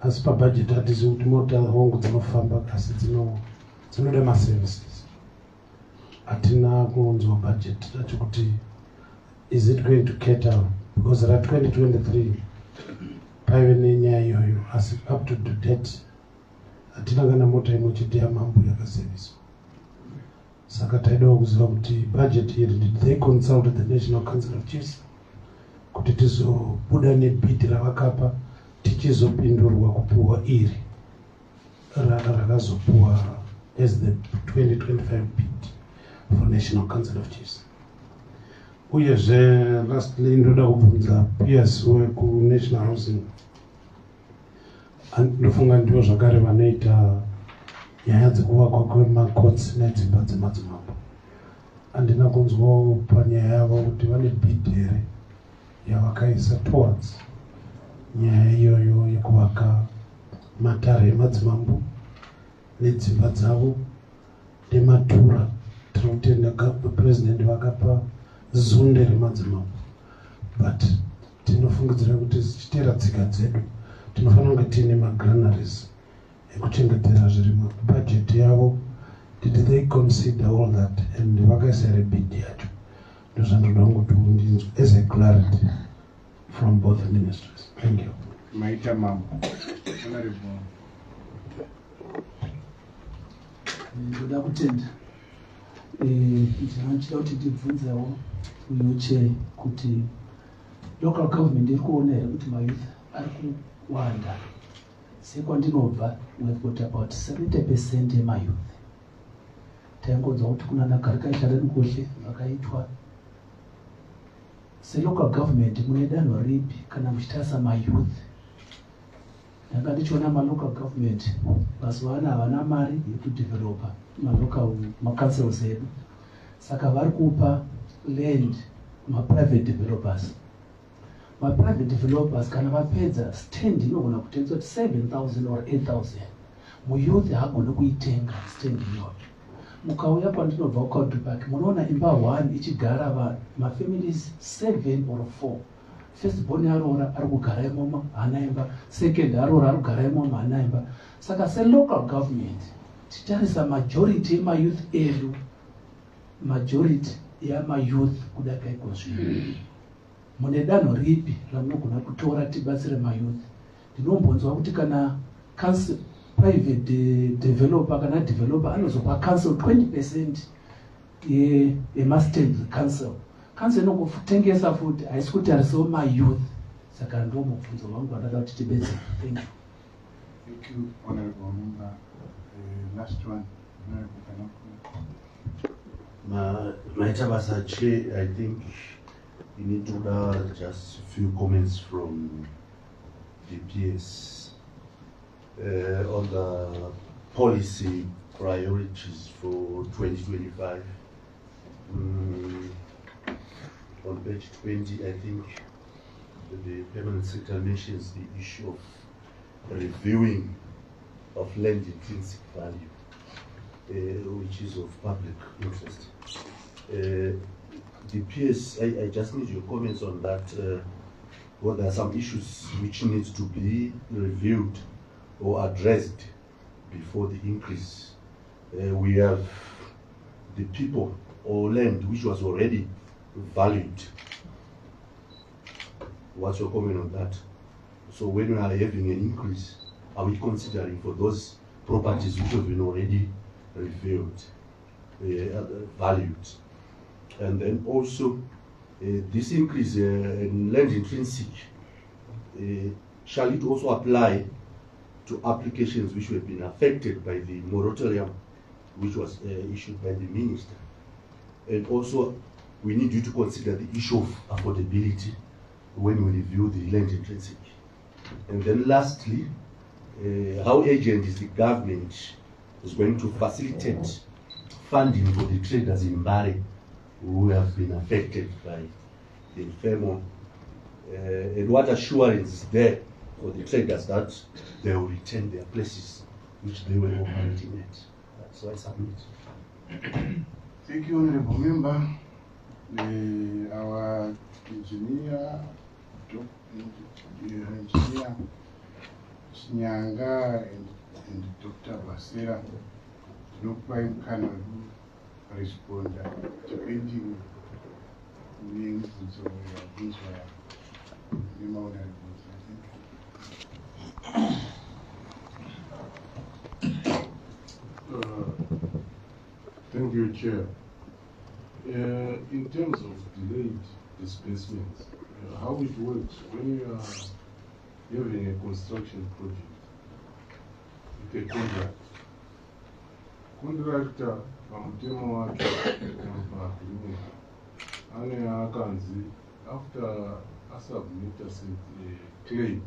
Asi pabudget hatizivi kuti mota hongu dzinofamba asi dzinoda ma-services. Hatina kunzwa budget tacho kuti is it going to cater, because ra 2023 paive nenyaya iyoyo asi up to date hatina kana mota imwe chete yamambo yakaseviswa. Saka taidawo kuziva kuti budget iri did they consult the National Council of Chiefs kuti tizobuda nebid ravakapa tichizopindurwa kupuwa iri rakazopuwa as the 2025 bid for National Council of Chiefs. Uyezve lastly ndoda kubvunza PS weku-National Housing. Ndofunga ndivo zvakare vanoita nyaya dzekuvakwa kwemacourts nedzimba dzemadzimambo. Handina kunzwawo panyaya yavo kuti vane bid here yavakaisa towards nyaya iyoyo yekuvaka matare emadzimambo nedzimba dzavo nematura. Tiri kutenda president vakapa zunde remadzimambo, but tinofungidzira kuti tichiteera tsika dzedu tinofanira kunge tiine magranaries ekuchengetera zvirimo. Budget yavo, did they consider all that and vakaisa rebid yacho? Ndozvandoda kuti ndinzwe as a clarity from both ministries. Thank you. Maita Mambo. Ndoda kutenda ndinochida kuti ndibvunzewo uyoche kuti local government iri kuona here kuti mayouth ari kuwanda. Sekwandinobva we've got about 70% yemayouth. Taingonzwa kuti kuna nagarikaita renukoshe vakaitwa. Se local government mune danho ripi kana muchitasa mayouth Ndanga ndichiona local government mazuva ano havana mari yekudevelopa local councils edu, saka vari kupa land private developers. Private developers kana vapedza stand inogona kutengesa kuti 7,000 or 8,000. Muyouth haagone kuitenga stand iyoyo. Mukauya pandinobva kuCountry Park munoona imba 1 ichigara mafamilies 7 or 4. First born arora ari kugara imomo hana imba, second arora ari kugara imomo hana imba. Saka local government titarisa majority yemayouth edu, majority yamayouth kuda kaikozvino. Mune danho ripi ramunogona kutora tibatsire mayouth? Ndinombonzwa kuti kana council private developer kana developer anozopa council 20% yemastand council. Council inongotengesa futi haisi kuti ariso mayouth. Saka ndo mubvunzo wangu wandada kuti tibetsere. Thank you. Thank you, Honorable Member. Last one, Honorable Kanoko. Maitabasa Chair, I think we need to add just a few comments from the PS on the policy priorities for 2025. On page 20, I think the permanent secretary mentions the issue of reviewing of land intrinsic value, which is of public interest. The PS, I just need your comments on that. Well, there are some issues which need to be reviewed or addressed before the increase. We have the people or land which was already valued. What's your comment on that? So when we are having an increase, are we considering for those properties which have been already reviewed, valued? And then also, this increase in land intrinsic, shall it also apply to applications which have been affected by the moratorium which was issued by the minister? And also, we need you to consider the issue of affordability when we review the land intrinsic. And then lastly, how urgent is the government is going to facilitate funding for the traders in Bari who have been affected by the infernal, and what assurance is there for the traders that they will retain their places which they were operating at? That's why I submit. Thank you, Honorable Member. Our engineer, Engineer Chinyanga and Dr. Basera, no prime cannot respond depending on these Thank you, Chair. In terms of delayed disbursements, how it works when you are having a construction project with a contract. Contractor pamutemo wake agreement ane akanzi after asubmit a claim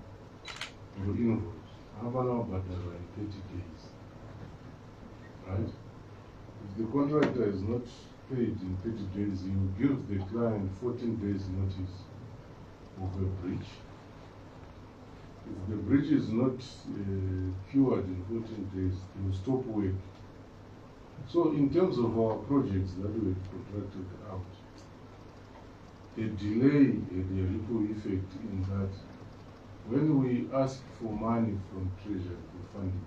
or invoice anofana kubhadharwa in 30 days, right? If the contractor is not paid in 30 days, he will give the client 14 days notice of a breach. If the breach is not cured in 14 days, he will stop work. So in terms of our projects that we contracted out, a delay had a ripple effect in that when we ask for money from Treasury for funding,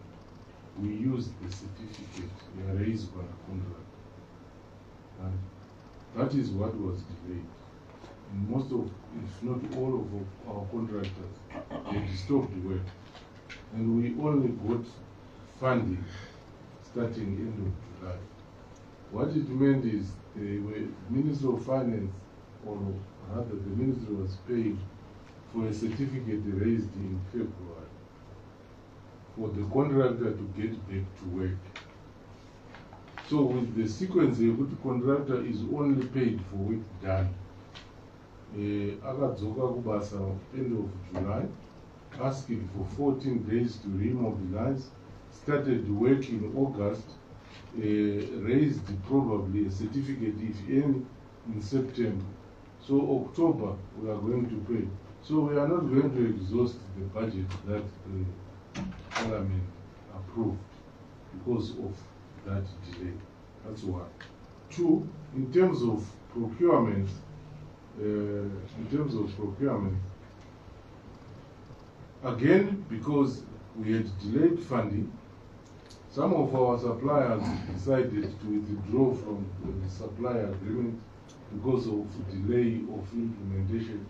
we use the certificate raised by a contract. And that is what was delayed. And most of, if not all of our contractors, they stopped work. And we only got funding starting end of July. What it meant is the Minister of Finance, or rather the Ministry was paid for a certificate raised in February for the contractor to get back to work. So with the sequence, the contractor is only paid for work done. Akadzoka kubasa end of July, asking for 14 days to remobilize, started work in August, raised probably a certificate, if any, in September. So October, we are going to pay. So we are not going to exhaust the budget that the Parliament approved because of that delay. That's one. Two, in terms of procurement, again, because we had delayed funding, some of our suppliers decided to withdraw from the supply agreement because of delay of implementation.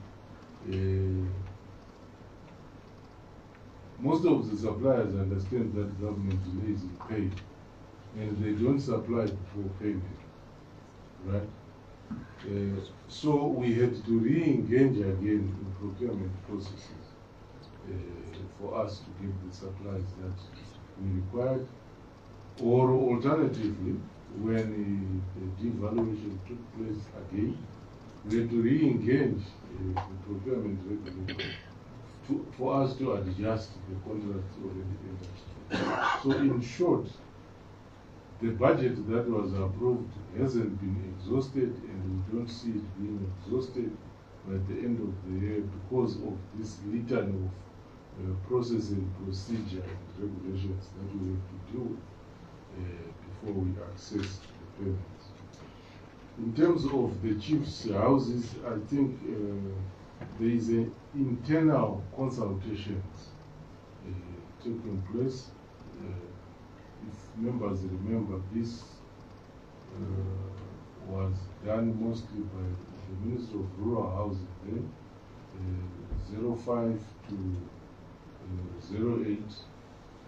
Most of the suppliers understand that government delays in pay, and they don't supply before payment, right? So we had to re-engage again in procurement processes for us to get the supplies that we required, or alternatively, when the devaluation took place again, we had to re-engage the procurement regulator for us to adjust the contracts already entered. So in short, the budget that was approved hasn't been exhausted, and we don't see it being exhausted by the end of the year because of this litany of process and procedure and regulations that we have to deal with before we access the payments. In terms of the chief's houses, I think there is an internal consultations taking place. If members remember, this was done mostly by the Minister of Rural Housing then, 05 to 08,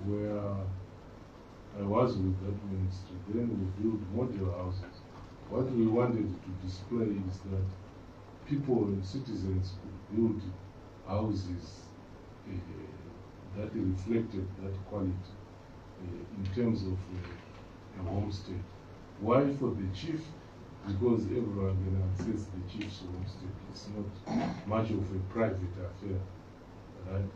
where I was with that ministry. Then we built model houses. What we wanted to display is that people and citizens could build houses that reflected that quality in terms of a homestead. Why for the chief? Because everyone can access the chief's homestead. It's not much of a private affair, right?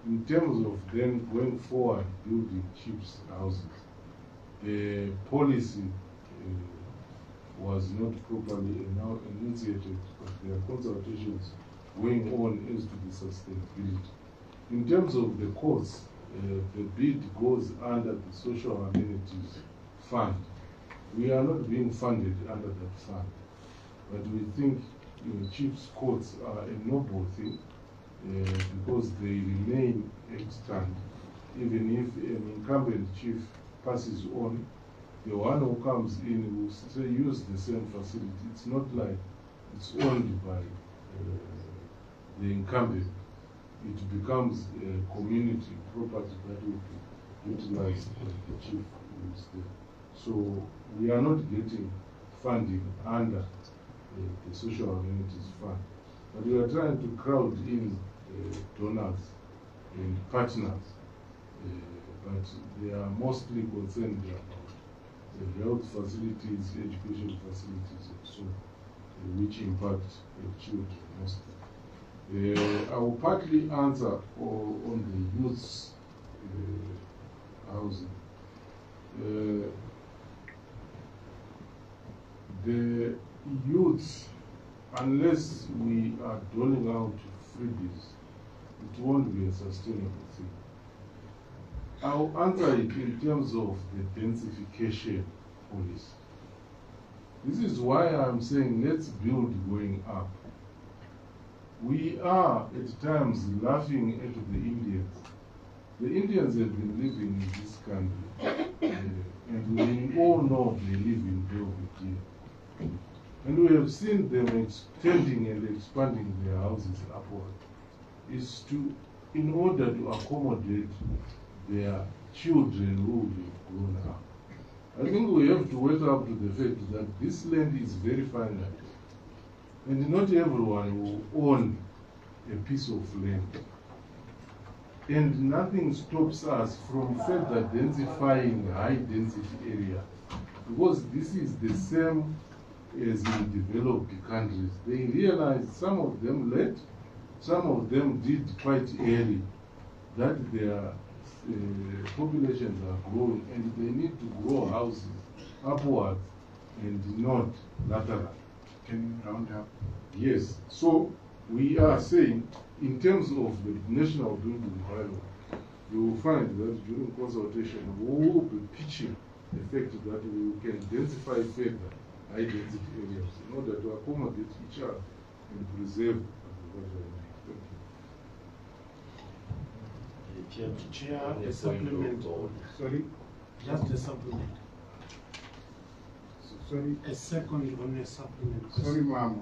In terms of then going forward building chief's houses, the policy was not properly enunciated, but there are consultations going on as to the sustainability. In terms of the costs, the bid goes under the social amenities fund. We are not being funded under that fund, but we think chief's courts are a noble thing because they remain extant. Even if an incumbent chief passes on, the one who comes in will still use the same facility. It's not like it's owned by the incumbent. It becomes a community property that will be utilized by the chief who is there. So we are not getting funding under the social amenities fund, but we are trying to crowd in donors and partners, but they are mostly concerned about health facilities, education facilities, and so which impact children mostly. I will partly answer on the youth's housing. The youths, unless we are doling out freebies, it won't be a sustainable thing. I'll answer it in terms of the densification policy. This is why I'm saying let's build going up. We are at times laughing at the Indians. The Indians have been living in this country, and we all know they live in Belvedere. And we have seen them extending and expanding their houses upward. It's in order to accommodate their children who will have grown up. I think we have to wake up to the fact that this land is very finite. And not everyone will own a piece of land. And nothing stops us from further densifying high density area. Because this is the same as in developed countries. They realized some of them late, some of them did quite early that their populations are growing and they need to grow houses upwards and not laterally. Can you round up? Yes. So we are saying, in terms of the national building bylaw, you will find that during consultation we will be pitching the fact that we can densify further high density areas in order to accommodate each other and preserve agricultural land. Thank you. Chair, a supplement. Sorry? Just a supplement. Sorry? A second on a supplement. Sorry, Mama.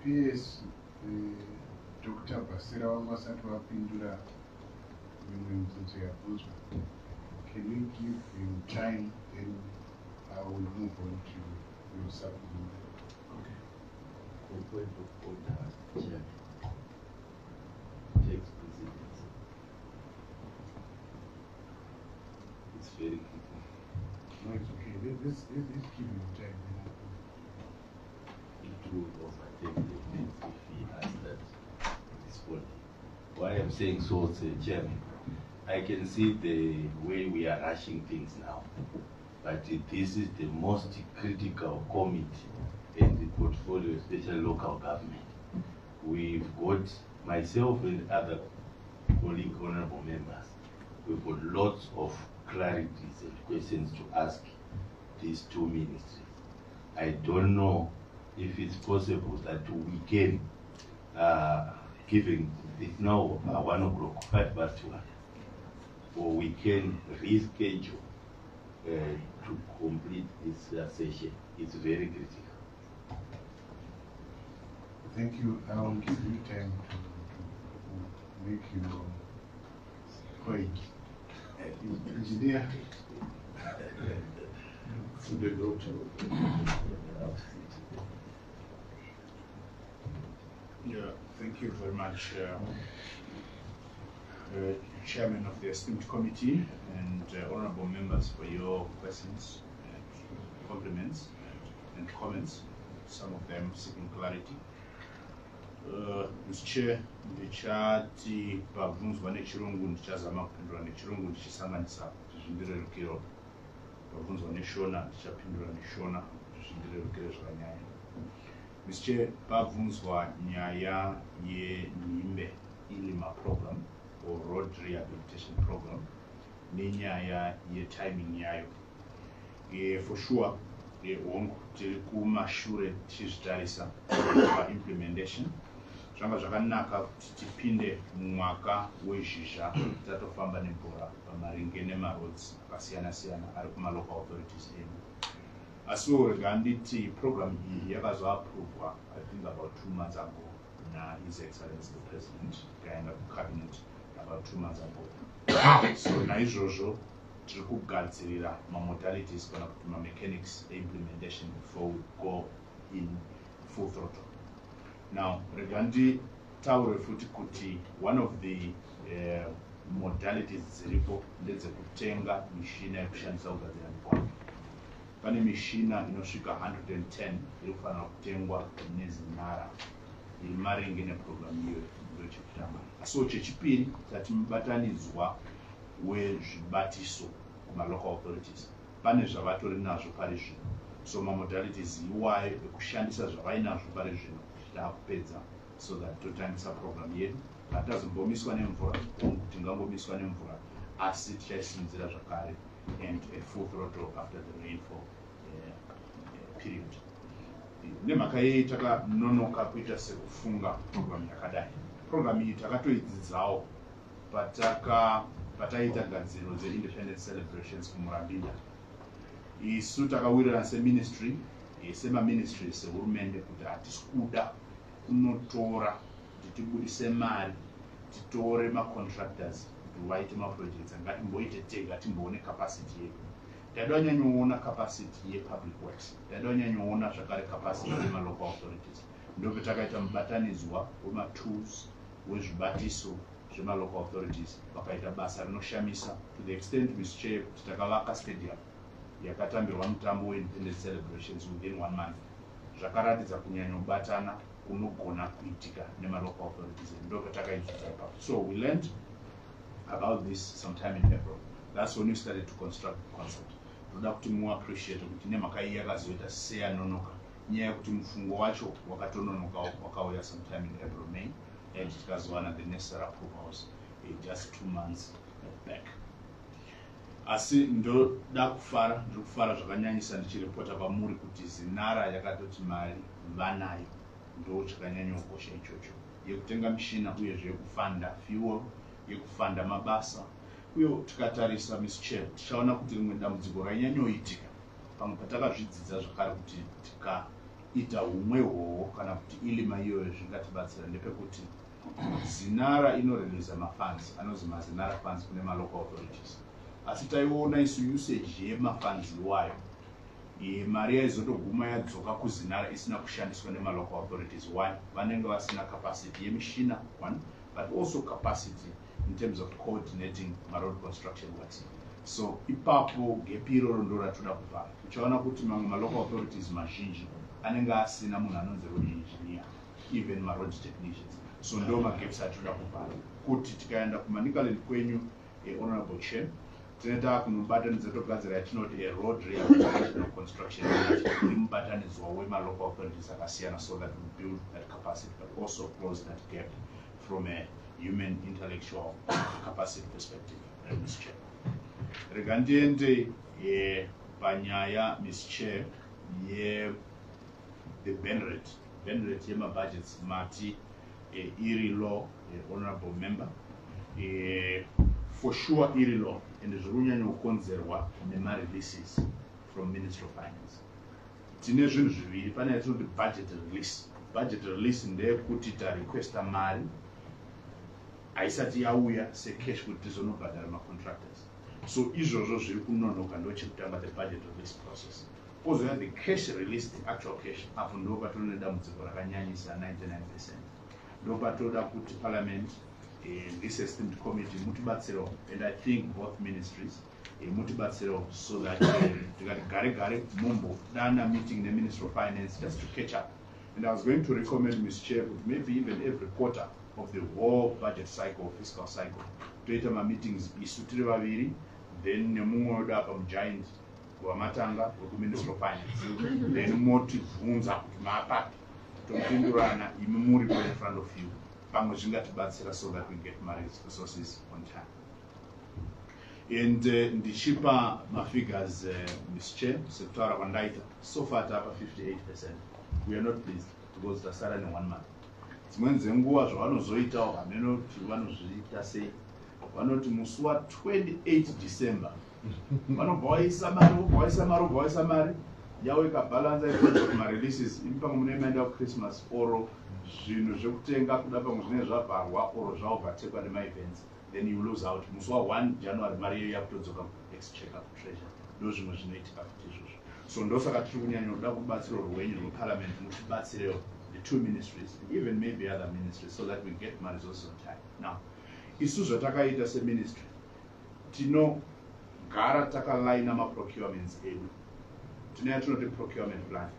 PS Dr. Basira wasati wapindura mimwe mibvunzo yabvunzwa. Can you give him time, then I will move on to your supplement. Okay. On point of order, Chair. Takes precedence. It's very critical. No, it's okay. Let's give him time. It will overtake the event if he has that responding. Why I'm saying so, Chairman, I can see the way we are rushing things now, but this is the most critical committee in the portfolio, especially local government. We've got myself and other colleague honorable members. We've got lots of clarities and questions to ask these two ministries. I don't know if it's possible that we can, given it's now 1 o'clock, 5 past 1, or we can reschedule to complete this session. It's very critical. Thank you. I will give you time to make your point. Engineer. Yeah, thank you very much, Chairman of the esteemed committee and honorable members for your questions, and compliments, and comments, some of them seeking clarity. Mr. Chair, ndichati pabvunzwa nechirungu ndichazama kupindura nechirungu ndichisanganisa kuti zvindirerukire. Pabvunzwa neshona ndichapindura neshona kuti zvindirerukire zvakanyanya. Mr. Chair, pabvunzwa nyaya yenhimbe ilima program or road rehabilitation program nenyaya yetiming yayo. For sure, hongu tiri kumashure tichizvitarisa implementation. Zvanga zvakanaka kuti tipinde mumwaka wezhizha tatofamba nebhora pamaringe nemaroads akasiyana siyana ari kuma-local authorities edu. Asiwo rega nditi program iyi yakazoappruvwa I think about 2 months ago na His Excellency the President, ikaenda kucabinet about 2 months ago. So naizvozvo tiri kugadzirira modalities kana kuti mechanics implementation before we go in full throttle. Now, regarding taure futi kuti one of the modalities dziripo ndedzekutenga mishina yekushandisa kugadzira migwagwa. Pane mishina inosvika 110 iri kufanira kutengwa nezinhara iri maringe neprogramu iyo yechekutanga. So chechipiri tatimubatanidzwa wezvibatiso kuma-local authorities. Pane zvavatori nazvo pari zvino. So modalities iwayo ekushandisa zvavainazvo pari zvino kupedza so that totangisa program yedu hatazombomiswa nemvura kuti ngangomiswa nemvura asi tichaisimudzira zvakare and a full throttle after the rainfall period. Nemhaka yei takanonoka kuita sekufunga program yakadai. Program iyi takatoidzidzawo pataita gadziro dzeindependence celebrations kumurambinda. Isu takawirirana seministry, semaministry sehurumende kuti hatisi kuda kunotora kuti tibudise mari titore macontractors kuti vaite maprojects ngatimboite tega timboone capacity yedu. Taida nyanyowona capacity yepublic works, taida nyanyowona zvakare capacity yema-local authorities. Ndope takaita mubatanidzwa wema-tools wezvibatiso zvema-local authorities vakaita basa rinoshamisa to the extent Mr. Chair kuti takavaka stadium yakatambirwa mutambo weindependence celebrations within 1 month. Zvakaratidza kunyanyobatana kunogona kuitika nema-local authorities and ndopatakaizvudza ipapo. So we learned about this sometime in April. That's when we started to construct the concept. Toda kuti muappreciate kuti nemakai yakazoita seyanonoka nyaya yekuti mufungo wacho wakatononoka wakauya sometime in April, May, and tikazowana the necessary approvals just 2 months back. Asi ndoda kufara, ndikufara zvakanyanyisa ndichirepota kwamuri kuti zinara yakatoti mari vanayo ndo chakanyanyokosha ichocho, yekutenga mishina uyezve yekufanda fuel, yekufanda mabasa. Uye tikatarisa Mr. Chair, tichaona kuti rimwe dambudziko rainyanyooitika pamwe patakazvidzidza zvakare kuti tikaita humwe hwohwo kana kuti ilima iyoyo zvingatibatsira ndepekuti zinara inoreleasa mafunds anozi mazinara funds kune ma-local authorities. Asi taiona isu usage yemafunds iwayo, mari yaizotoguma yadzoka kuzinara isina kushandiswa nema-local authorities. Why? Vanenge vasina capacity yemishina, one, but also capacity in terms of coordinating road construction works. So ipapo gap iroro ndo ratoda kuvhara. Tichaona kuti mamwe ma-local authorities mazhinji anenge asina munhu anonzi road engineer, even ma-road technicians. So ndo magaps atoda kuvhara. Kuti tikaenda kumanikalendi kwenyu, Honorable Chair, tineta kunobatanidza togadzira yatinoti road rehabilitation construction mubatanidzwa wema-local authorities akasiyana, so that we build that capacity but also close that gap from a human intellectual capacity perspective. Mr. Chair, rega ndiende panyaya, Mr. Chair, the burn rate yema-budgets mati iri law, honorable member, for sure iri law and zviri kunyanya kukonzerwa nema-releases from Ministry of Finance. Tine zvinhu zviviri, pane yatinoti budget release. Budget release ndeyekuti tarequesta mari haisati yauya secash kuti tizonobhadhara ma-contractors. So izvozvo zviri kunonoka ndo chekutanga the budget release process. Kozouya the cash release, the actual cash, apo ndo patone dambudziko rakanyanyisa 99%. Ndo patoda kuti parliament, this esteemed committee, mutibatsiro, and I think both ministries, mutibatsiro, so that gare mumbo dana meeting the Minister of Finance just to catch up. And I was going to recommend, Mr. Chair, maybe even every quarter of the whole budget cycle, fiscal cycle, to ita ma meetings isutire vaviri, then mumwe oda pa giant wamatanga with Minister of Finance, then motivunza kuti mapapi topindurana imi muri in front of you, pamwe zvingatibatsira so that we get my resources on time. And ndichipa mafigures, Mr. Chair, sekutaura kwandaita, so far tapa 58%. We are not pleased because tasara in 1 month. Dzimweni dzenguva zvavanozoitawo vanoti vanozviita sei, vanoti musi wa 28 December vanobva vaisa mari yavo ikabalanza ikoa ma-releases imi pamwe mune maenda kuChristmas oro zvinhu zvekutenga kuda pamwe zvine zvabharwa oro zvaobvatekwa nema-events, then you lose out. Musi wa 1 January mari iyo yakutodzoka exchequer treasure. Ndo zvimwe zvinoitika kuti izvozvo. So ndosaka tiri kunyanya kuda kubatsiro rwenyu rweparliament mutibatsirewo the two ministries, even maybe other ministries, so that we get my resources on time. Now, isu zvatakaita seministry, tinogara takalaina ma-procurements edu. Tine yatinoti procurement plan.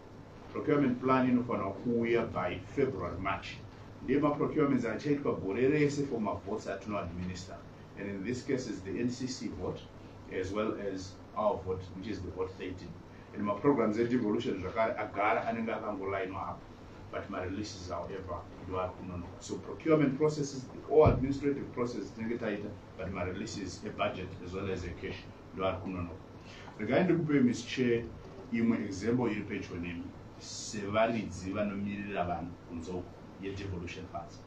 Procurement plan inofanira kuuya by February, March. Ndiye ma-procurements achaitwa gore rese for ma-votes atino-administer. And in this case is the NCC vote, as well as our vote, which is the vote 13. And my programs of devolution agara anenga akangolainwa up, but my releases, however, do are kunonoka. So procurement processes, all administrative processes, but my releases, a budget as well as a cash, do are kunonoka. Regarding the Mr. Chair, imwe example iri pedyo nemi sevaridzi vanomirira vanhu kunzoko ye-devolution funds.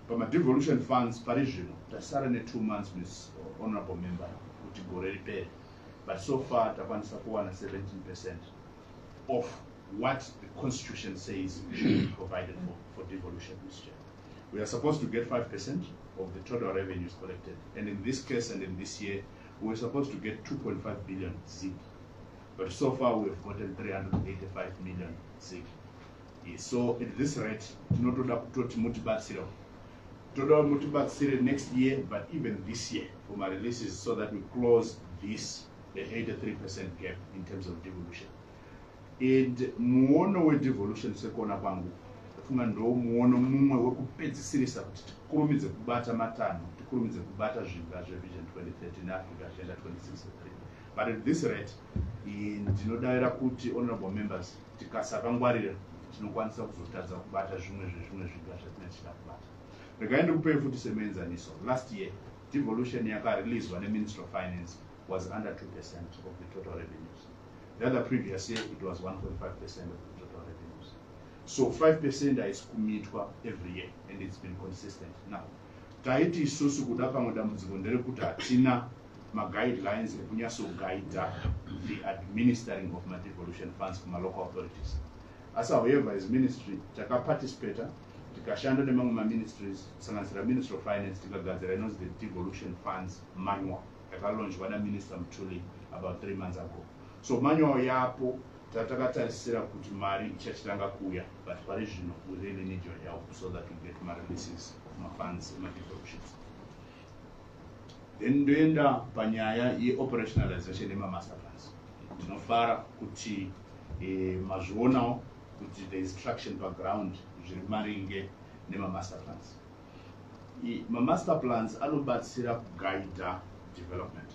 Pama-devolution funds pari zvino tasara ne2 months, Ms. Honorable Member, kuti gore ripere. But so far, takwanisa kuwana 17% of what the Constitution says should be provided for devolution this year. We are supposed to get 5% of the total revenues collected. And in this case and in this year, we were supposed to get 2.5 billion ZIG. But so far, we have gotten 385 million ZIG. So at this rate, not to next year, but even this year for my releases, so that we close this the 83% gap in terms of devolution. And muono with devolution sekona pangu, ndinofunga ndo muono mumwe wekupedzisirisa kuti tikurumidze kubata matanho, tikurumidze kubata zviga zvevision 2013 Africa Agenda 2063. But at this rate, ndinodavira kuti honorable members tikasakangwarira tinokwanisa kuzotadza kubata zvimwe zviga zvatinenge tichida kubata. Regai ndikupei futi semuenzaniso. Last year, devolution yakareleaswa neMinistry of Finance was under 2% of the total revenues. The other previous year, it was 1.5% of the total revenues. So 5% is kumitwa every year, and it's been consistent. Now, taiti isusu kuda pamwe dambudziko nderekuti hatina guidelines ekunyasoguida the administering of devolution funds kuma local authorities. As however, as ministry, takaparticipate, tikashanda nemamwe ma-ministries, kusanganisira Ministry of Finance, tikagadzira inonzi the devolution funds manual, yakalaunchwa naMinister Mtuli about 3 months ago. So manual yapo, takatarisira kuti mari ichachitanga kuya, but pari zvino we really need your help so that we get my releases of my funds and my devolutions. Then ndoenda panyaya ye-operationalization yema-master plans. Tinofara kuti mazvionawo kuti there is traction background zviri maringe nema-master plans. Ma-master plans anobatsira kugaida development.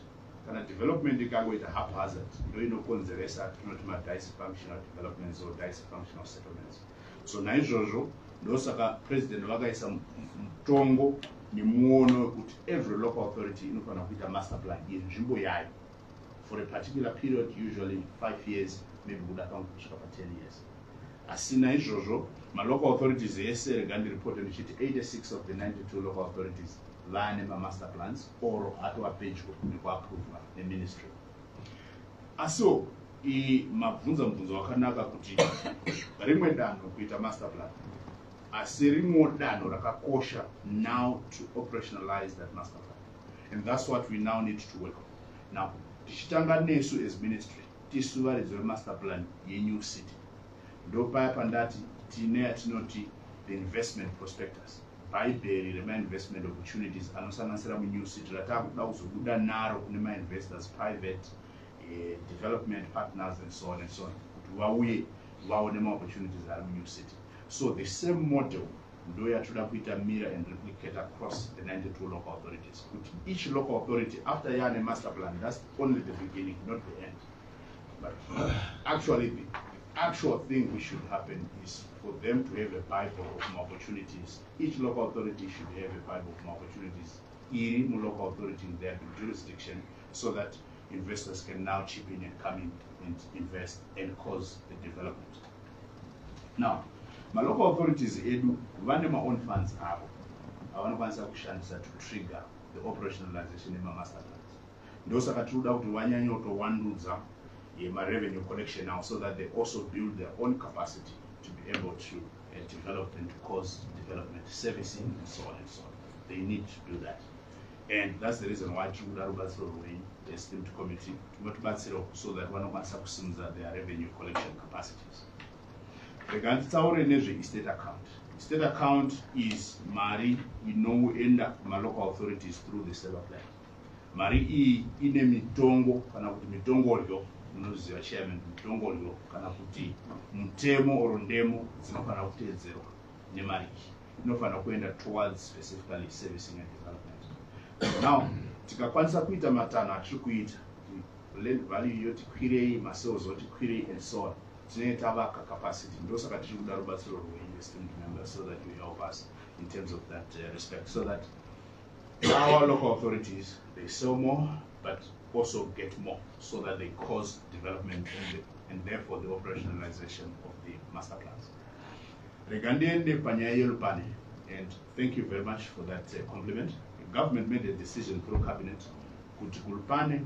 Kana development ikangoita haphazard, ndo inokonzeresa tinoti ma-dysfunctional developments or dysfunctional settlements. So naizvozvo ndosaka president vakaisa mutongo nemuono wekuti every local authority inofanira kuita master plan yenzvimbo yayo for a particular period, usually 5 years, maybe kuda kusvika pa 10 years. Asi naizvozvo ma-local authorities ese rega ndiripoti ndichiti 86 of the 92 local authorities vane ma-master plans or atova pedyo nekuappruvwa neministry. Asiwo mabvunza mubvunzo wakanaka kuti rimwe danho kuita master plan, asi rimwe danho rakakosha now to operationalize that master plan. And that's what we now need to work on. Now, tichitanga nesu as ministry, tisu varidzo master plan yeNew City. Ndo paya pandati tine yatinoti the investment prospectus. Bhaibheri rema-investment opportunities anosanganisira muNew City ratakuda kuzobuda naro kune ma-investors, private development partners and so on and so on, kuti vauye vaone ma-opportunities ari muNew City. So the same model ndo yatoda kuita mirror and replicate across the 92 local authorities. Kuti each local authority, after yane master plan, that's only the beginning, not the end. But actually, the actual thing which should happen is for them to have a Bible of opportunities. Each local authority should have a Bible of opportunities in local authority in their jurisdiction, so that investors can now chip in and come in and invest and cause the development. Now, my local authorities edu vane my own funds avo avanokwanisa kushandisa to trigger the operationalization ema-master plans. Ndosaka tinoda kuti vanyanye kutowandudza revenue collection now, so that they also build their own capacity to be able to develop and to cause development, servicing and so on and so on. They need to do that. And that's the reason why the esteemed committee so that vanokwanisa kusimudza their revenue collection capacities. Regarding the estate account. Estate account is mari inoenda kuma local authorities through the saver plan. Mari ine mitongo kana kuti mitongoryo unoziva chairman, mitongoryo kana kuti mutemo or ndemo dzinofana kuteedzerwa nemari inofana kuenda towards specifically servicing and development. Now tikakwanisa kuita matanho atiri kuita land value yoti kwirei, masales oti kwirei and so on, tinoita vaka capacity. Ndosaka tiri kuda rubatsiro rweinvestment members so that you help us in terms of that respect, so that our local authorities, they sell more but also get more, so that they cause development and therefore the operationalization of the master plans. Regarding panyaya yelupane, and thank you very much for that compliment. The government made a decision through cabinet kuti kulupane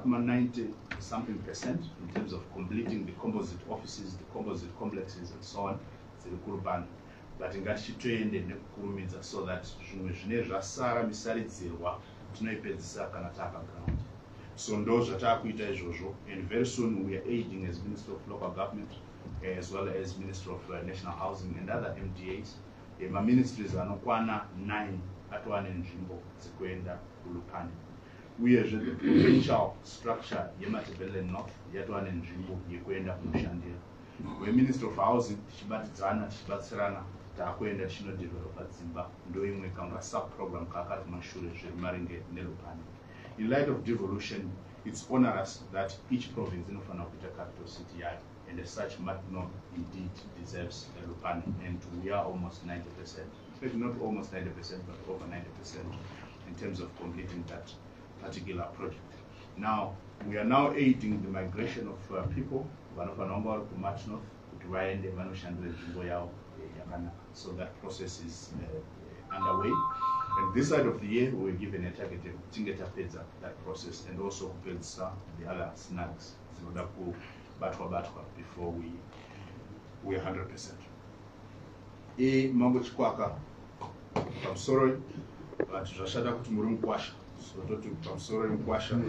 kuma 90-something% in terms of completing the composite offices, the composite complexes and so on, ziri kulupane. But ngatichitoende nekukurumidza so that zvimwe zvine zvasara misaridzirwa tinoipedzisa kana tapa ground. So ndo zvatakuita izvozvo, and very soon we are aiding as Minister of Local Government as well as Minister of National Housing and other MDAs. Ma-ministries anokwana 9 atova nenzvimbo dzekuenda kulupane. Uyezve the provincial structure yeMatabeleland North yatova nenzvimbo yekuenda kunoshandira. weMinister of Housing tichibatidzana tichibatsirana takuenda tichinodevelopa dzimba ndoimwe kanga sub-program kakati mashure zviri maringe neLupane. In light of devolution, it's onerous that each province inofanira kuita capital city yayo, and as such Matno indeed deserves Lupane, and we are almost 90%. In fact, not almost 90%, but over 90% in terms of completing that particular project. Now, we are now aiding the migration of people, vanofanira to Matno, kuti vaende vanoshandira nzvimbo yavo yakanaka. So that process is underway. And this side of the year, we were given a target to get that process, and also the other snags before we are 100%. Mambo chikwaka, I'm sorry, but zvashada kuti muri mukwasha, so toti I'm sorry mukwasha.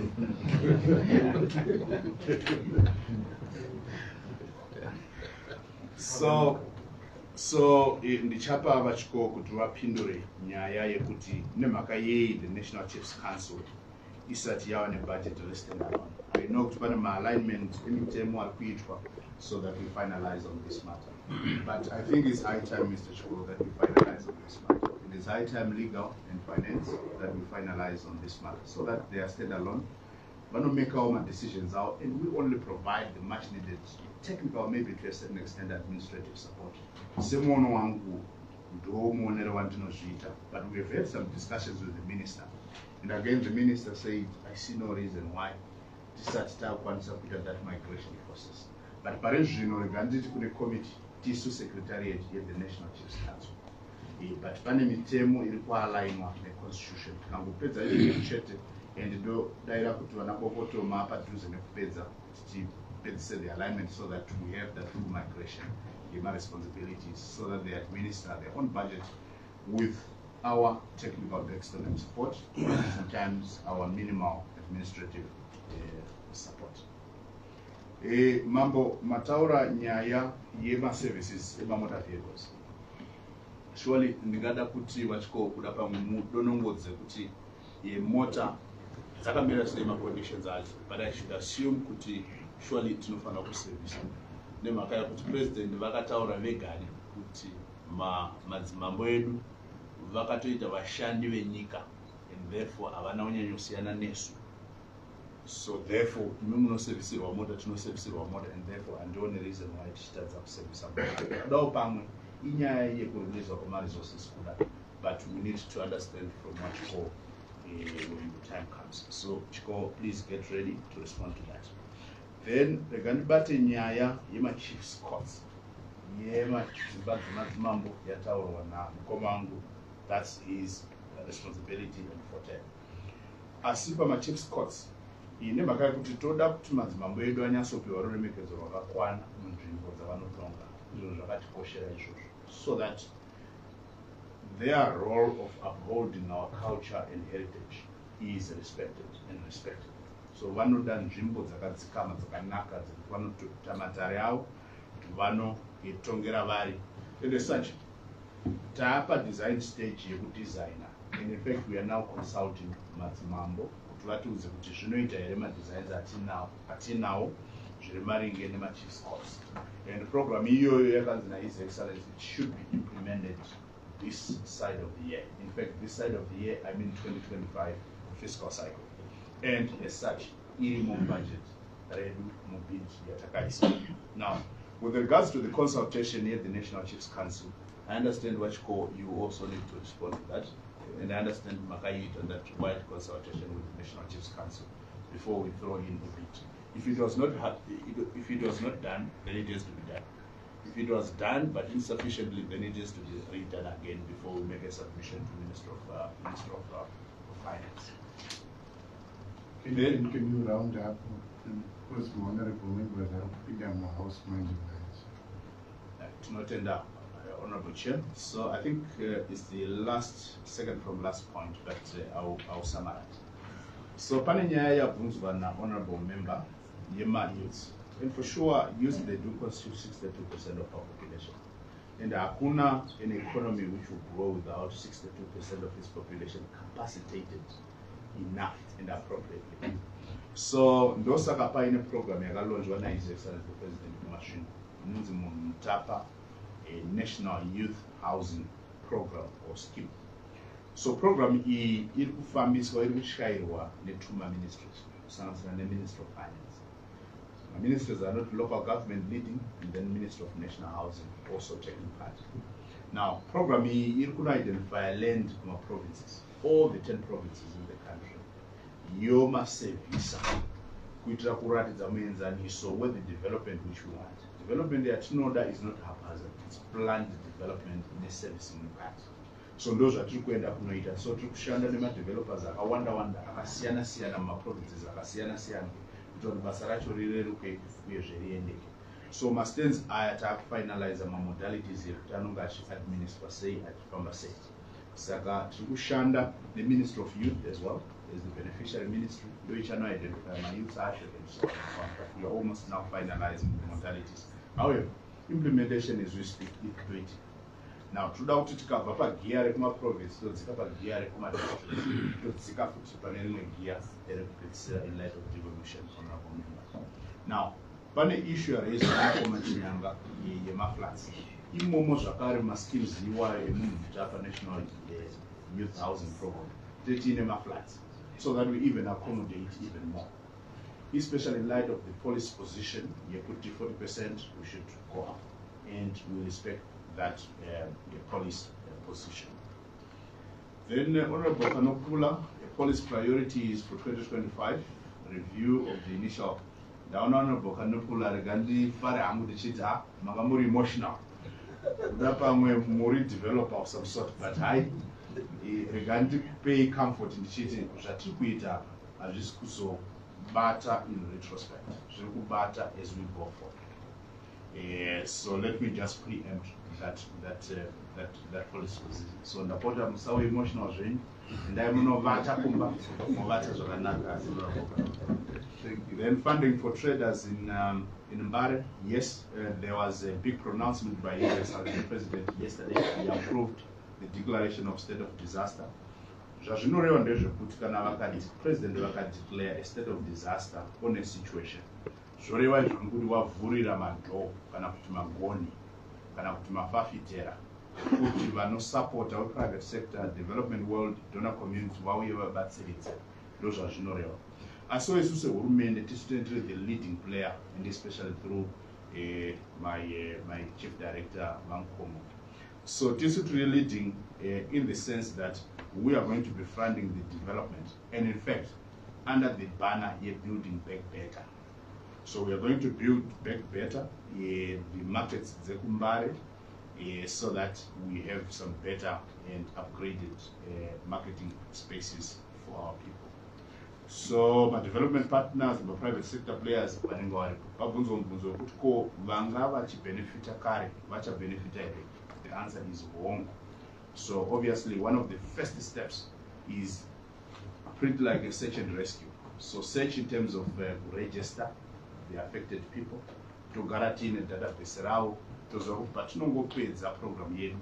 So ndichapa vachiko kuti vapindure nyaya yekuti nemhaka yei the National Chiefs Council isati yava nebudget restand-alone. I know kuti pane ma-alignment emitemo ari kuitwa so that we finalize on this matter. But I think it's high time, Mr. Chukwu, that we finalize on this matter. It is high time, legal and finance, that we finalize on this matter so that they are stand-alone. We don't make our decisions out, and we only provide the much needed technical, maybe to a certain extent, administrative support. But we have had some discussions with the minister, and again the minister said, I see no reason why this put that migration process. But regarding the committee, TISU Secretariat of the National Chiefs Council. But pane mitemo iri kualignwa neconstitution. Kangopedza izvi chete and do daira kuti vana bokotoma padhuze nekupedza kuti tipedzise the alignment so that we have that full migration responsibilities so that they administer their own budget with our technical excellent support and sometimes our minimal administrative support. Mambo mataura nyaya yema-services ema-motor vehicles. Surely ndingada kuti vachiko kuda pamudonongodze kuti mota dzakamira sei ma-conditions acho, but I should assume kuti surely tinofanira kuservisa. Nemhaka yakuti president vakataura vegani kuti madzimambo edu vakatoita vashandi venyika and therefore havana kunyanyosiyana nesu. So therefore, munoservisirwa mota tinoservisirwa mota, and therefore andione reason why tichitadza kuservisa mota. Kudawo pamwe inyaya yekureleaswa kwema-resources kuda, but we need to understand from what Chiko when the time comes. So Chiko, please get ready to respond to that. Then regandibate nyaya yema-chiefs courts, yema-mambo yataurwa na mkomangu, that's his responsibility and forte. Asi pama-chiefs courts, ine mhaka yekuti toda kuti madzimambo edu anyatsopiwa ruremekedzo rwakakwana munzvimbo dzavanotonga, izvo zvakatikoshera izvozvo, so that their role of upholding our culture and heritage is respected and respected. So vanoda nzvimbo dzakadzikama dzakanaka dzekuti vanoita matare avo kuti vanotongera vari. And as such, taapa design stage yekudesigner. In effect, we are now consulting madzimambo kuti vatiudze kuti zvinoita here ma-designs atinawo zviri maringe nema-chiefs courts. And program iyoyo yakanzi naHis Excellency, it should be implemented this side of the year. In fact, this side of the year, I mean 2025 fiscal cycle. And as such, irimo budget redu mubid yatakaisa. Now, with regards to the consultation here at the National Chiefs Council, I understand what you also need to respond to that. And I understand Makayit and that wide consultation with the National Chiefs Council before we throw in a bit. If it was not done, then it has to be done. If it was done but insufficiently, then it has to be redone again before we make a submission to Minister of Finance. Can you round up? Because the honorable members are putting them on house management. To not end up. Honorable Chair, so I think it's the second from last point, but I'll summarize. So Panenya yabvunzwa na honorable member yema youth, and for sure youth they do constitute 62% of our population, and hakuna an economy which will grow without 62% of its population capacitated enough and appropriately. So ndosaka paine program yakalonjwa naHis Excellency the President Machine inonzi munhu mutapa a national youth housing program or scheme. So program iyi iri kufambiswa, iri kushayirwa ne2 ministries, kusanganisira neMinistry of Finance. Ministries are not local government leading, and then Ministry of National Housing also taking part. Now, program iyi iri kuno identify land kuma provinces, all the 10 provinces in the country. Yoma service kuitira kuratidza muenzaniso with the development which we want. Development yatinoda is not haphazard, it's planned development neservicing mukati. So ndo zvatiri kuenda kunoita. So tiri kushanda nemadevelopers akawanda akasiyana siyana mumaprovinces akasiyana siyana kuti basa racho rireruke uyezve riendeke. So mastands aya taakufinalize mamodalities ekuti anonge achiadministra sei, achifamba sei. Saka tiri kushanda neMinistry of Youth as well as the beneficiary ministry, which are now identify my youth asset and so on. We are almost now finalizing the modalities. However, implementation is we speak it. Now, throughout kuti tikabva pagiya rekumaprovince todzika pagiya rekumadistrict todzika futi pane rimwe giya rekupedzisira in light of devolution honorable member. Now, pane issue yaraiswa naChinyanga yemaflats. Imomo zvakare maschemes iwayo emunhu mutapa national youth housing program tetiine maflats, so that we even accommodate even more, especially in light of the police position. You put 40%, we should go up, and we respect that police position. Then Honorable Kanokula, police priorities for 2025, review of the initial. Down Honorable Kanokula, regarding fare amudichita, magamuri emotional. Dapa muri developer of some sort, but regarding pay comfort in the cheating, zvatiri kuita hazvisi kuzobata in retrospect, zviri kubata as we go forward. So let me just preempt that policy position. So ndapota musawe emotional zvenyu, ndai munovata kumba muvata zvakanaka. Thank you. Then funding for traders in Mbare, yes, there was a big pronouncement by the President yesterday. He approved the declaration of state of disaster. Zvazvinoreva ndezvekuti kana President vakadeclare a state of disaster on a situation, zvoreva izvo kuti wavhurira madhoo kana kuti magoni kana kuti mafafitera kuti vanosapota private sector, development world, donor community vauye vabatsiridze. Ndo zvazvinoreva. Asi isu sehurumende tisitendere the leading player, and especially through my chief director Mankomo. So this is really leading in the sense that we are going to be funding the development, and in fact, under the banner here, building back better. So we are going to build back better the markets Zekumbare, so that we have some better and upgraded marketing spaces for our people. So my development partners, my private sector players, the answer is wrong. So obviously one of the first steps is pretty like a search and rescue. So search in terms of register the affected people, to guarantee a database rao, but no go pay the program yet.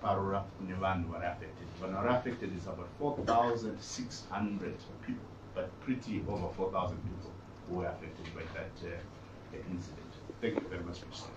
Parura Nevan were affected. When are affected is about 4,600 people, but pretty over 4,000 people who were affected by that incident. Thank you very much, Mr.